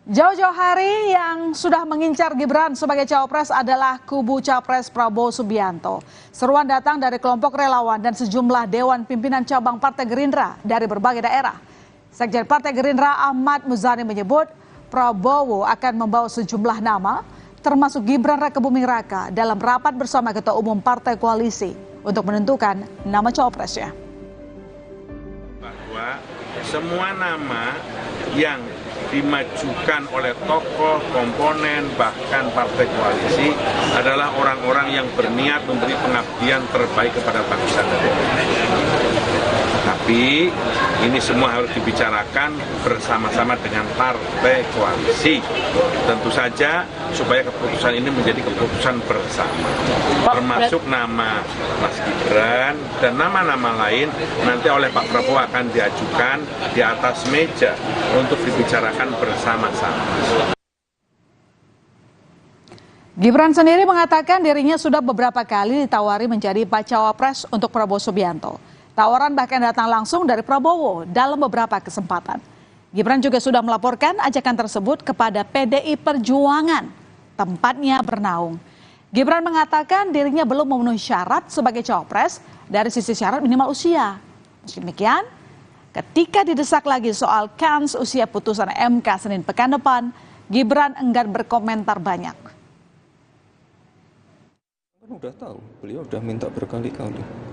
Jauh-jauh hari yang sudah mengincar Gibran sebagai Cawapres adalah kubu Capres Prabowo Subianto. Seruan datang dari kelompok relawan dan sejumlah dewan pimpinan cabang Partai Gerindra dari berbagai daerah. Sekjen Partai Gerindra Ahmad Muzani menyebut Prabowo akan membawa sejumlah nama, termasuk Gibran Rakabuming Raka dalam rapat bersama Ketua Umum Partai Koalisi untuk menentukan nama Cawapresnya. Bahwa semua nama yang dimajukan oleh tokoh, komponen, bahkan partai koalisi adalah orang-orang yang berniat memberi pengabdian terbaik kepada bangsa dan negara. Nah, Tapi ini semua harus dibicarakan bersama-sama dengan partai koalisi. Tentu saja supaya keputusan ini menjadi keputusan bersama. Termasuk nama Mas Gibran dan nama-nama lain nanti oleh Pak Prabowo akan diajukan di atas meja untuk dibicarakan bersama-sama. Gibran sendiri mengatakan dirinya sudah beberapa kali ditawari menjadi bacawa pres untuk Prabowo Subianto. Tawaran bahkan datang langsung dari Prabowo dalam beberapa kesempatan. Gibran juga sudah melaporkan ajakan tersebut kepada PDI Perjuangan, tempatnya bernaung. Gibran mengatakan dirinya belum memenuhi syarat sebagai cawapres dari sisi syarat minimal usia. Meski demikian, ketika didesak lagi soal kans usia putusan MK Senin pekan depan, Gibran enggan berkomentar banyak. Udah tahu, beliau udah minta berkali-kali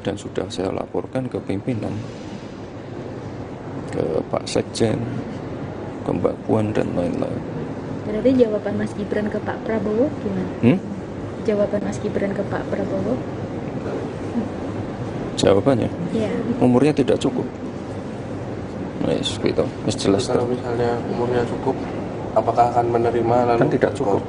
dan sudah saya laporkan ke pimpinan, ke Pak Sekjen, ke Mbak Puan dan lain-lain. Berarti jawaban Mas Gibran ke Pak Prabowo gimana? Jawaban Mas Gibran ke Pak Prabowo? Jawabannya? Iya. Umurnya tidak cukup. Yes, gitu. Jelas. Kalau misalnya umurnya cukup, apakah akan menerima lalu? Kan tidak cukup.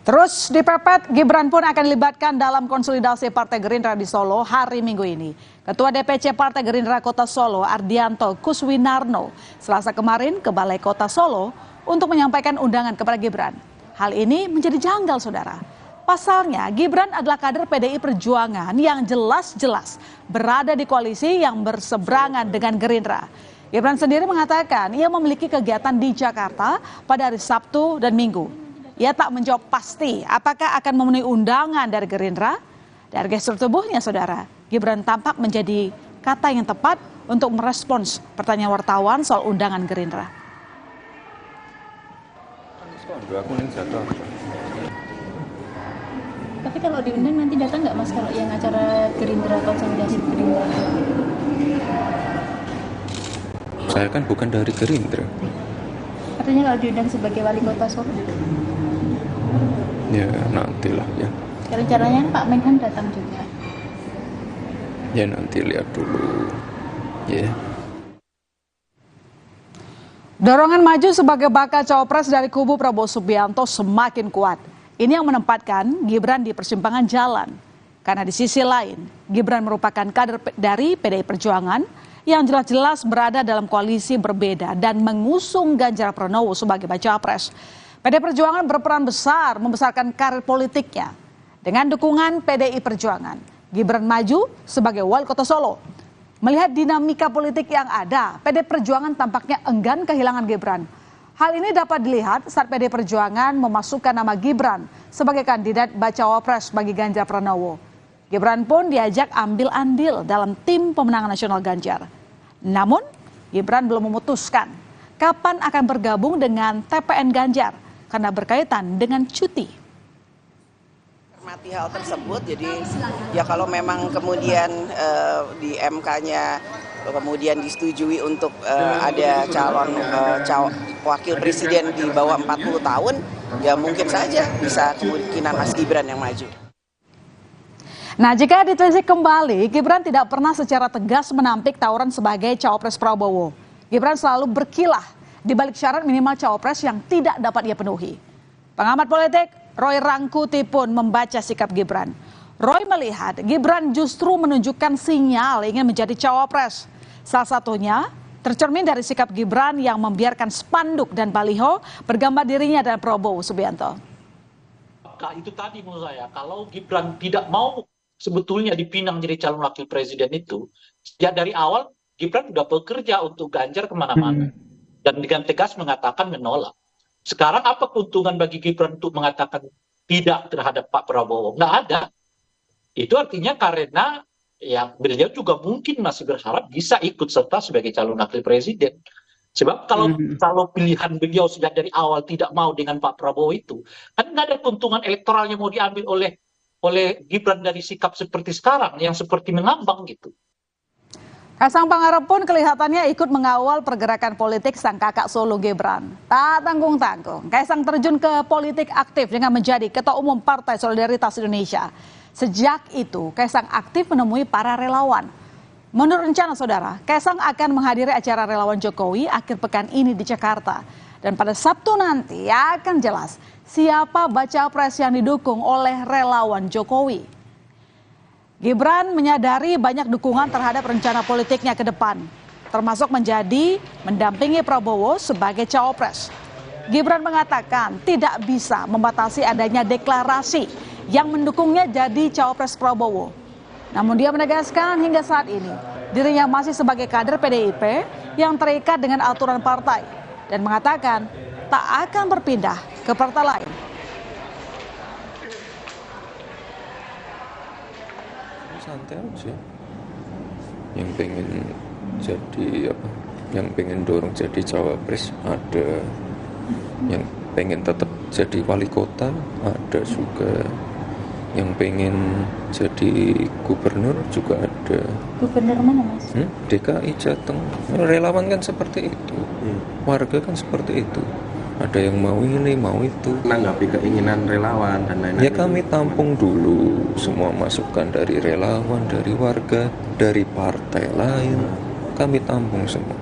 Terus dipepet, Gibran pun akan dilibatkan dalam konsolidasi Partai Gerindra di Solo hari Minggu ini. Ketua DPC Partai Gerindra Kota Solo, Ardianto Kuswinarno, Selasa kemarin ke Balai Kota Solo untuk menyampaikan undangan kepada Gibran. Hal ini menjadi janggal, saudara. Pasalnya, Gibran adalah kader PDI Perjuangan yang jelas-jelas berada di koalisi yang berseberangan dengan Gerindra. Gibran sendiri mengatakan ia memiliki kegiatan di Jakarta pada hari Sabtu dan Minggu. Ia tak menjawab pasti apakah akan memenuhi undangan dari Gerindra. Dari gestur tubuhnya, saudara, Gibran tampak menjadi kata yang tepat untuk merespons pertanyaan wartawan soal undangan Gerindra. Tapi kalau diundang nanti datang nggak Mas kalau yang acara Gerindra, konsolidasi Gerindra? Saya kan bukan dari Gerindra. Artinya kalau diundang sebagai wali kota Solo? Ya nantilah ya. Rencananya Pak Menhan datang juga. Ya nanti lihat dulu. Ya. Dorongan maju sebagai bakal cawapres dari kubu Prabowo Subianto semakin kuat. Ini yang menempatkan Gibran di persimpangan jalan. Karena di sisi lain, Gibran merupakan kader dari PDI Perjuangan yang jelas-jelas berada dalam koalisi berbeda dan mengusung Ganjar Pranowo sebagai bacawa pres. PDI Perjuangan berperan besar membesarkan karir politiknya. Dengan dukungan PDI Perjuangan, Gibran maju sebagai wali kota Solo. Melihat dinamika politik yang ada, PDI Perjuangan tampaknya enggan kehilangan Gibran. Hal ini dapat dilihat saat PDI Perjuangan memasukkan nama Gibran sebagai kandidat bacawa pres bagi Ganjar Pranowo. Gibran pun diajak ambil andil dalam tim pemenangan nasional Ganjar. Namun, Gibran belum memutuskan kapan akan bergabung dengan TPN Ganjar karena berkaitan dengan cuti. Cermati hal tersebut, jadi ya kalau memang kemudian di MK-nya kemudian disetujui untuk ada calon wakil presiden di bawah 40 tahun, ya mungkin saja bisa kemungkinan Mas Gibran yang maju. Nah, jika ditelisik kembali, Gibran tidak pernah secara tegas menampik tawaran sebagai cawapres Prabowo. Gibran selalu berkilah di balik syarat minimal cawapres yang tidak dapat ia penuhi. Pengamat politik Roy Rangkuti pun membaca sikap Gibran. Roy melihat Gibran justru menunjukkan sinyal ingin menjadi cawapres. Salah satunya tercermin dari sikap Gibran yang membiarkan spanduk dan baliho bergambar dirinya dan Prabowo Subianto. Itu tadi menurut saya, kalau Gibran tidak mau sebetulnya dipinang jadi calon wakil presiden itu, sejak dari awal Gibran sudah bekerja untuk Ganjar kemana-mana. Dan dengan tegas mengatakan menolak. Sekarang apa keuntungan bagi Gibran untuk mengatakan tidak terhadap Pak Prabowo? Nggak ada. Itu artinya karena ya beliau juga mungkin masih berharap bisa ikut serta sebagai calon wakil presiden. Sebab kalau pilihan beliau sejak dari awal tidak mau dengan Pak Prabowo itu, kan nggak ada keuntungan elektoralnya mau diambil oleh Gibran dari sikap seperti sekarang yang seperti mengambang gitu. Kaisang Pangarep pun kelihatannya ikut mengawal pergerakan politik sang kakak Solo Gibran. Tak tanggung-tanggung, Kaisang terjun ke politik aktif dengan menjadi Ketua Umum Partai Solidaritas Indonesia. Sejak itu, Kaisang aktif menemui para relawan. Menurut rencana saudara, Kaisang akan menghadiri acara relawan Jokowi akhir pekan ini di Jakarta. Dan pada Sabtu nanti akan jelas siapa baca pres yang didukung oleh relawan Jokowi. Gibran menyadari banyak dukungan terhadap rencana politiknya ke depan, termasuk mendampingi Prabowo sebagai cawapres. Gibran mengatakan tidak bisa membatasi adanya deklarasi yang mendukungnya jadi cawapres Prabowo. Namun dia menegaskan hingga saat ini dirinya masih sebagai kader PDIP yang terikat dengan aturan partai dan mengatakan tak akan berpindah ke partai lain. Santai aja. Yang pengen jadi apa? Yang pengen dorong jadi cawapres ada. Yang pengen tetap jadi wali kota ada juga, yang pengen jadi gubernur juga ada. Gubernur mana mas? DKI Jateng. Relawan kan seperti itu, warga kan seperti itu. Ada yang mau ini mau itu. Menanggapi keinginan relawan dan lain-lain. Ya kami tampung dulu semua masukan dari relawan, dari warga, dari partai lain. Kami tampung semua.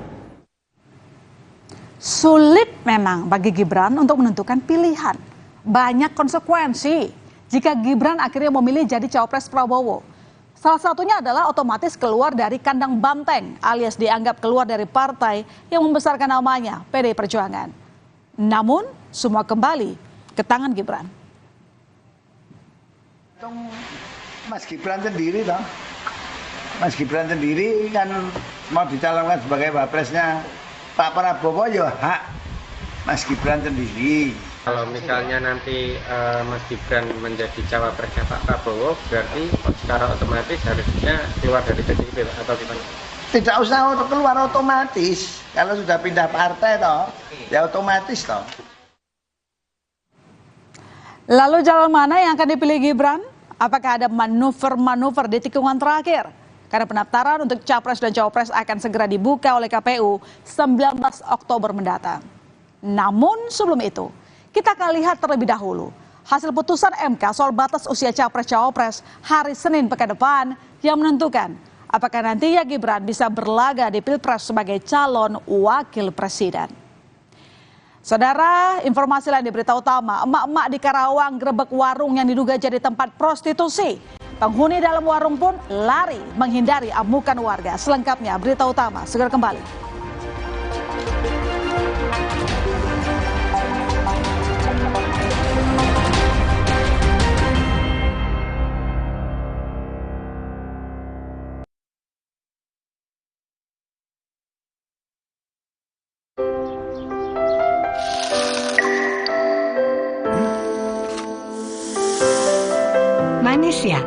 Sulit memang bagi Gibran untuk menentukan pilihan. Banyak konsekuensi jika Gibran akhirnya memilih jadi cawapres Prabowo. Salah satunya adalah otomatis keluar dari kandang banteng alias dianggap keluar dari partai yang membesarkan namanya, PDI Perjuangan. Namun semua kembali ke tangan Gibran. Mas Gibran sendiri toh. Mas Gibran sendiri kan mau dicalonkan sebagai wapresnya Pak Prabowo, ya hak Mas Gibran sendiri. Kalau misalnya nanti Mas Gibran menjadi cawapresnya Pak Prabowo, berarti secara otomatis harusnya keluar dari PDIP atau gimana? Tidak usah keluar otomatis. Kalau sudah pindah partai toh, ya otomatis toh. Lalu jalan mana yang akan dipilih Gibran? Apakah ada manuver-manuver di tikungan terakhir? Karena pendaftaran untuk Capres dan Cawapres akan segera dibuka oleh KPU 19 Oktober mendatang. Namun sebelum itu, kita akan lihat terlebih dahulu hasil putusan MK soal batas usia Capres-Cawapres hari Senin pekan depan yang menentukan apakah nantinya Gibran bisa berlaga di Pilpres sebagai calon wakil presiden. Saudara, informasi lain di berita utama, emak-emak di Karawang gerebek warung yang diduga jadi tempat prostitusi. Penghuni dalam warung pun lari menghindari amukan warga. Selengkapnya berita utama segera kembali. Manis ya?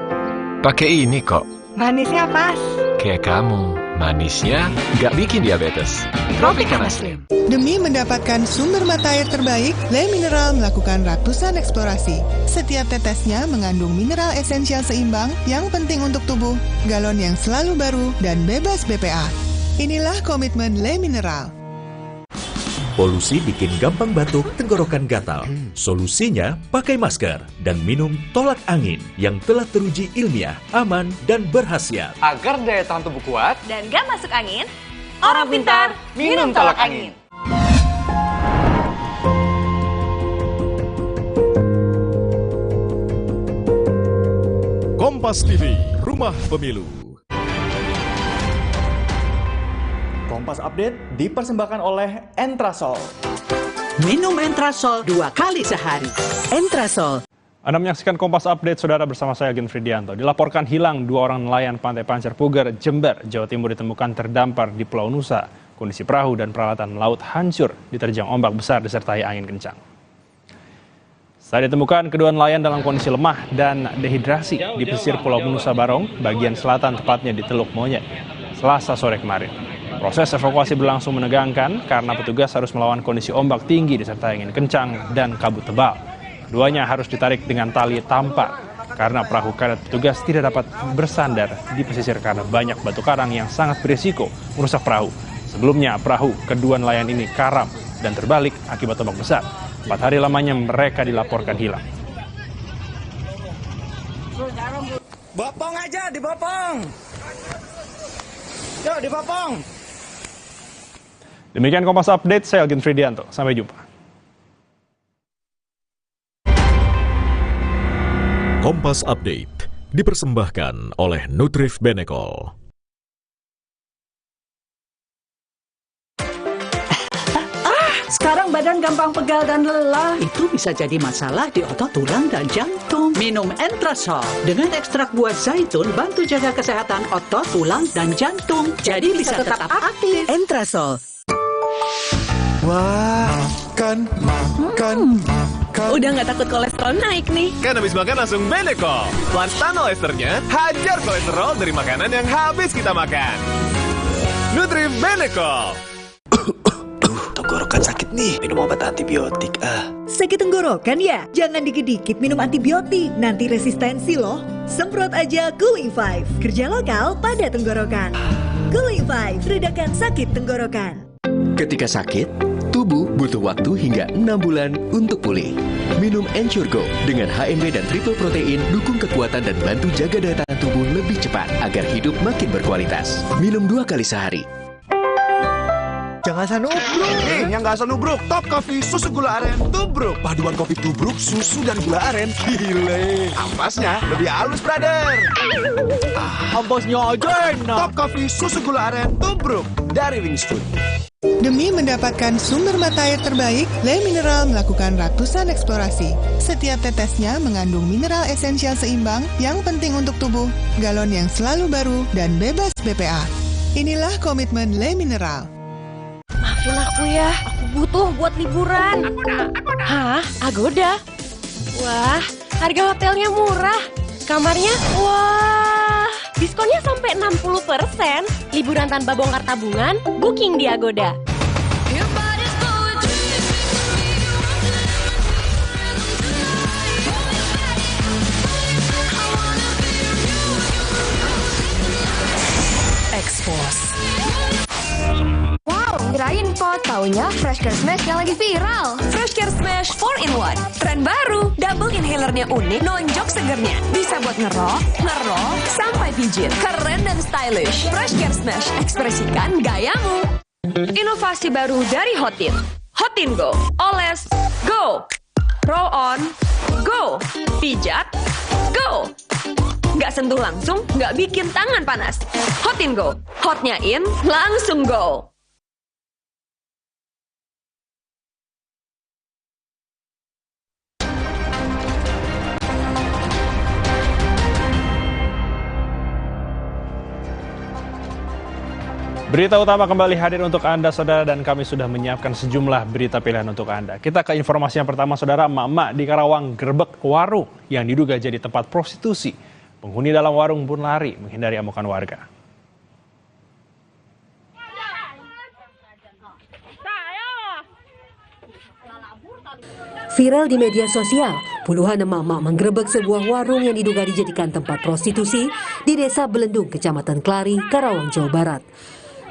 Pakai ini kok. Manisnya pas. Kayak kamu, manisnya nggak bikin diabetes. Tropicana Slim. Demi mendapatkan sumber mata air terbaik, Le Mineral melakukan ratusan eksplorasi. Setiap tetesnya mengandung mineral esensial seimbang yang penting untuk tubuh, galon yang selalu baru, dan bebas BPA. Inilah komitmen Le Mineral. Polusi bikin gampang batuk, tenggorokan gatal. Solusinya pakai masker dan minum tolak angin yang telah teruji ilmiah, aman, dan berkhasiat. Agar daya tahan tubuh kuat dan gak masuk angin, orang pintar minum tolak angin. Kompas TV, Rumah Pemilu. Kompas Update dipersembahkan oleh Entrasol. Minum Entrasol 2 kali sehari. Entrasol. Anda menyaksikan Kompas Update, saudara, bersama saya Gen Fridianto. Dilaporkan hilang 2 orang nelayan pantai Pancer Puger, Jember, Jawa Timur ditemukan terdampar di Pulau Nusa. Kondisi perahu dan peralatan laut hancur diterjang ombak besar disertai angin kencang. Saat ditemukan, kedua nelayan dalam kondisi lemah dan dehidrasi di pesisir Pulau Nusa Barong, bagian selatan tepatnya di Teluk Monyet, Selasa sore kemarin. Proses evakuasi berlangsung menegangkan karena petugas harus melawan kondisi ombak tinggi disertai angin kencang dan kabut tebal. Keduanya harus ditarik dengan tali tampar karena perahu karet petugas tidak dapat bersandar di pesisir karena banyak batu karang yang sangat berisiko merusak perahu. Sebelumnya perahu kedua nelayan ini karam dan terbalik akibat ombak besar. 4 hari lamanya mereka dilaporkan hilang. Bopong aja, dibopong. Yuk, dibopong. Demikian Kompas Update, saya Algin Fridianto. Sampai jumpa. Kompas Update dipersembahkan oleh Nutrif Benecol. Sekarang badan gampang pegal dan lelah. Itu bisa jadi masalah di otot, tulang, dan jantung. Minum Entrasol. Dengan ekstrak buah zaitun, bantu jaga kesehatan otot, tulang, dan jantung. Jadi bisa tetap aktif. Entrasol. Wah, makan. Udah nggak takut kolesterol naik nih. Kan habis makan langsung Benecol. Lanstan esternya, hajar kolesterol dari makanan yang habis kita makan. Nutrif Benecol. Tenggorokan sakit nih, minum obat antibiotik Sakit tenggorokan ya? Jangan dikit-dikit minum antibiotik, nanti resistensi loh. Semprot aja Cooling 5, kerja lokal pada tenggorokan. Cooling 5, redakan sakit tenggorokan. Ketika sakit, tubuh butuh waktu hingga 6 bulan untuk pulih. Minum Ensure Go dengan HMB dan triple protein, dukung kekuatan dan bantu jaga daya tahan tubuh lebih cepat agar hidup makin berkualitas. Minum 2 kali sehari. Jangan asal nubruk. Yang nggak asal nubruk, Top Coffee susu gula aren tubruk. Paduan kopi tubruk, susu dan gula aren. Gile. Ampasnya lebih halus, brother. Ampasnya aja enak. Top Coffee susu gula aren tubruk dari Wings Food. Demi mendapatkan sumber mata air terbaik, Le Mineral melakukan ratusan eksplorasi. Setiap tetesnya mengandung mineral esensial seimbang yang penting untuk tubuh, galon yang selalu baru, dan bebas BPA. Inilah komitmen Le Mineral. Maafin aku ya, aku butuh buat liburan. Hah? Agoda? Wah, harga hotelnya murah. Kamarnya, wah, diskonnya sampai 60%. Liburan tanpa bongkar tabungan, booking di Agoda. Expose. Wow, kirain po, taunya Fresh Care Smash yang lagi viral. Fresh Care Smash 4-in-1. Tren baru, double inhalernya unik, nonjok segernya. Bisa buat ngerok, sampai pijit. Keren dan stylish. Fresh Care Smash, ekspresikan gayamu. Inovasi baru dari Hotin. Hotin Go. Oles, go. Roll on, go. Pijat, go. Nggak sentuh langsung, nggak bikin tangan panas. Hotin Go. Hotnya in, langsung go. Berita utama kembali hadir untuk Anda, Saudara, dan kami sudah menyiapkan sejumlah berita pilihan untuk Anda. Kita ke informasi yang pertama, Saudara. Emak-emak di Karawang gerbek warung yang diduga jadi tempat prostitusi. Penghuni dalam warung pun lari menghindari amukan warga. Viral di media sosial, puluhan emak-emak menggerebek sebuah warung yang diduga dijadikan tempat prostitusi di Desa Belendung, Kecamatan Klari, Karawang, Jawa Barat.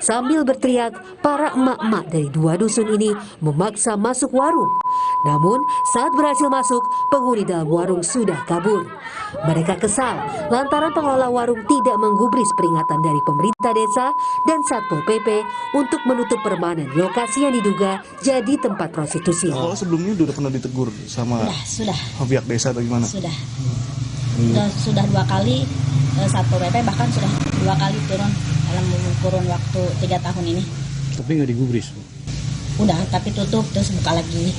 Sambil berteriak, para emak-emak dari 2 dusun ini memaksa masuk warung. Namun, saat berhasil masuk, penghuni dalam warung sudah kabur. Mereka kesal lantaran pengelola warung tidak menggubris peringatan dari pemerintah desa dan Satpol PP untuk menutup permanen lokasi yang diduga jadi tempat prostitusi. Kalau sebelumnya udah pernah ditegur sama sudah. Pihak desa atau gimana? Sudah 2 kali, Satpol PP bahkan sudah 2 kali turun dalam kurun waktu 3 tahun ini. Tapi nggak digubris? Udah, tapi tutup terus buka lagi.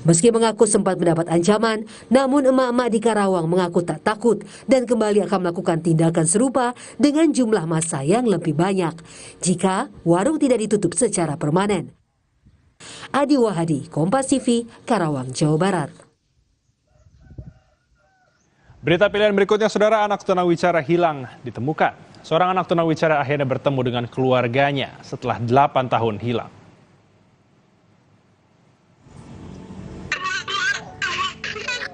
Meski mengaku sempat mendapat ancaman, namun emak-emak di Karawang mengaku tak takut dan kembali akan melakukan tindakan serupa dengan jumlah massa yang lebih banyak jika warung tidak ditutup secara permanen. Adi Wahadi, Kompas TV, Karawang, Jawa Barat. Berita pilihan berikutnya, Saudara. Anak tunawicara hilang ditemukan. Seorang anak tunawicara akhirnya bertemu dengan keluarganya setelah 8 tahun hilang.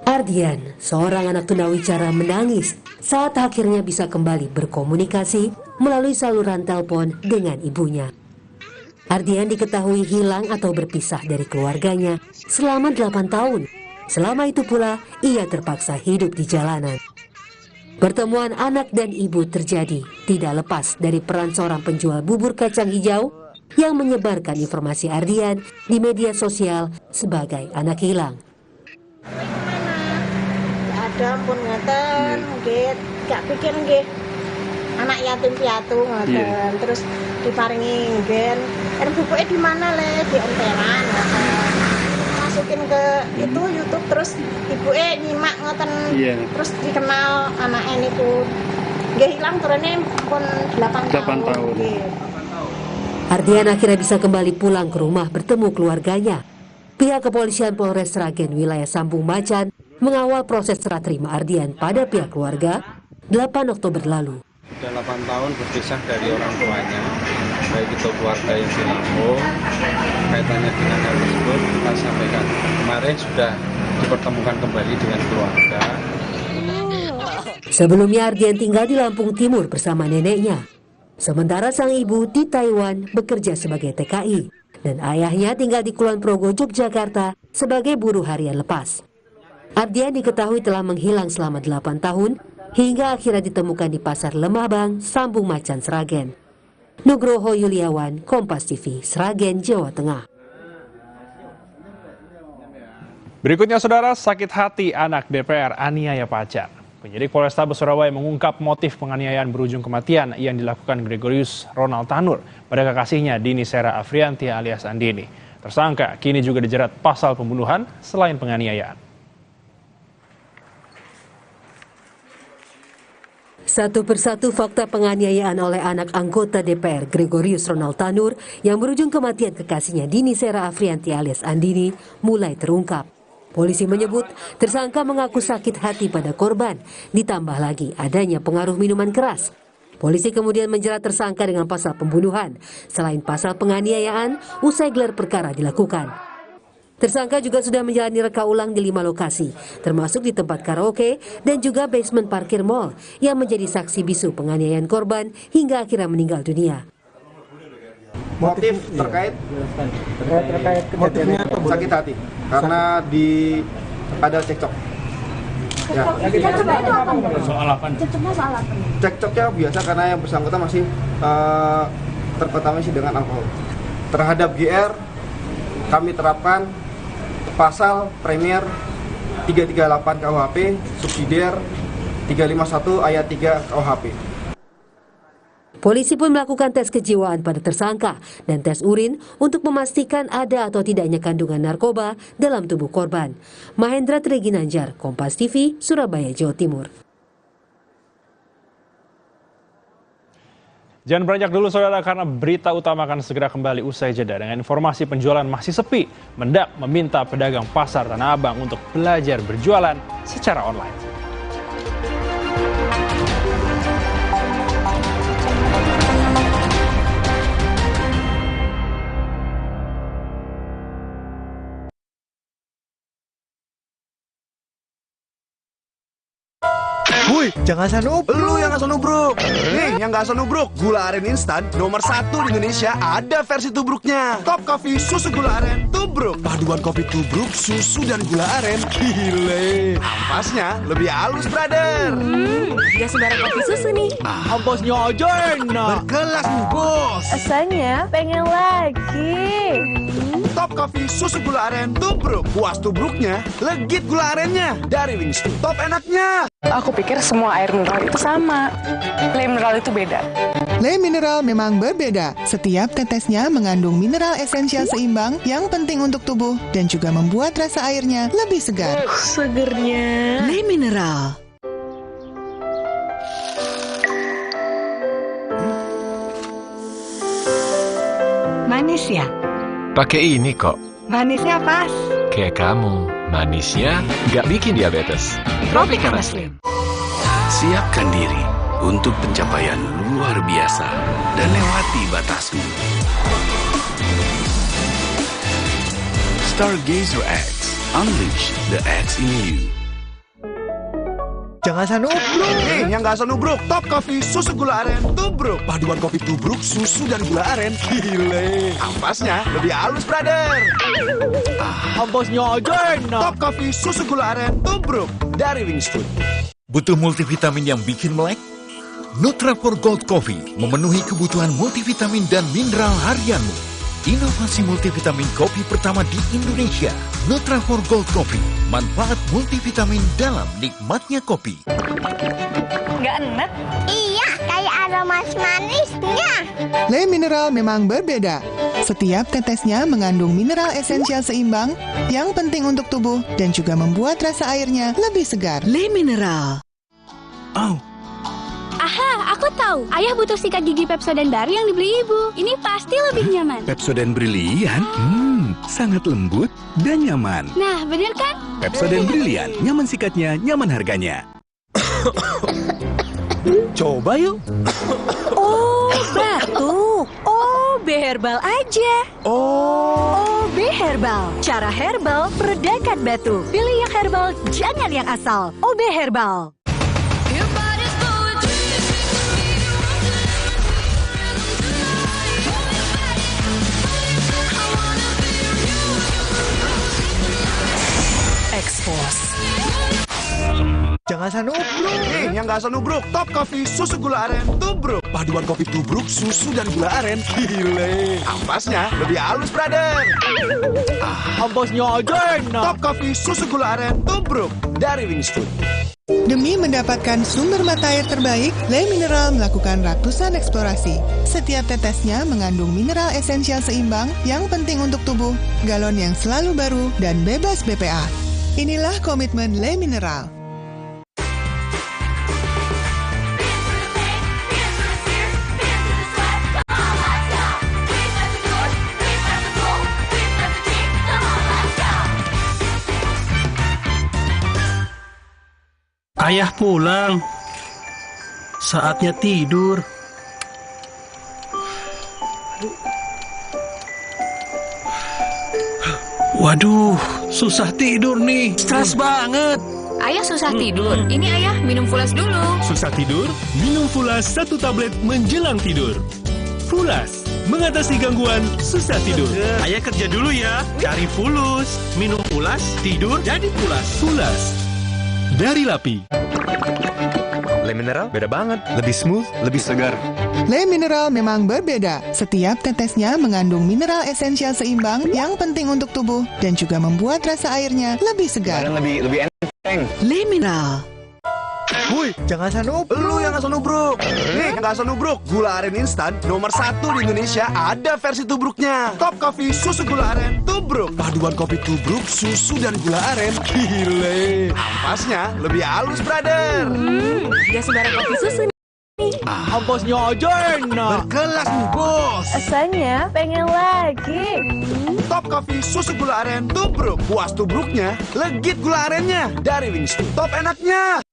Ardian, seorang anak tunawicara, menangis saat akhirnya bisa kembali berkomunikasi melalui saluran telepon dengan ibunya. Ardian diketahui hilang atau berpisah dari keluarganya selama 8 tahun. Selama itu pula, ia terpaksa hidup di jalanan. Pertemuan anak dan ibu terjadi tidak lepas dari peran seorang penjual bubur kacang hijau yang menyebarkan informasi Ardian di media sosial sebagai anak hilang. Ada pun ngeten, gak pikir nggih anak yatim piatu ngeten, terus diparingi ngen, bukunya di mana le di enteran, masukin ke itu YouTube terus ibunya nyimak ngeten, terus dikenal anaknya itu, nggak hilang turunnya pun 8 tahun. Ardian akhirnya bisa kembali pulang ke rumah bertemu keluarganya. Pihak kepolisian Polres Sragen wilayah Sambung Macan mengawal proses serah terima Ardian pada pihak keluarga 8 Oktober lalu. Sudah 8 tahun berpisah dari orang tuanya, baik itu keluarga yang di Lampung. Kaitannya dengan hal tersebut kita sampaikan kemarin sudah dipertemukan kembali dengan keluarga. Sebelumnya Ardian tinggal di Lampung Timur bersama neneknya. Sementara sang ibu di Taiwan bekerja sebagai TKI dan ayahnya tinggal di Kulon Progo, Yogyakarta sebagai buruh harian lepas. Ardian diketahui telah menghilang selama 8 tahun hingga akhirnya ditemukan di Pasar Lemabang, Sambung Macan, Sragen. Nugroho Yuliawan, Kompas TV, Sragen, Jawa Tengah. Berikutnya saudara, sakit hati anak DPR aniaya pacar. Penyidik Polrestabes Surabaya mengungkap motif penganiayaan berujung kematian yang dilakukan Gregorius Ronald Tanur pada kekasihnya Dini Sera Afrianti alias Andini. Tersangka kini juga dijerat pasal pembunuhan selain penganiayaan. Satu persatu fakta penganiayaan oleh anak anggota DPR Gregorius Ronald Tanur yang berujung kematian kekasihnya Dini Sera Afrianti alias Andini mulai terungkap. Polisi menyebut tersangka mengaku sakit hati pada korban, ditambah lagi adanya pengaruh minuman keras. Polisi kemudian menjerat tersangka dengan pasal pembunuhan, selain pasal penganiayaan usai gelar perkara dilakukan. Tersangka juga sudah menjalani reka ulang di 5 lokasi, termasuk di tempat karaoke dan juga basement parkir mall yang menjadi saksi bisu penganiayaan korban hingga akhirnya meninggal dunia. Motif terkait kejadian sakit hati karena ada cekcok. Ya. Soal apa? Cekcoknya biasa karena yang bersangkutan masih terkontaminasi dengan alkohol. Terhadap GR kami terapkan pasal Premier 338 KUHP, subsidiar 351 ayat 3 KUHP. Polisi pun melakukan tes kejiwaan pada tersangka dan tes urin untuk memastikan ada atau tidaknya kandungan narkoba dalam tubuh korban. Mahendra Triginanjar, Kompas TV, Surabaya, Jawa Timur. Jangan beranjak dulu saudara karena berita utama akan segera kembali usai jeda dengan informasi penjualan masih sepi. Mendak meminta pedagang pasar Tanah Abang untuk belajar berjualan secara online. Wih, jangan asal nubruk. Lu yang asal nubruk. Nih, yang gak asal nubruk. Gula aren instan nomor 1 di Indonesia ada versi tubruknya. Top Coffee susu gula aren tubruk. Paduan kopi tubruk, susu dan gula aren. Gile. Ampasnya lebih halus, brother. Gak sembarang kopi susu nih. Ampasnya aja enak. Berkelas, bos. Rasanya pengen lagi. Top Coffee susu gula aren tubruk. Puas tubruknya, legit gula arennya. Dari Wingstop, top enaknya. Aku pikir semua air mineral itu sama. Le mineral itu beda. Le mineral memang berbeda. Setiap tetesnya mengandung mineral esensial seimbang yang penting untuk tubuh dan juga membuat rasa airnya lebih segar. Segernya. Le mineral. Manis ya? Pakai ini kok. Manisnya pas. Kayak kamu. Manisnya nggak bikin diabetes. Tropicana Slim. Siapkan diri untuk pencapaian luar biasa dan lewati batasmu. Stargazer X. Unleash the X in you. Jangan asal nubruk. Nih, yang gak asal nubruk. Top Coffee susu gula aren tubruk. Paduan kopi tubruk, susu dan gula aren. Gile. Ampasnya lebih halus, brother. Ampasnya aja enak. Top Coffee susu gula aren tubruk. Dari Wingstop. Butuh multivitamin yang bikin melek? Nutrafol Gold Coffee memenuhi kebutuhan multivitamin dan mineral harianmu. Inovasi multivitamin kopi pertama di Indonesia. Nutrafol Gold Coffee, manfaat multivitamin dalam nikmatnya kopi. Nggak enak? Iya, kayak ada manis-manisnya. Le Mineral memang berbeda. Setiap tetesnya mengandung mineral esensial seimbang yang penting untuk tubuh dan juga membuat rasa airnya lebih segar. Le Mineral. Oh. Aha, aku tahu. Ayah butuh sikat gigi Pepsodent baru yang dibeli ibu. Ini pasti lebih nyaman. Pepsodent Brilian? Sangat lembut dan nyaman. Nah, bener kan? Pepsodent Brilian, nyaman sikatnya, nyaman harganya. Coba yuk. Oh, batuk. OB Herbal aja. OB Herbal. Cara herbal meredakan batuk. Pilih yang herbal, jangan yang asal. OB Herbal. Expos. Jangan sanubruk. Yang nggak sanubruk, Top Coffee susu gula aren tubruk. Paduan kopi tubruk, susu dan gula aren. Gile. Ampasnya lebih halus, brother. Ampasnya aja enak. Top Coffee susu gula aren tubruk dari Wingstream. Demi mendapatkan sumber mata air terbaik, Le Mineral melakukan ratusan eksplorasi. Setiap tetesnya mengandung mineral esensial seimbang yang penting untuk tubuh, galon yang selalu baru, dan bebas BPA. Inilah komitmen Le Mineral. Ayah pulang. Saatnya tidur. Waduh, susah tidur nih. Stres banget. Ayah susah tidur. Ini ayah minum Fulas dulu. Susah tidur? Minum Fulas 1 tablet menjelang tidur. Fulas, mengatasi gangguan susah tidur. Ayah kerja dulu ya. Cari Fulus. Minum Fulas, tidur jadi pulas. Fulas dari Lapi. Le Mineral beda banget. Lebih smooth, lebih segar. Le Mineral memang berbeda. Setiap tetesnya mengandung mineral esensial seimbang yang penting untuk tubuh dan juga membuat rasa airnya lebih segar. Dan lebih enteng. Le Mineral. Woi, jangan sanubruk. Lu yang nggak sanubruk. Nih, yang nggak sanubruk. Gula aren instan nomor 1 di Indonesia ada versi tubruknya. Top Coffee susu gula aren tubruk. Paduan kopi tubruk, susu dan gula aren. Gile. Ampasnya lebih halus, brother. Gak sembarang kopi susu nih. Ampasnya aja enak. Berkelas nih, bos. Rasanya pengen lagi. Top Coffee susu gula aren tubruk. Puas tubruknya, legit gula arennya. Dari Wingstream. Top enaknya.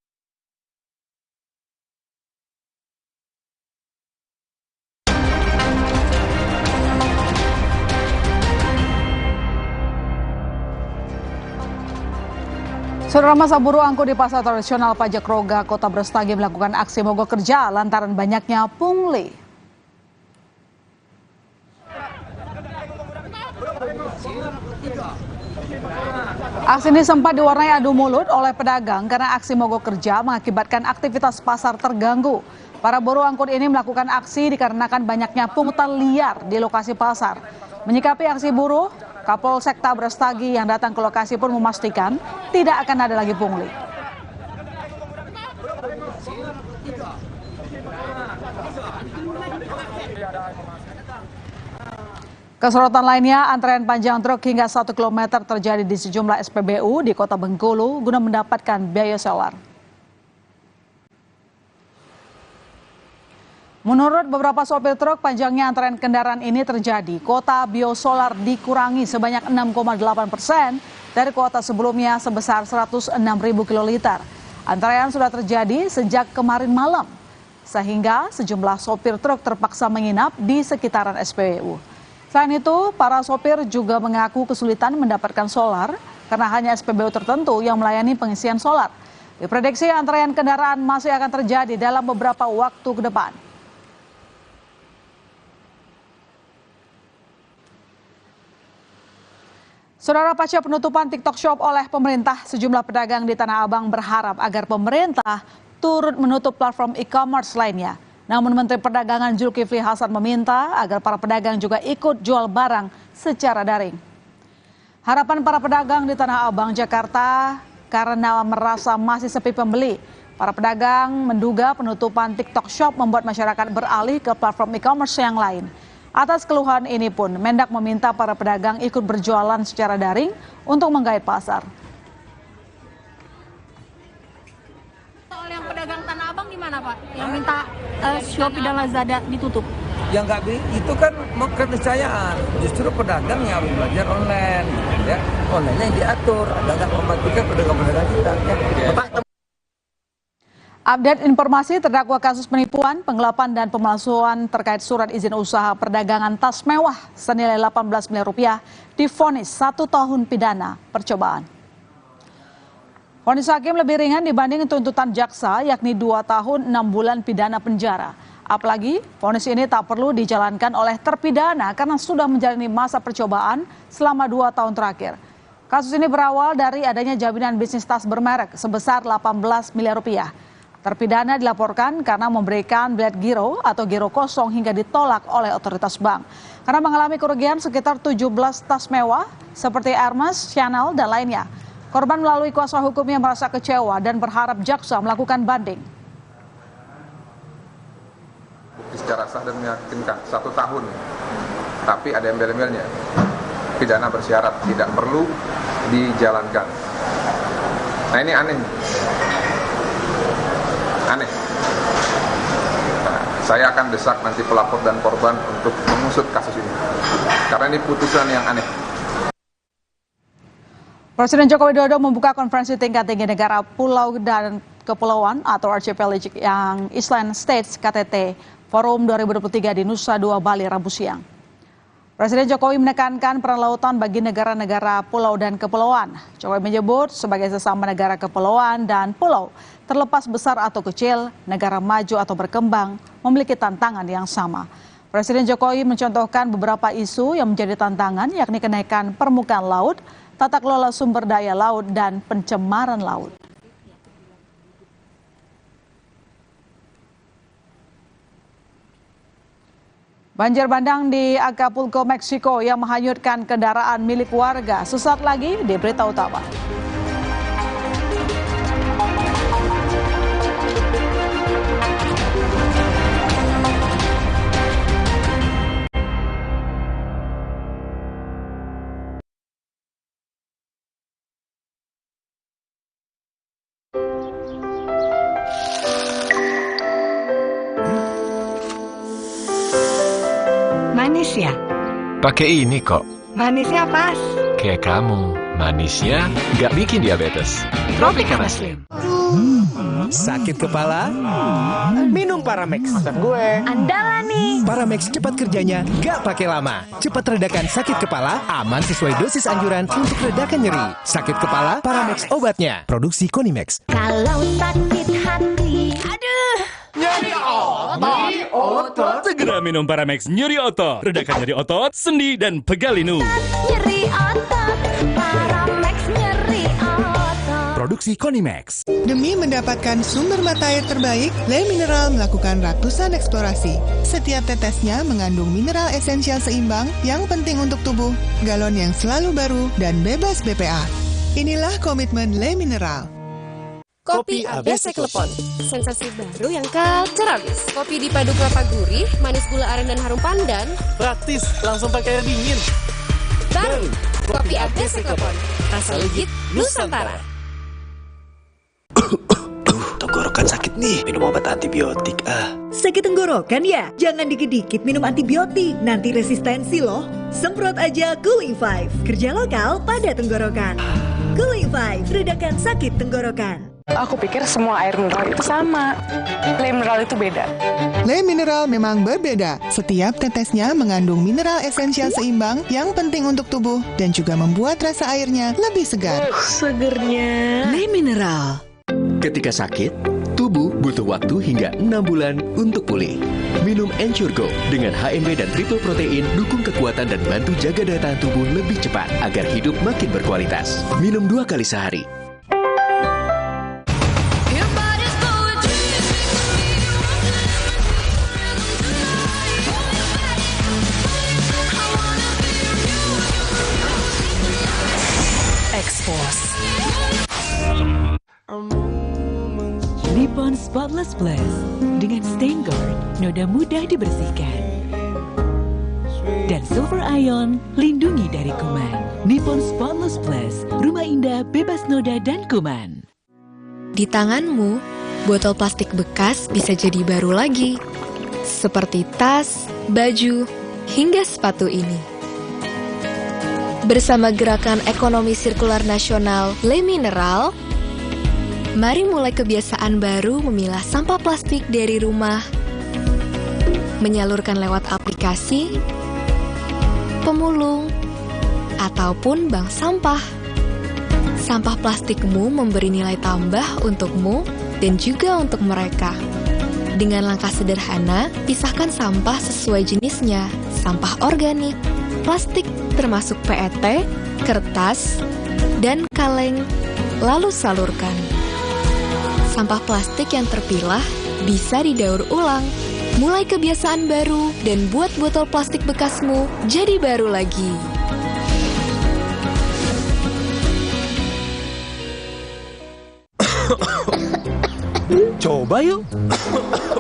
Saudara, masa buruh angkut di pasar tradisional Pajak Roga, Kota Brastagi melakukan aksi mogok kerja lantaran banyaknya pungli. Aksi ini sempat diwarnai adu mulut oleh pedagang karena aksi mogok kerja mengakibatkan aktivitas pasar terganggu. Para buruh angkut ini melakukan aksi dikarenakan banyaknya pungutan liar di lokasi pasar. Menyikapi aksi buruh, Kapolsekta Brastagi yang datang ke lokasi pun memastikan tidak akan ada lagi pungli. Kesorotan lainnya, antrean panjang truk hingga 1 km terjadi di sejumlah SPBU di Kota Bengkulu guna mendapatkan biaya solar. Menurut beberapa sopir truk, panjangnya antrean kendaraan ini terjadi. Kuota biosolar dikurangi sebanyak 6,8% dari kuota sebelumnya sebesar 106.000 kiloliter. Antrean sudah terjadi sejak kemarin malam, sehingga sejumlah sopir truk terpaksa menginap di sekitaran SPBU. Selain itu, para sopir juga mengaku kesulitan mendapatkan solar karena hanya SPBU tertentu yang melayani pengisian solar. Diprediksi antrean kendaraan masih akan terjadi dalam beberapa waktu ke depan. Saudara, pasca penutupan TikTok Shop oleh pemerintah, sejumlah pedagang di Tanah Abang berharap agar pemerintah turut menutup platform e-commerce lainnya. Namun Menteri Perdagangan Zulkifli Hasan meminta agar para pedagang juga ikut jual barang secara daring. Harapan para pedagang di Tanah Abang, Jakarta, karena merasa masih sepi pembeli. Para pedagang menduga penutupan TikTok Shop membuat masyarakat beralih ke platform e-commerce yang lain. Atas keluhan ini pun, Mendak meminta para pedagang ikut berjualan secara daring untuk menggait pasar. Soal yang pedagang Tanah Abang gimana Pak? Yang minta Shopee dan Lazada ditutup? Yang nggak itu kan keniscayaan. Justru pedagang yang harus belajar online, ya. Online-nya yang diatur, ada nggak mematikan pedagang-pedagang kita. Ya. Update informasi terdakwa kasus penipuan, penggelapan dan pemalsuan terkait surat izin usaha perdagangan tas mewah senilai 18 miliar rupiah divonis 1 tahun pidana percobaan. Vonis hakim lebih ringan dibanding tuntutan jaksa, yakni 2 tahun 6 bulan pidana penjara. Apalagi vonis ini tak perlu dijalankan oleh terpidana karena sudah menjalani masa percobaan selama 2 tahun terakhir. Kasus ini berawal dari adanya jaminan bisnis tas bermerek sebesar 18 miliar rupiah. Terpidana dilaporkan karena memberikan bilet giro atau giro kosong hingga ditolak oleh otoritas bank. Karena mengalami kerugian sekitar 17 tas mewah seperti Hermes, Chanel, dan lainnya. Korban melalui kuasa hukumnya merasa kecewa dan berharap jaksa melakukan banding. Secara sah dan meyakinkan 1 tahun, tapi ada embel-embelnya. Pidana bersyarat tidak perlu dijalankan. Nah ini aneh. Nah, saya akan desak nanti pelapor dan korban untuk mengusut kasus ini. Karena ini putusan yang aneh. Presiden Joko Widodo membuka konferensi tingkat tinggi negara Pulau dan Kepulauan atau Archipelagic yang Island States KTT Forum 2023 di Nusa Dua Bali Rabu siang. Presiden Jokowi menekankan peran lautan bagi negara-negara pulau dan kepulauan. Jokowi menyebut sebagai sesama negara kepulauan dan pulau, terlepas besar atau kecil, negara maju atau berkembang memiliki tantangan yang sama. Presiden Jokowi mencontohkan beberapa isu yang menjadi tantangan, yakni kenaikan permukaan laut, tata kelola sumber daya laut, dan pencemaran laut. Banjir bandang di Acapulco, Meksiko yang menghanyutkan kendaraan milik warga. Sesaat lagi di Berita Utama. Manis ya? Pakai ini kok. Manisnya pas. Kayak kamu, manisnya nggak bikin diabetes. Tropicana Slim. Sakit kepala? Minum Paramex. Gue. Andalan nih. Paramex cepat kerjanya, nggak pakai lama. Cepat redakan sakit kepala, aman sesuai dosis anjuran untuk redakan nyeri. Sakit kepala, Paramex obatnya. Produksi Konimex. Kalau sakit hati, aduh. Nyeri otot. Segera minum Paramex nyeri otot. Redakan nyeri otot, sendi, dan pegal linu. Nyeri otot, Paramex nyeri otot. Produksi Konimex. Demi mendapatkan sumber mata air terbaik, Le Mineral melakukan ratusan eksplorasi. Setiap tetesnya mengandung mineral esensial seimbang yang penting untuk tubuh, galon yang selalu baru, dan bebas BPA. Inilah komitmen Le Mineral. Kopi ABC Klepon, sensasi baru yang culture abis. Kopi dipadu kelapa gurih, manis gula aren dan harum pandan. Praktis, langsung pakai air dingin. Baru, Kopi ABC Klepon, rasa legit Nusantara. Tenggorokan sakit nih, minum obat antibiotik Sakit tenggorokan ya? Jangan dikit-dikit minum antibiotik, nanti resistensi loh. Semprot aja Cooling 5, kerja lokal pada tenggorokan. Cooling 5, redakan sakit tenggorokan. Aku pikir semua air mineral itu sama. Le Mineral itu beda. Le Mineral memang berbeda. Setiap tetesnya mengandung mineral esensial seimbang yang penting untuk tubuh dan juga membuat rasa airnya lebih segar. Segernya. Le Mineral. Ketika sakit, Tubuh butuh waktu hingga 6 bulan untuk pulih. Minum Ensure Go dengan HMB dan triple protein dukung kekuatan dan bantu jaga daya tahan tubuh lebih cepat agar hidup makin berkualitas. Minum 2 kali sehari. Expose. Nippon Spotless Plus dengan Stain Guard, noda mudah dibersihkan. Dan Silver Ion, lindungi dari kuman. Nippon Spotless Plus, rumah indah bebas noda dan kuman. Di tanganmu, botol plastik bekas bisa jadi baru lagi. Seperti tas, baju, hingga sepatu ini. Bersama Gerakan Ekonomi Sirkular Nasional Le Mineral, mari mulai kebiasaan baru memilah sampah plastik dari rumah, menyalurkan lewat aplikasi, pemulung, ataupun bank sampah. Sampah plastikmu memberi nilai tambah untukmu dan juga untuk mereka. Dengan langkah sederhana, pisahkan sampah sesuai jenisnya, sampah organik, plastik termasuk PET, kertas, dan kaleng, lalu salurkan. Sampah plastik yang terpilah bisa didaur ulang. Mulai kebiasaan baru dan buat botol plastik bekasmu jadi baru lagi. Coba yuk.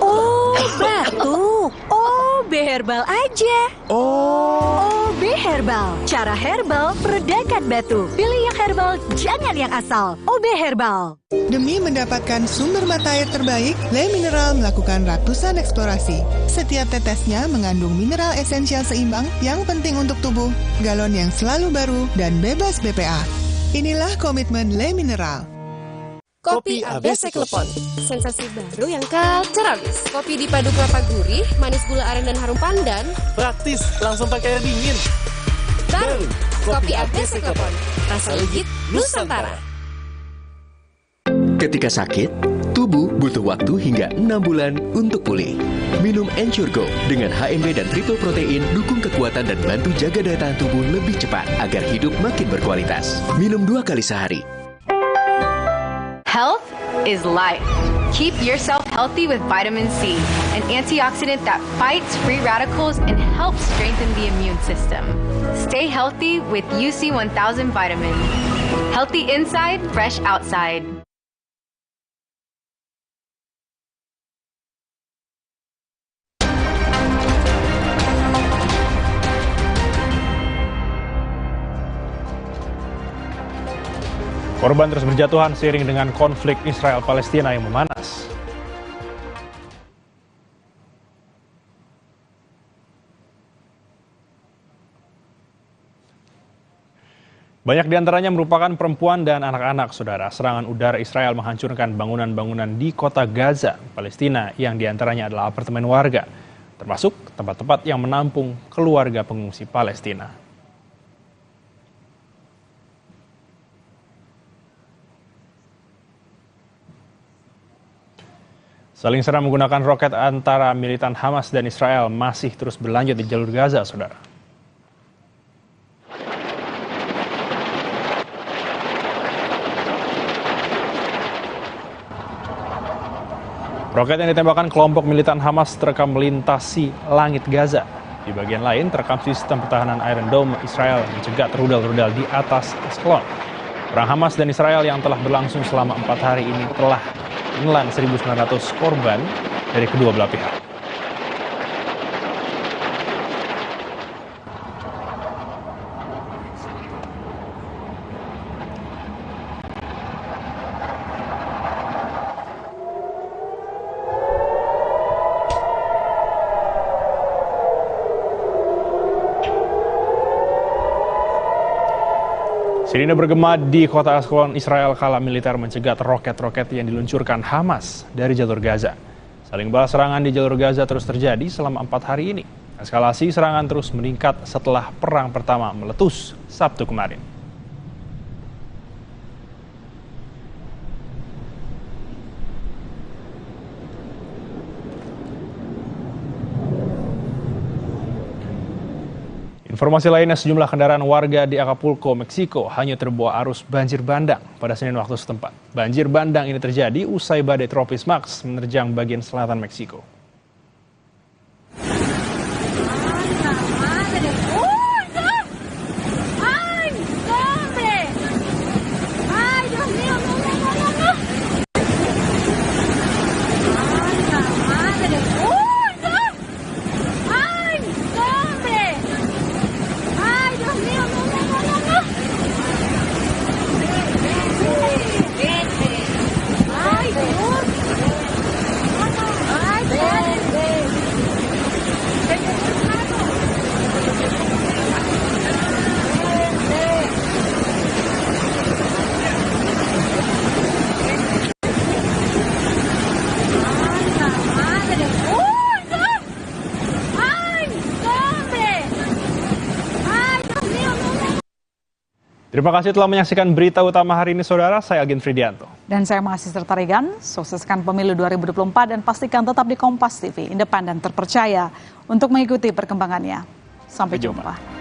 Oh, batuk. Oh, Beherbal aja. Oh, Beherbal. Cara herbal meredakan batuk. Pilih yang herbal, jangan yang asal. OB Herbal. Demi mendapatkan sumber mata air terbaik, Le Mineral melakukan ratusan eksplorasi. Setiap tetesnya mengandung mineral esensial seimbang yang penting untuk tubuh, galon yang selalu baru, dan bebas BPA. Inilah komitmen Le Mineral. Kopi ABC Klepon, sensasi baru yang culture abis. Kopi dipadu kelapa gurih, manis gula aren dan harum pandan. Praktis, langsung pakai air dingin. Baru, Kopi ABC Klepon, rasa legit Nusantara. Ketika sakit, tubuh butuh waktu hingga 6 bulan untuk pulih. Minum Ensure Go dengan HMB dan triple protein dukung kekuatan dan bantu jaga daya tahan tubuh lebih cepat agar hidup makin berkualitas. Minum 2 kali sehari. Health is life. Keep yourself healthy with vitamin C, an antioxidant that fights free radicals and helps strengthen the immune system. Stay healthy with UC 1000 vitamin. Healthy inside, fresh outside. Korban terus berjatuhan seiring dengan konflik Israel-Palestina yang memanas. Banyak diantaranya merupakan perempuan dan anak-anak, saudara. Serangan udara Israel menghancurkan bangunan-bangunan di kota Gaza, Palestina, yang diantaranya adalah apartemen warga, termasuk tempat-tempat yang menampung keluarga pengungsi Palestina. Saling serang menggunakan roket antara militan Hamas dan Israel masih terus berlanjut di jalur Gaza, saudara. Roket yang ditembakkan kelompok militan Hamas terekam melintasi langit Gaza. Di bagian lain terekam sistem pertahanan Iron Dome Israel mencegat rudal-rudal di atas Askelon. Perang Hamas dan Israel yang telah berlangsung selama 4 hari ini telah menelan 1.900 korban dari kedua belah pihak. Sirine bergema di kota Askelon, Israel kala militer mencegat roket-roket yang diluncurkan Hamas dari jalur Gaza. Saling balas serangan di jalur Gaza terus terjadi selama 4 hari ini. Eskalasi serangan terus meningkat setelah perang pertama meletus Sabtu kemarin. Informasi lainnya, sejumlah kendaraan warga di Acapulco, Meksiko hanya terbawa arus banjir bandang pada Senin waktu setempat. Banjir bandang ini terjadi usai badai tropis Max menerjang bagian selatan Meksiko. Terima kasih telah menyaksikan berita utama hari ini, saudara. Saya Agin Fridianto. Dan saya Mahasiswa Tarigan. Sukseskan pemilu 2024 dan pastikan tetap di Kompas TV, independen terpercaya untuk mengikuti perkembangannya. Sampai jumpa.